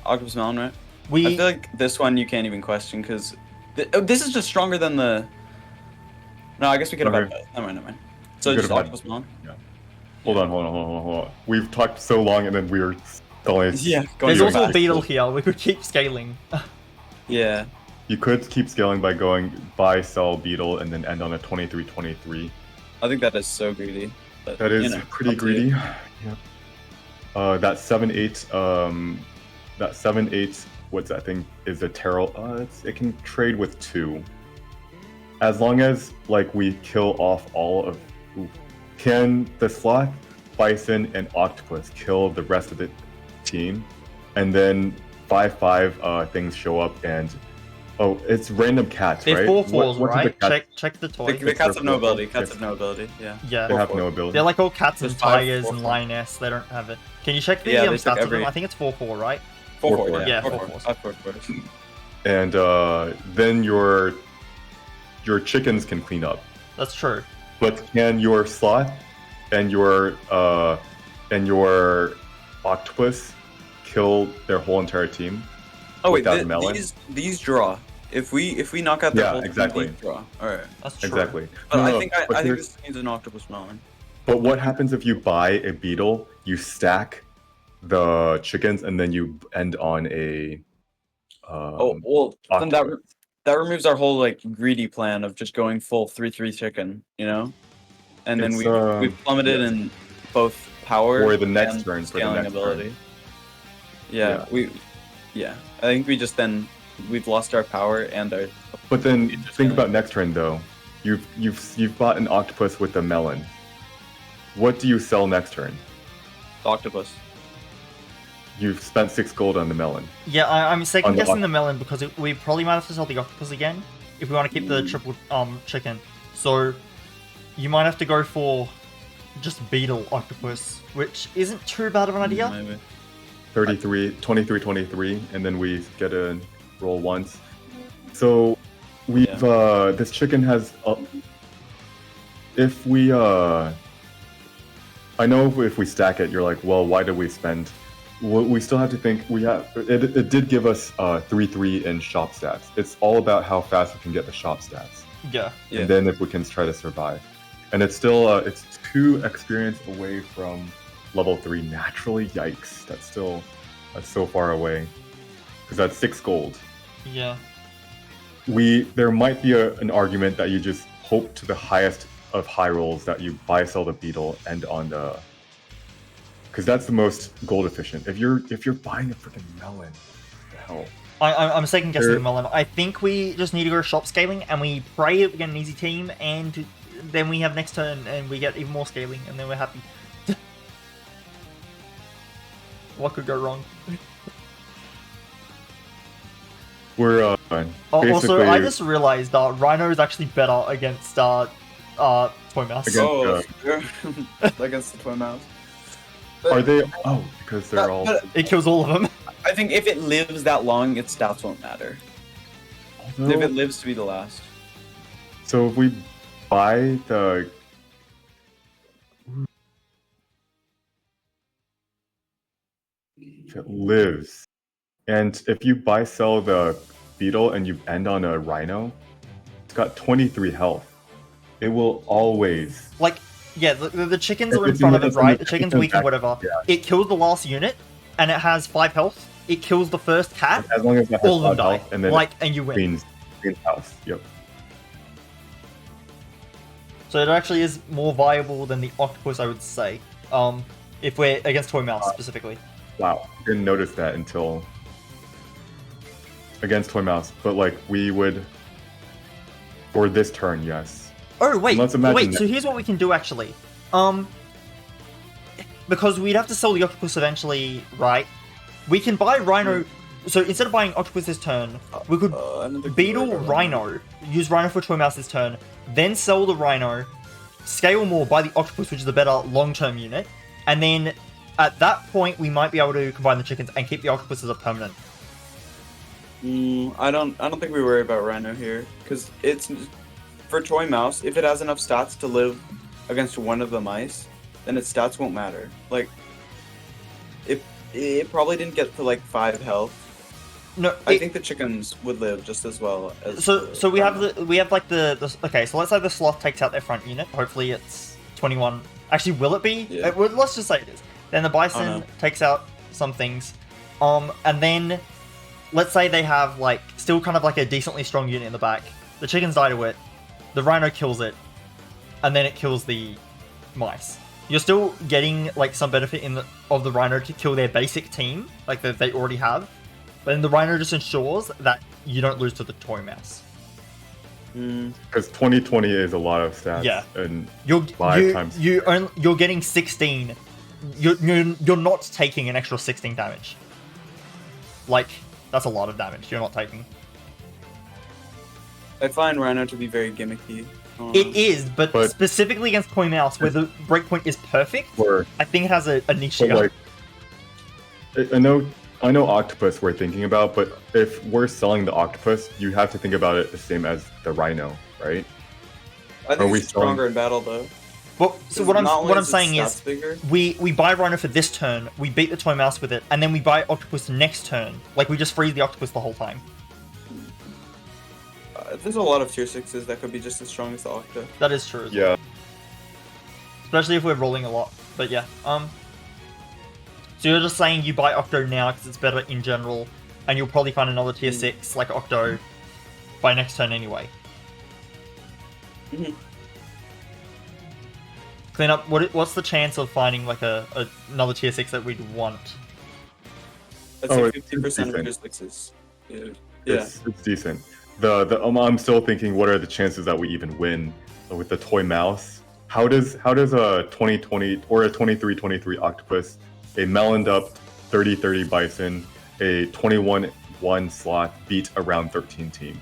octopus melon, right? I We... feel like this one you can't even question because this is just stronger than the. No, I guess we could have had Okay. both. Never mind. So We just could've had- octopus melon. Hold on. We've talked so long and then we're going. Yeah. There's going also a back. beetle here. We could keep scaling. Yeah. You could keep scaling by going buy, sell, beetle, and then end on a 23-23. I think that is so greedy. But, That is you know, pretty up to you. greedy. Yep. That 7-8. That 7-8. What's that thing? Is a terror. It can trade with 2. As long as like we kill off all of. Ooh. Can the sloth, bison, and octopus kill the rest of the team, and then 5-5 things show up and. Oh, it's random cats, They're right? 4/4s, What are the right? cats? Check the toy. The cats have no ability. Cats Yes. have no ability. Yeah. Yeah. They have 4/4. no ability. They're like all cats and There's 5, tigers 4/4. and lioness. They don't have it. Can you check the Yeah, they took stats of them? every- I think it's 4/4, right? 4/4. 4/4, yeah, 4/4. 4/4. 5/4. And then your chickens can clean up. That's true. But can your sloth and your octopus kill their whole entire team? Oh wait, Without melon? these draw. If we knock out the Yeah, whole team, exactly. these draw. All right. That's true. Exactly. But No, I no, think but I think here's- this needs an octopus melon. But what happens if you buy a beetle, you stack the chickens, and then you end on a Oh well, then that removes our whole like greedy plan of just going full 3/3 chicken, you know, and then It's, we plummeted yes. in both power Or the next and turn for the scaling next ability. Yeah. Yeah, I think we've lost our power and our. But then It's just think gonna- about next turn though. You've bought an octopus with a melon. What do you sell next turn? Octopus. You've spent 6 gold on the melon. Yeah, I'm second On the guessing the melon because we probably might have to sell the octopus again if we want to keep the triple chicken. So you might have to go for just beetle octopus, which isn't too bad of an idea. Maybe. 23, and then we get a roll once. So we've this chicken has if we I know if we stack it, you're like, well, why did we spend? We still have to think. It did give us 3/3 in shop stats. It's all about how fast we can get the shop stats, Yeah. Yeah. and then if we can try to survive. And it's still it's 2 experience away from level 3 naturally. Yikes! That's so far away because that's 6 gold. Yeah. There might be an argument that you just hope to the highest of high rolls that you buy sell the beetle and on the because that's the most gold efficient. If you're buying a freaking melon, what the hell? I'm second guessing There- the melon. I think we just need to go shop scaling and we pray we get an easy team and then we have next turn and we get even more scaling and then we're happy. What could go wrong? We're Also, basically I just realized Rhino is actually better against Toy Mouse. Again- Oh, that's true. Against the twin mouse. are they? Oh, because they're all. But It kills all of them. I think if it lives that long, its stats won't matter. If although- it lives to be the last. so if we buy the. If it lives, and if you buy sell the beetle and you end on a rhino, it's got 23 health. It will always. Like, yeah, the chickens If are in it's front in of it, the- right? it's The in chicken's the weak and back, whatever. yeah. It kills the last unit, and it has 5 health. It kills the first cat, As long as it has all of them 5 die. health, and then Like, and you win. cleans house. Yep. So it actually is more viable than the octopus, I would say. If we're against Toy Mouse specifically. Wow, didn't notice that until against Toy Mouse. But like we would for this turn, yes. Oh wait, Let's imagine wait. that- So here's what we can do actually. Because we'd have to sell the octopus eventually, right? We can buy Rhino. So instead of buying octopus this turn, we could Another beetle Rhino. Rhino, use Rhino for Toy Mouse this turn, then sell the Rhino, scale more, buy the octopus, which is the better long-term unit, and then at that point we might be able to combine the chickens and keep the octopus as a permanent. I don't think we worry about Rhino here because it's for Toy Mouse. If it has enough stats to live against one of the mice, then its stats won't matter. Like, it probably didn't get to like 5 health. No, I think the chickens would live just as well as. so we Rhino. have the okay. So let's say the Sloth takes out their front unit. Hopefully it's 21. Actually, will it be? Yeah. Let's just say it is. Then the Bison Oh, no. takes out some things, and then let's say they have like still kind of like a decently strong unit in the back. The chickens die to it. The Rhino kills it, and then it kills the mice. You're still getting like some benefit of the Rhino to kill their basic team, like that they already have. But then the Rhino just ensures that you don't lose to the Toy Mouse. Because 2020 is a lot of stats. Yeah. And You're 5 times. you're getting 16. You're not taking an extra 16 damage. Like that's a lot of damage. You're not taking. I find Rhino to be very gimmicky. It is, but But- specifically against Toy Mouse, where the breakpoint is perfect, Or I think it has a niche. but like I know octopus we're thinking about, but if we're selling the octopus, you have to think about it the same as the Rhino, right? I Are think we it's stronger selling- in battle though. Well, so 'Cause what I'm not only what I'm is its saying stats is bigger, we buy Rhino for this turn, we beat the Toy Mouse with it, and then we buy Octopus next turn. Like we just freeze the Octopus the whole time. there's a lot of tier 6s that could be just as strong as the Octa. That is true. Yeah. Especially if we're rolling a lot. But yeah, so you're just saying you buy Octo now because it's better in general, and you'll probably find another tier 6 like Octo by next turn anyway. Mhm. Cleanup, what's the chance of finding like another tier 6 that we'd want? I'd Oh, say it's 50% of decent. tier 6s. Yeah. It's decent. I'm still thinking, what are the chances that we even win with the Toy Mouse? How does a 2020 or a 23-23 Octopus, a meloned up 30-30 Bison, a 21-1 Sloth beat a round 13 team?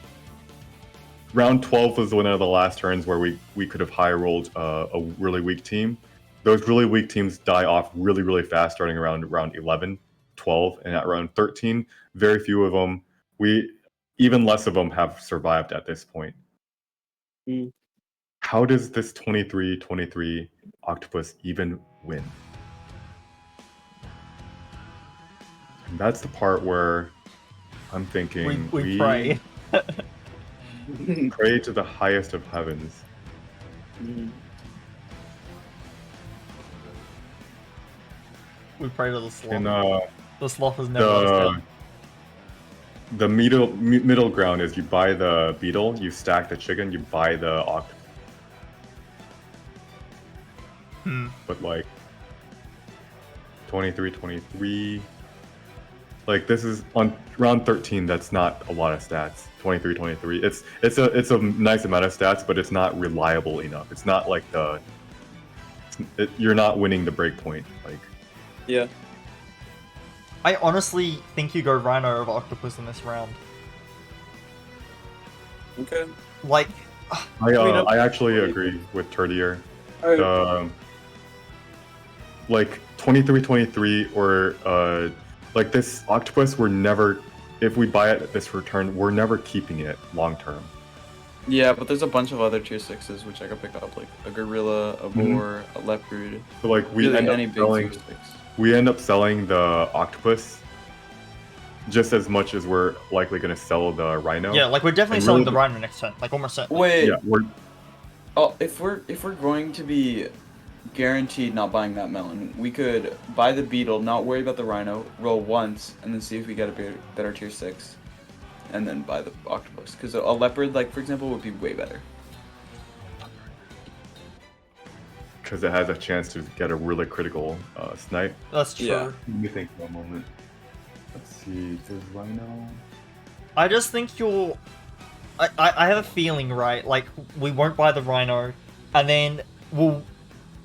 Round 12 was one of the last turns where we could have high rolled a really weak team. Those really weak teams die off really, really fast, starting around round 11, 12, and at round 13, very few of them. Even less of them have survived at this point. Mm. How does this 23-23 Octopus even win? And that's the part where I'm thinking We pray. pray to the highest of heavens. Mhm. We pray to the Sloth. And The Sloth has never let us down. the middle ground is you buy the beetle, you stack the chicken, you buy the octopus. But like 23-23, like this is on round 13. That's not a lot of stats. 23-23. It's a nice amount of stats, but it's not reliable enough. It's not like you're not winning the breakpoint. Like Yeah. I honestly think you go Rhino over Octopus in this round. Okay. Like, I actually agree with Turdier. Like 23-23 or like this octopus, we're never, if we buy it at this return, we're never keeping it long term. Yeah, but there's a bunch of other tier 6s which I could pick up, like a gorilla, a boar, a leopard. So like Really any big tier 6. we end up selling the octopus just as much as we're likely going to sell the rhino. yeah, like we're definitely And selling really- the Rhino next turn. Like almost certainly. Wait. Yeah, we're Oh, if we're going to be guaranteed not buying that melon, we could buy the beetle, not worry about the rhino, roll once, and then see if we get a better tier 6, and then buy the octopus. Because a leopard, like for example, would be way better. because it has a chance to get a really critical snipe. That's true. Yeah. Let me think for a moment. Let's see, does Rhino... I just think you're... I have a feeling, right? Like, we won't buy the Rhino, and then we'll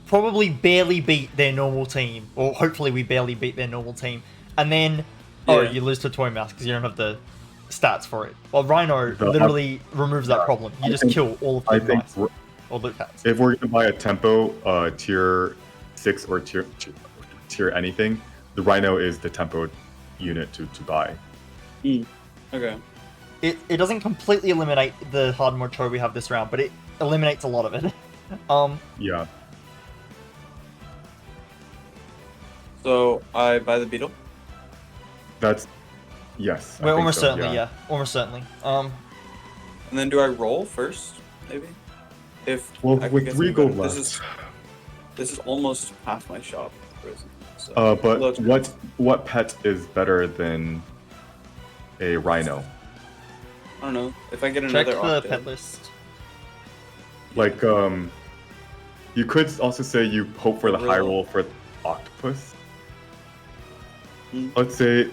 probably barely beat their normal team. Or hopefully we barely beat their normal team. And then, oh, Yeah. you lose to Toy Mouse because you don't have the stats for it. Well, Rhino The- literally removes that yeah, problem. You I just think- kill all of I the think guys. Or the cats. if we're gonna buy a tempo, tier 6 or tier anything, the Rhino is the tempo unit to buy. Okay. It doesn't completely eliminate the hard mode chore we have this round, but it eliminates a lot of it. Yeah. So I buy the beetle. That's... Yes. I Well, think almost so, certainly, yeah. Almost certainly. And then do I roll first? Maybe. If Well, I can with get 3 something gold better. left. This is almost half my shop. So But look, what pet is better than a Rhino? I don't know. If I get Check another the octave, pet list. Like, you could also say you hope for the high roll for Octopus. Hmm. Let's say,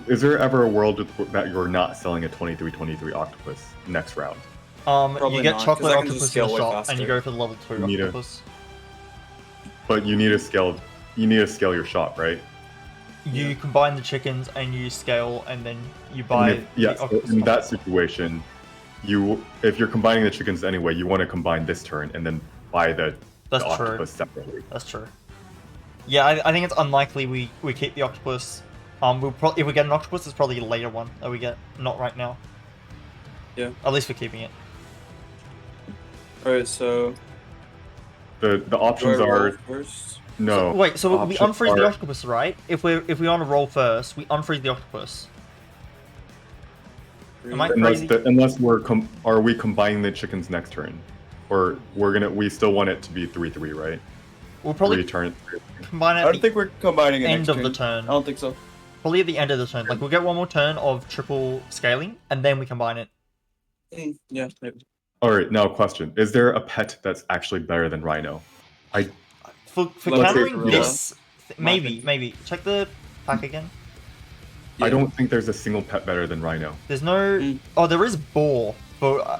is there ever a world that you're not selling a 23-23 Octopus next round? Probably You get not, 'cause chocolate I can just octopus in scale the way shop, faster. and you go for the level 2 You need a- octopus. But you need to scale. You need to scale your shop, right? You Yeah. combine the chickens and you scale, and then you And buy if- yes. the octopus. In that combo. situation, if you're combining the chickens anyway, you want to combine this turn and then buy the That's true. octopus separately. That's true. Yeah, I think it's unlikely we keep the octopus. If we get an octopus, it's probably a later one that we get, not right now. Yeah. At least we're keeping it. Alright, so The do I options roll are first? no. Wait, so we options unfreeze the are- octopus, right? If we want to roll first, we unfreeze the octopus. Am I Unless crazy? unless are we combining the chickens next turn, or we still want it to be 3-3, right? We'll probably Return. combine I it don't at the think we're combining it end next of the turn. turn. I don't think so. Probably at the end of the turn. Like, we'll get one more turn of triple scaling, and then we combine it. Yeah, maybe. All right, now question: is there a pet that's actually better than Rhino? For Let's say countering gorilla. this, My maybe, opinion. maybe. Check the pack again. I don't think there's a single pet better than Rhino. There's no... Mm. Oh, there is Boar.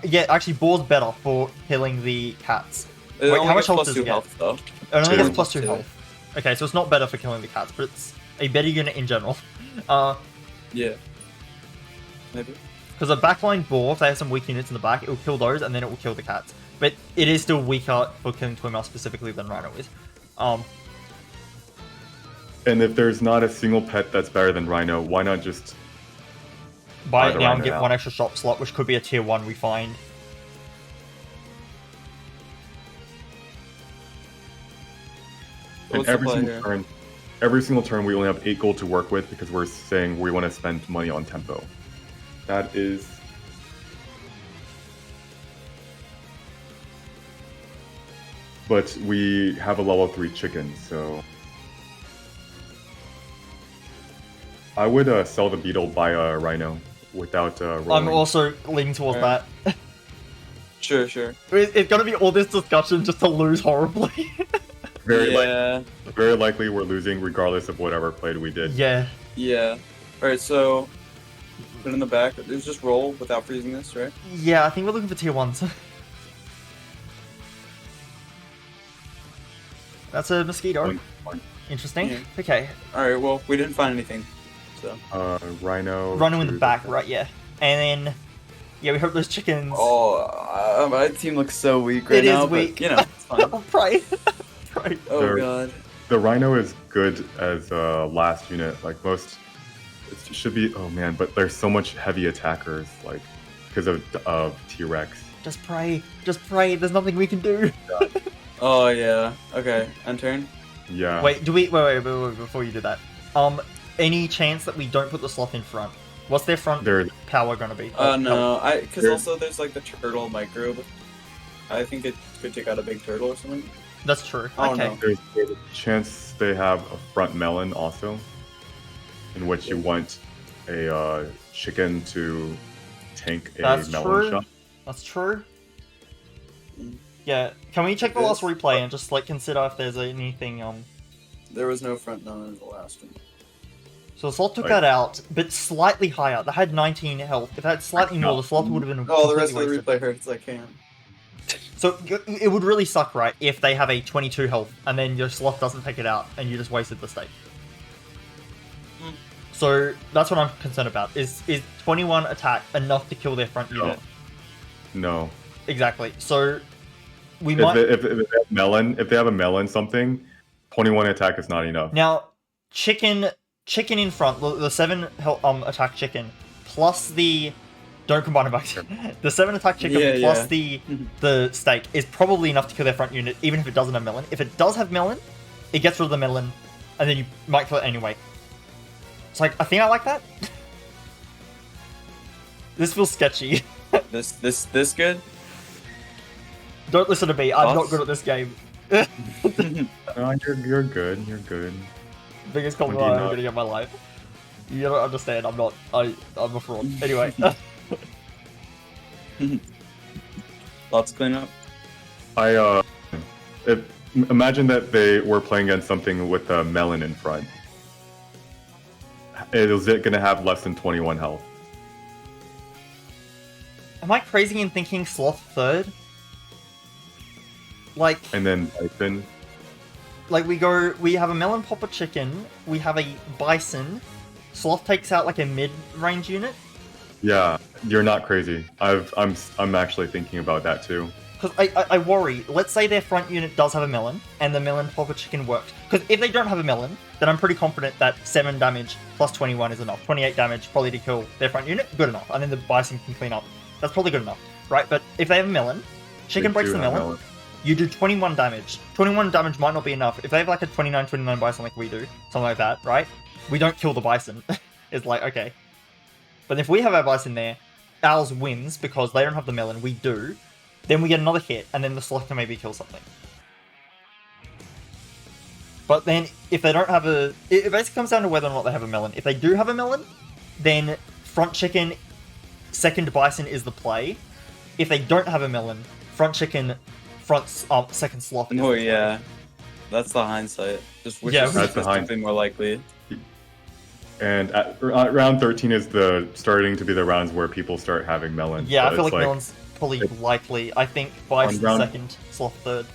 Yeah, actually, Boar's better for killing the cats. It Wait, only how much gets health plus does 2 it get? health though. It only Two. gets plus 2 Two. health. Okay, so it's not better for killing the cats, but it's a better unit in general. Yeah. Maybe. Because a backline Boar, if they have some weak units in the back, it will kill those, and then it will kill the cats. But it is still weaker for killing Toy Mouse specifically than Rhino is. And if there's not a single pet that's better than Rhino, why not just Buy Buy it the now and Rhino get now. one extra shop slot, which could be a tier 1 we find. and What's the play here? every single turn we only have 8 gold to work with because we're saying we want to spend money on tempo. That is... But we have a level 3 chicken, so... I would sell the beetle, buy a rhino without rolling. I'm also leaning towards Alright. that. Sure. It's gonna be all this discussion just to lose horribly. Yeah. Very likely we're losing regardless of whatever play we did. Yeah. Yeah. Alright, so put it in the back. It's just roll without freezing this, right? Yeah, I think we're looking for tier 1s. That's a mosquito. Fine. Interesting. Yeah. Okay. Alright, well, we didn't find anything. So. Rhino. Rhino in the to back, right? Yeah. And then, yeah, we hope those chickens. Oh, my team looks so weak right It is now. weak. But, you know, it's fine. Oh, pray. Pray. Oh There- god. The Rhino is good as a last unit. Like most, it should be. Oh man, but there's so much heavy attackers, like because of T-Rex. Just pray. Just pray. There's nothing we can do. Oh yeah. Okay, end turn. Yeah. Wait, wait, before you do that. Any chance that we don't put the sloth in front? What's their front There. power gonna be? No, because There- also there's like the turtle microbe. I think it could take out a big turtle or something. That's true. I don't Okay. know. There's a chance they have a front melon also, in which you want a chicken to tank a That's melon true. shot. That's true. Yeah, can we check the last This- replay and just like consider if there's anything There was no front melon in the last one. So the Sloth took Like- that out, but slightly higher. They had 19 health. If they had slightly more, the Sloth would have been Oh, the rest of completely the wasted. replay hurts like ham. So it would really suck, right, if they have a 22 health and then your Sloth doesn't take it out and you just wasted the stake. So that's what I'm concerned about. Is 21 attack enough to kill their front unit? No. Exactly. So we If might they have a melon something, 21 attack is not enough. now chicken in front. The 7 attack chicken plus the don't combine it back. The 7 attack chicken Yeah, plus yeah. the stake is probably enough to kill their front unit, even if it doesn't have melon. If it does have melon, it gets rid of the melon, and then you might kill it anyway. It's like, I think I like that. This feels sketchy. This good? Don't listen to me. I'm not Thoughts? good at this game. No, you're good. You're good. Biggest When do compliment you I'm not? gonna get in my life. You don't understand. I'm not. I'm a fraud. Anyway. Lots clean up. Imagine that they were playing against something with a melon in front. Is it gonna have less than 21 health? Am I crazy in thinking Sloth third? Like And then Bison. we have a melon popper chicken, we have a bison, Sloth takes out like a mid-range unit. Yeah, you're not crazy. I'm actually thinking about that too. Because I worry, let's say their front unit does have a melon, and the melon popper chicken works. Because if they don't have a melon, then I'm pretty confident that 7 damage plus 21 is enough. 28 damage probably to kill their front unit, good enough. And then the bison can clean up. That's probably good enough, right? But if they have a melon, chicken They breaks do the have melon, you do 21 damage. 21 damage might not be enough. If they have like a 29 bison like we do, something like that, right? We don't kill the bison. It's like, okay. But if we have our bison there, ours wins because they don't have the melon, we do. Then we get another hit, and then the Sloth can maybe kill something. But then, if they don't have a... It basically comes down to whether or not they have a melon. If they do have a melon, then front chicken, second bison is the play. If they don't have a melon, front chicken, second Sloth is Oh the play. yeah, that's the hindsight. Just wish Yeah, it that's the was something more likely. And at round 13 is the starting to be the rounds where people start having melons. Yeah, I But feel it's like melon's probably likely. I think bison round- second, Sloth third.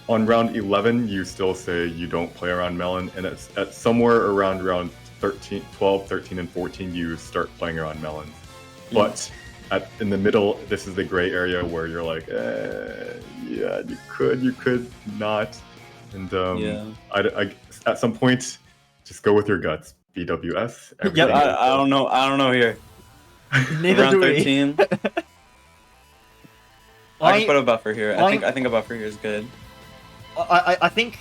On round 11, you still say you don't play around melon, and it's at somewhere around round 13, 12, 13, and 14, you start playing around melons. But in the middle, this is the gray area where you're like, yeah, you could not. And Yeah. at some point, just go with your guts. BWS. Yep. everything is- I don't know. I don't know here. Neither Around do we. 13. I can put a buffer here. I think a buffer here is good. I think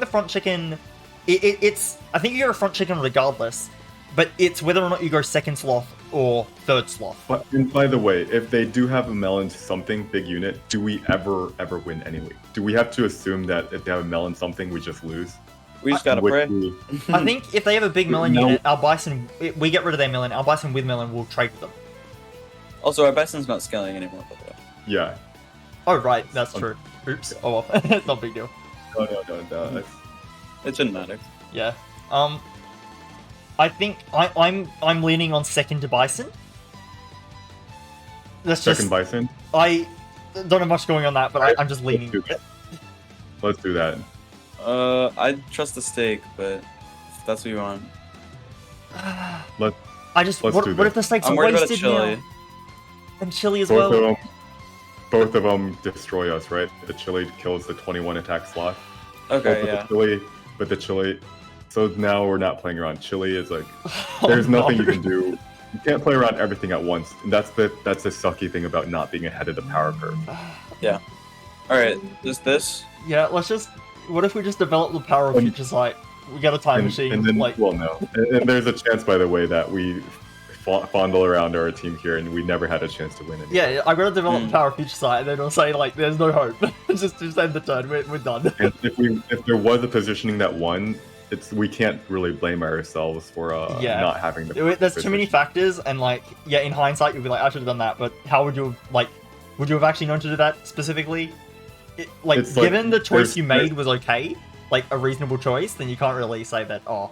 the front chicken. It's. I think you go front chicken regardless, but it's whether or not you go second Sloth or third Sloth. But and by the way, if they do have a melon something big unit, do we ever win anyway? Do we have to assume that if they have a melon something, we just lose? We just gotta Would pray. we- I think if they have a big melon No. unit, our bison, we get rid of their melon. Our bison with melon will trade with them. Also, our bison's not scaling anymore, by the way. Yeah. Oh right, that's true. Oops. Oh well, it's not a big deal. No. that's- It shouldn't matter. Yeah. I think I'm leaning on second to bison. That's Second just bison. I don't have much going on that, but I'm just Let's leaning. do that. Let's do that. I trust the steak, but if that's what you want. Let's I just Let's what do if this. the steaks I'm are worried about a wasted chili. now? And chili as both well. both of them destroy us, right? The chili kills the 21 attack slot. Okay, but yeah. the chili. So now we're not playing around. Chili is like Oh, there's nothing no. you can do. You can't play around everything at once, and that's the sucky thing about not being ahead of the power curve. All right, just this. Yeah, let's just. What if we just develop the power of And- future sight? We get a time machine. And then, like, well, no. And there's a chance, by the way, that we fondle around our team here, and we never had a chance to win it. yeah, I gotta develop Hmm. the power of future sight, and then it'll say like, "There's no hope." just end the turn. We're done. And if there was a positioning that won, we can't really blame ourselves for Yeah. not having the. There's too many position. factors, and like, yeah, in hindsight, you'll be like, "I should have done that," but how would you have like? Would you have actually known to do that specifically? like, It's like, given the choice you there's- made was okay, like a reasonable choice, then you can't really say that. Oh,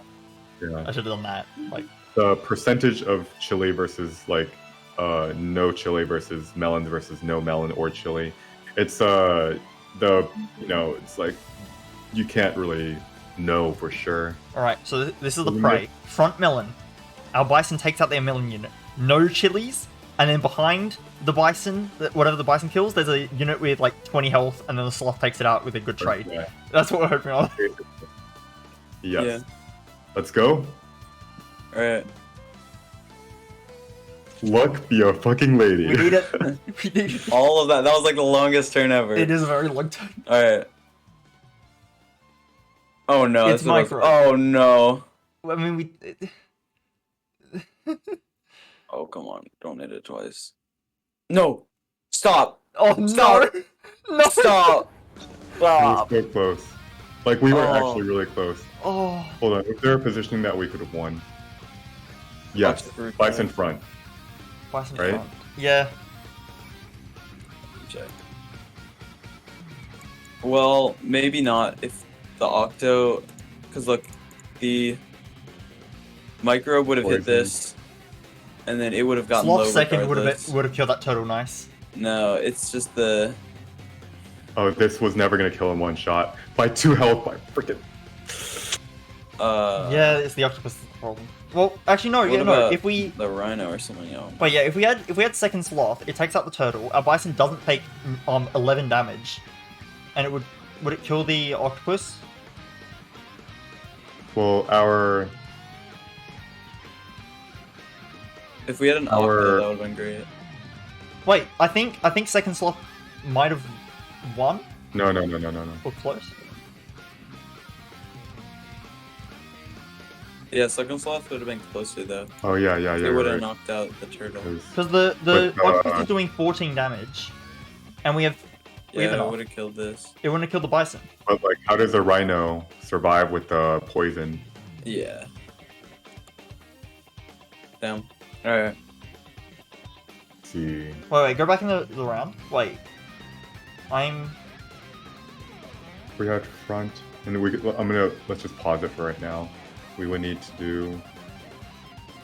Yeah. I should have done that. Like, The percentage of chili versus like no chili versus melons versus no melon or chili. It's it's like you can't really know for sure. all right. So this is the Mhm. prey. Front melon. Our bison takes out their melon unit. No chilies, and then behind the bison, whatever the bison kills, there's a unit with like 20 health, and then the sloth takes it out with a good trade. Yeah. That's what we're hoping on. Yes. Yeah. Let's go. Alright. Luck be a fucking lady. We need it. We need it. All of that. That was like the longest turn ever. It is a very long time. Alright. Oh no. It's this was- micro. Oh no. I mean, Oh, come on. Don't hit it twice. No. Stop. oh Stop. no, no, Stop. We Stop. were so close. Like we were Oh. actually really close. Oh, Hold on. If they were positioning that, we could have won. Yes. Watch the fruit Bison guy. front. bison Right? front. Yeah. Check. Well, maybe not if the Octo, because look, the microbe would have hit Poison. this, and then it would have gotten Sloth low second regardless. would have killed that turtle. Nice. No, it's just the Oh, this was never gonna kill in one shot. By 2 health, by freaking. Yeah, it's the octopus that's the problem. Well, actually, no. What Yeah, no. about If we, the rhino or something else. but yeah, if we had second sloth, it takes out the turtle. Our bison doesn't take 11 damage, and it would it kill the octopus? Well, our If we had an Our- Octo, that would have been great. Wait, I think second sloth might have won no. or close. Yeah, second sloth would have been closer though. Oh yeah. They would have Right. knocked out the turtle. 'Cause- Because the But, octopus is doing 14 damage, and we have Yeah, it enough. would have killed this. It wouldn't have killed the bison. But like, how does a rhino survive with the poison? Yeah. Damn. Alright. Let's see. Wait, go back in the round. Wait, We had front, and let's just pause it for right now. We would need to do.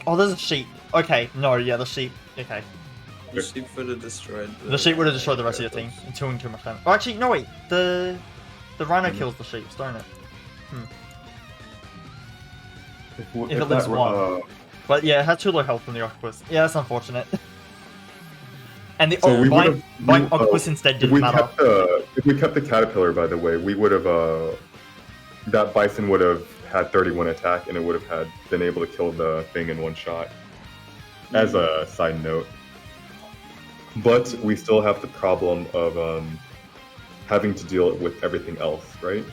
Oh, there's a sheep. Okay, no, yeah, the sheep. Okay, The sheep would have destroyed the sheep would have destroyed the rest of your team, doing too much damage. Oh, actually, no, wait. The rhino kills the sheep, don't it? If it lives one. But yeah, it had too low health from the octopus. Yeah, that's unfortunate. And the So we buying would've- octopus instead If didn't we matter. kept the caterpillar, by the way, we would have. That bison would have had 31 attack, and it would have been able to kill the thing in one shot. As a side note, but we still have the problem of having to deal with everything else, right?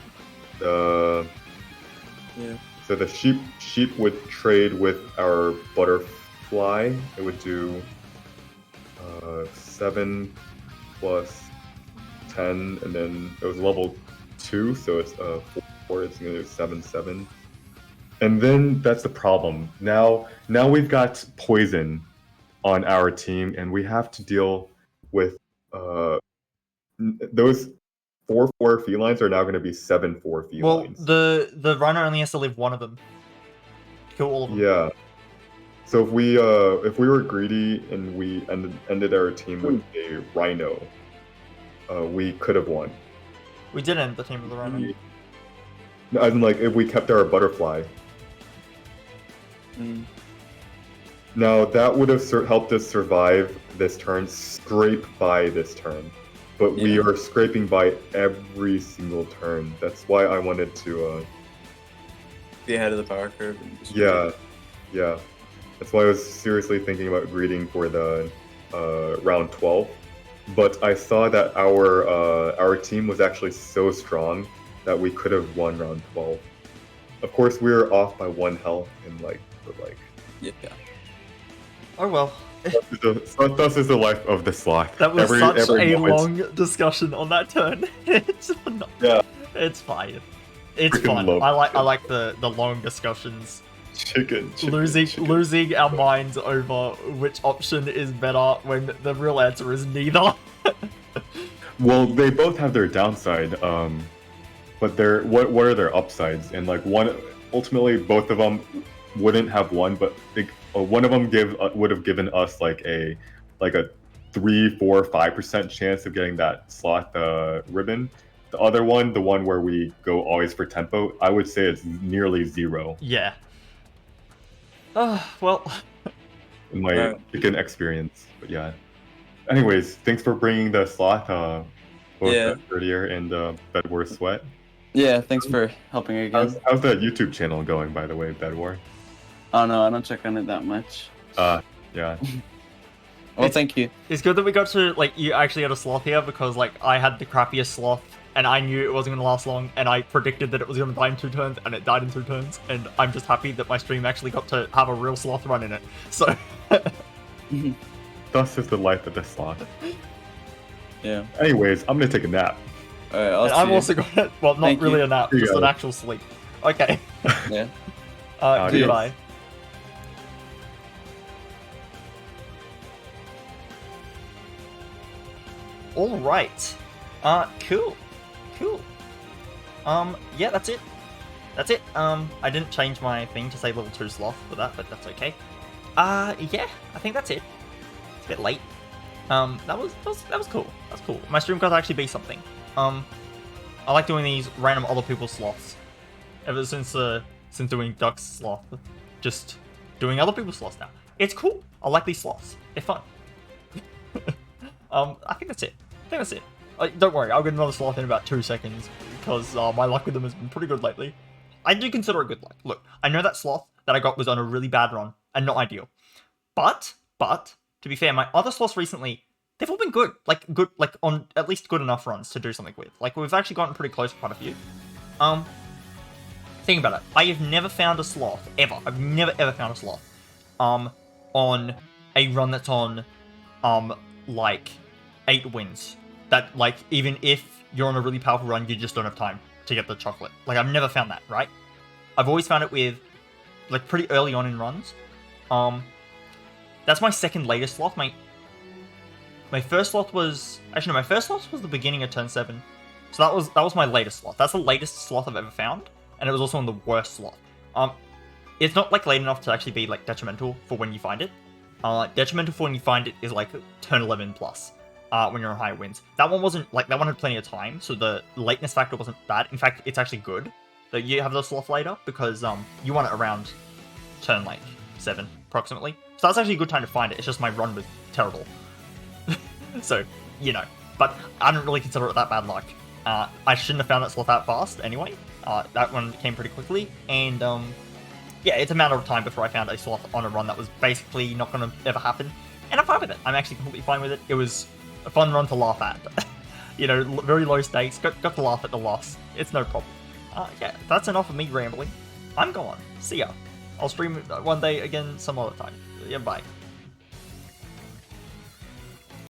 Yeah. So the sheep would trade with our butterfly. It would do 7 plus 10, and then it was level 2, so it's 4. It's gonna do 7. And then that's the problem. Now we've got poison on our team, and we have to deal with those 4/4 felines are now going to be 7/4 Well, felines. the rhino only has to live one of them. Kill all of them. Yeah. So if we were greedy and we ended our team with a rhino, we could have won. We did end the team with the rhino. As in, like, if we kept our butterfly. Mm. Now that would have helped us survive this turn, scrape by this turn, but we Yeah. are scraping by every single turn. That's why I wanted to. Be ahead of the power curve. And just- Yeah. That's why I was seriously thinking about greeting for the round 12. But I saw that our team was actually so strong that we could have won round 12. Of course, we were off by 1 health, and Yeah. Oh well. thus is the life of the sloth. That was such every a moment. long discussion on that turn. It's not, Yeah. It's fine. It's Freaking fun. love I it. like the long discussions. Chicken. Losing our minds over which option is better when the real answer is neither. Well, they both have their downside, but what are their upsides? And like one, ultimately, both of them wouldn't have won, but one of them would have given us like a 3, 4, 5% chance of getting that Sloth ribbon. The other one, the one where we go always for tempo, I would say it's nearly 0 Yeah. Well. in my chicken experience. But yeah. Anyways, thanks for bringing the Sloth, both earlier and Bedwar Sweat. Yeah, thanks for helping again. How's the YouTube channel going, by the way, Bedwar? Oh no, I don't check on it that much. Yeah. Well, thank you. It's good that we got to, like, you actually had a Sloth here, because, like, I had the crappiest Sloth, and I knew it wasn't going to last long, and I predicted that it was going to die in 2 turns, and it died in 2 turns, and I'm just happy that my stream actually got to have a real Sloth run in it, so... Thus is the life of the Sloth. Yeah. Anyways, I'm gonna take a nap. Alright, I've also got it. Well, not Thank really you. a nap, just an actual sleep. Okay. Yeah. Goodbye. Alright. Cool. Cool. Yeah, that's it. That's it. I didn't change my thing to say level 2 Sloth for that, but that's okay. Yeah, I think that's it. It's a bit late. That was cool. That's cool. My stream got to actually be something. I like doing these random other people's sloths. Ever since doing Duck's sloth, just doing other people's sloths now. It's cool. I like these sloths. They're fun. I think that's it. Don't worry, I'll get another sloth in about 2 seconds because my luck with them has been pretty good lately. I do consider it good luck. Look, I know that sloth that I got was on a really bad run and not ideal, but to be fair, my other sloths recently, they've all been good. Like on at least good enough runs to do something with. Like we've actually gotten pretty close to quite a few. Think about it. I have never found a sloth ever. I've never ever found a sloth on a run that's on like 8 wins. That like even if you're on a really powerful run, you just don't have time to get the chocolate. Like I've never found that, right? I've always found it with like pretty early on in runs. That's my second latest sloth. My first sloth was actually no, my first sloth was the beginning of turn 7. So that was my latest sloth. That's the latest sloth I've ever found, and it was also on the worst sloth. It's not like late enough to actually be like detrimental for when you find it. Detrimental for when you find it is like turn 11 plus. When you're on high wins. That one wasn't like that one had plenty of time, so the lateness factor wasn't bad. In fact, it's actually good that you have the sloth later because you want it around turn like 7 approximately. So that's actually a good time to find it. It's just my run was terrible. So, you know. But I don't really consider it that bad luck. I shouldn't have found that sloth that fast anyway. That one came pretty quickly, and yeah, it's a matter of time before I found a sloth on a run that was basically not going to ever happen. And I'm fine with it. I'm actually completely fine with it. It was a fun run to laugh at. You know, very low stakes. Got to laugh at the loss. It's no problem. Yeah, that's enough of me rambling. I'm gone. See ya. I'll stream one day again some other time. Yeah, bye.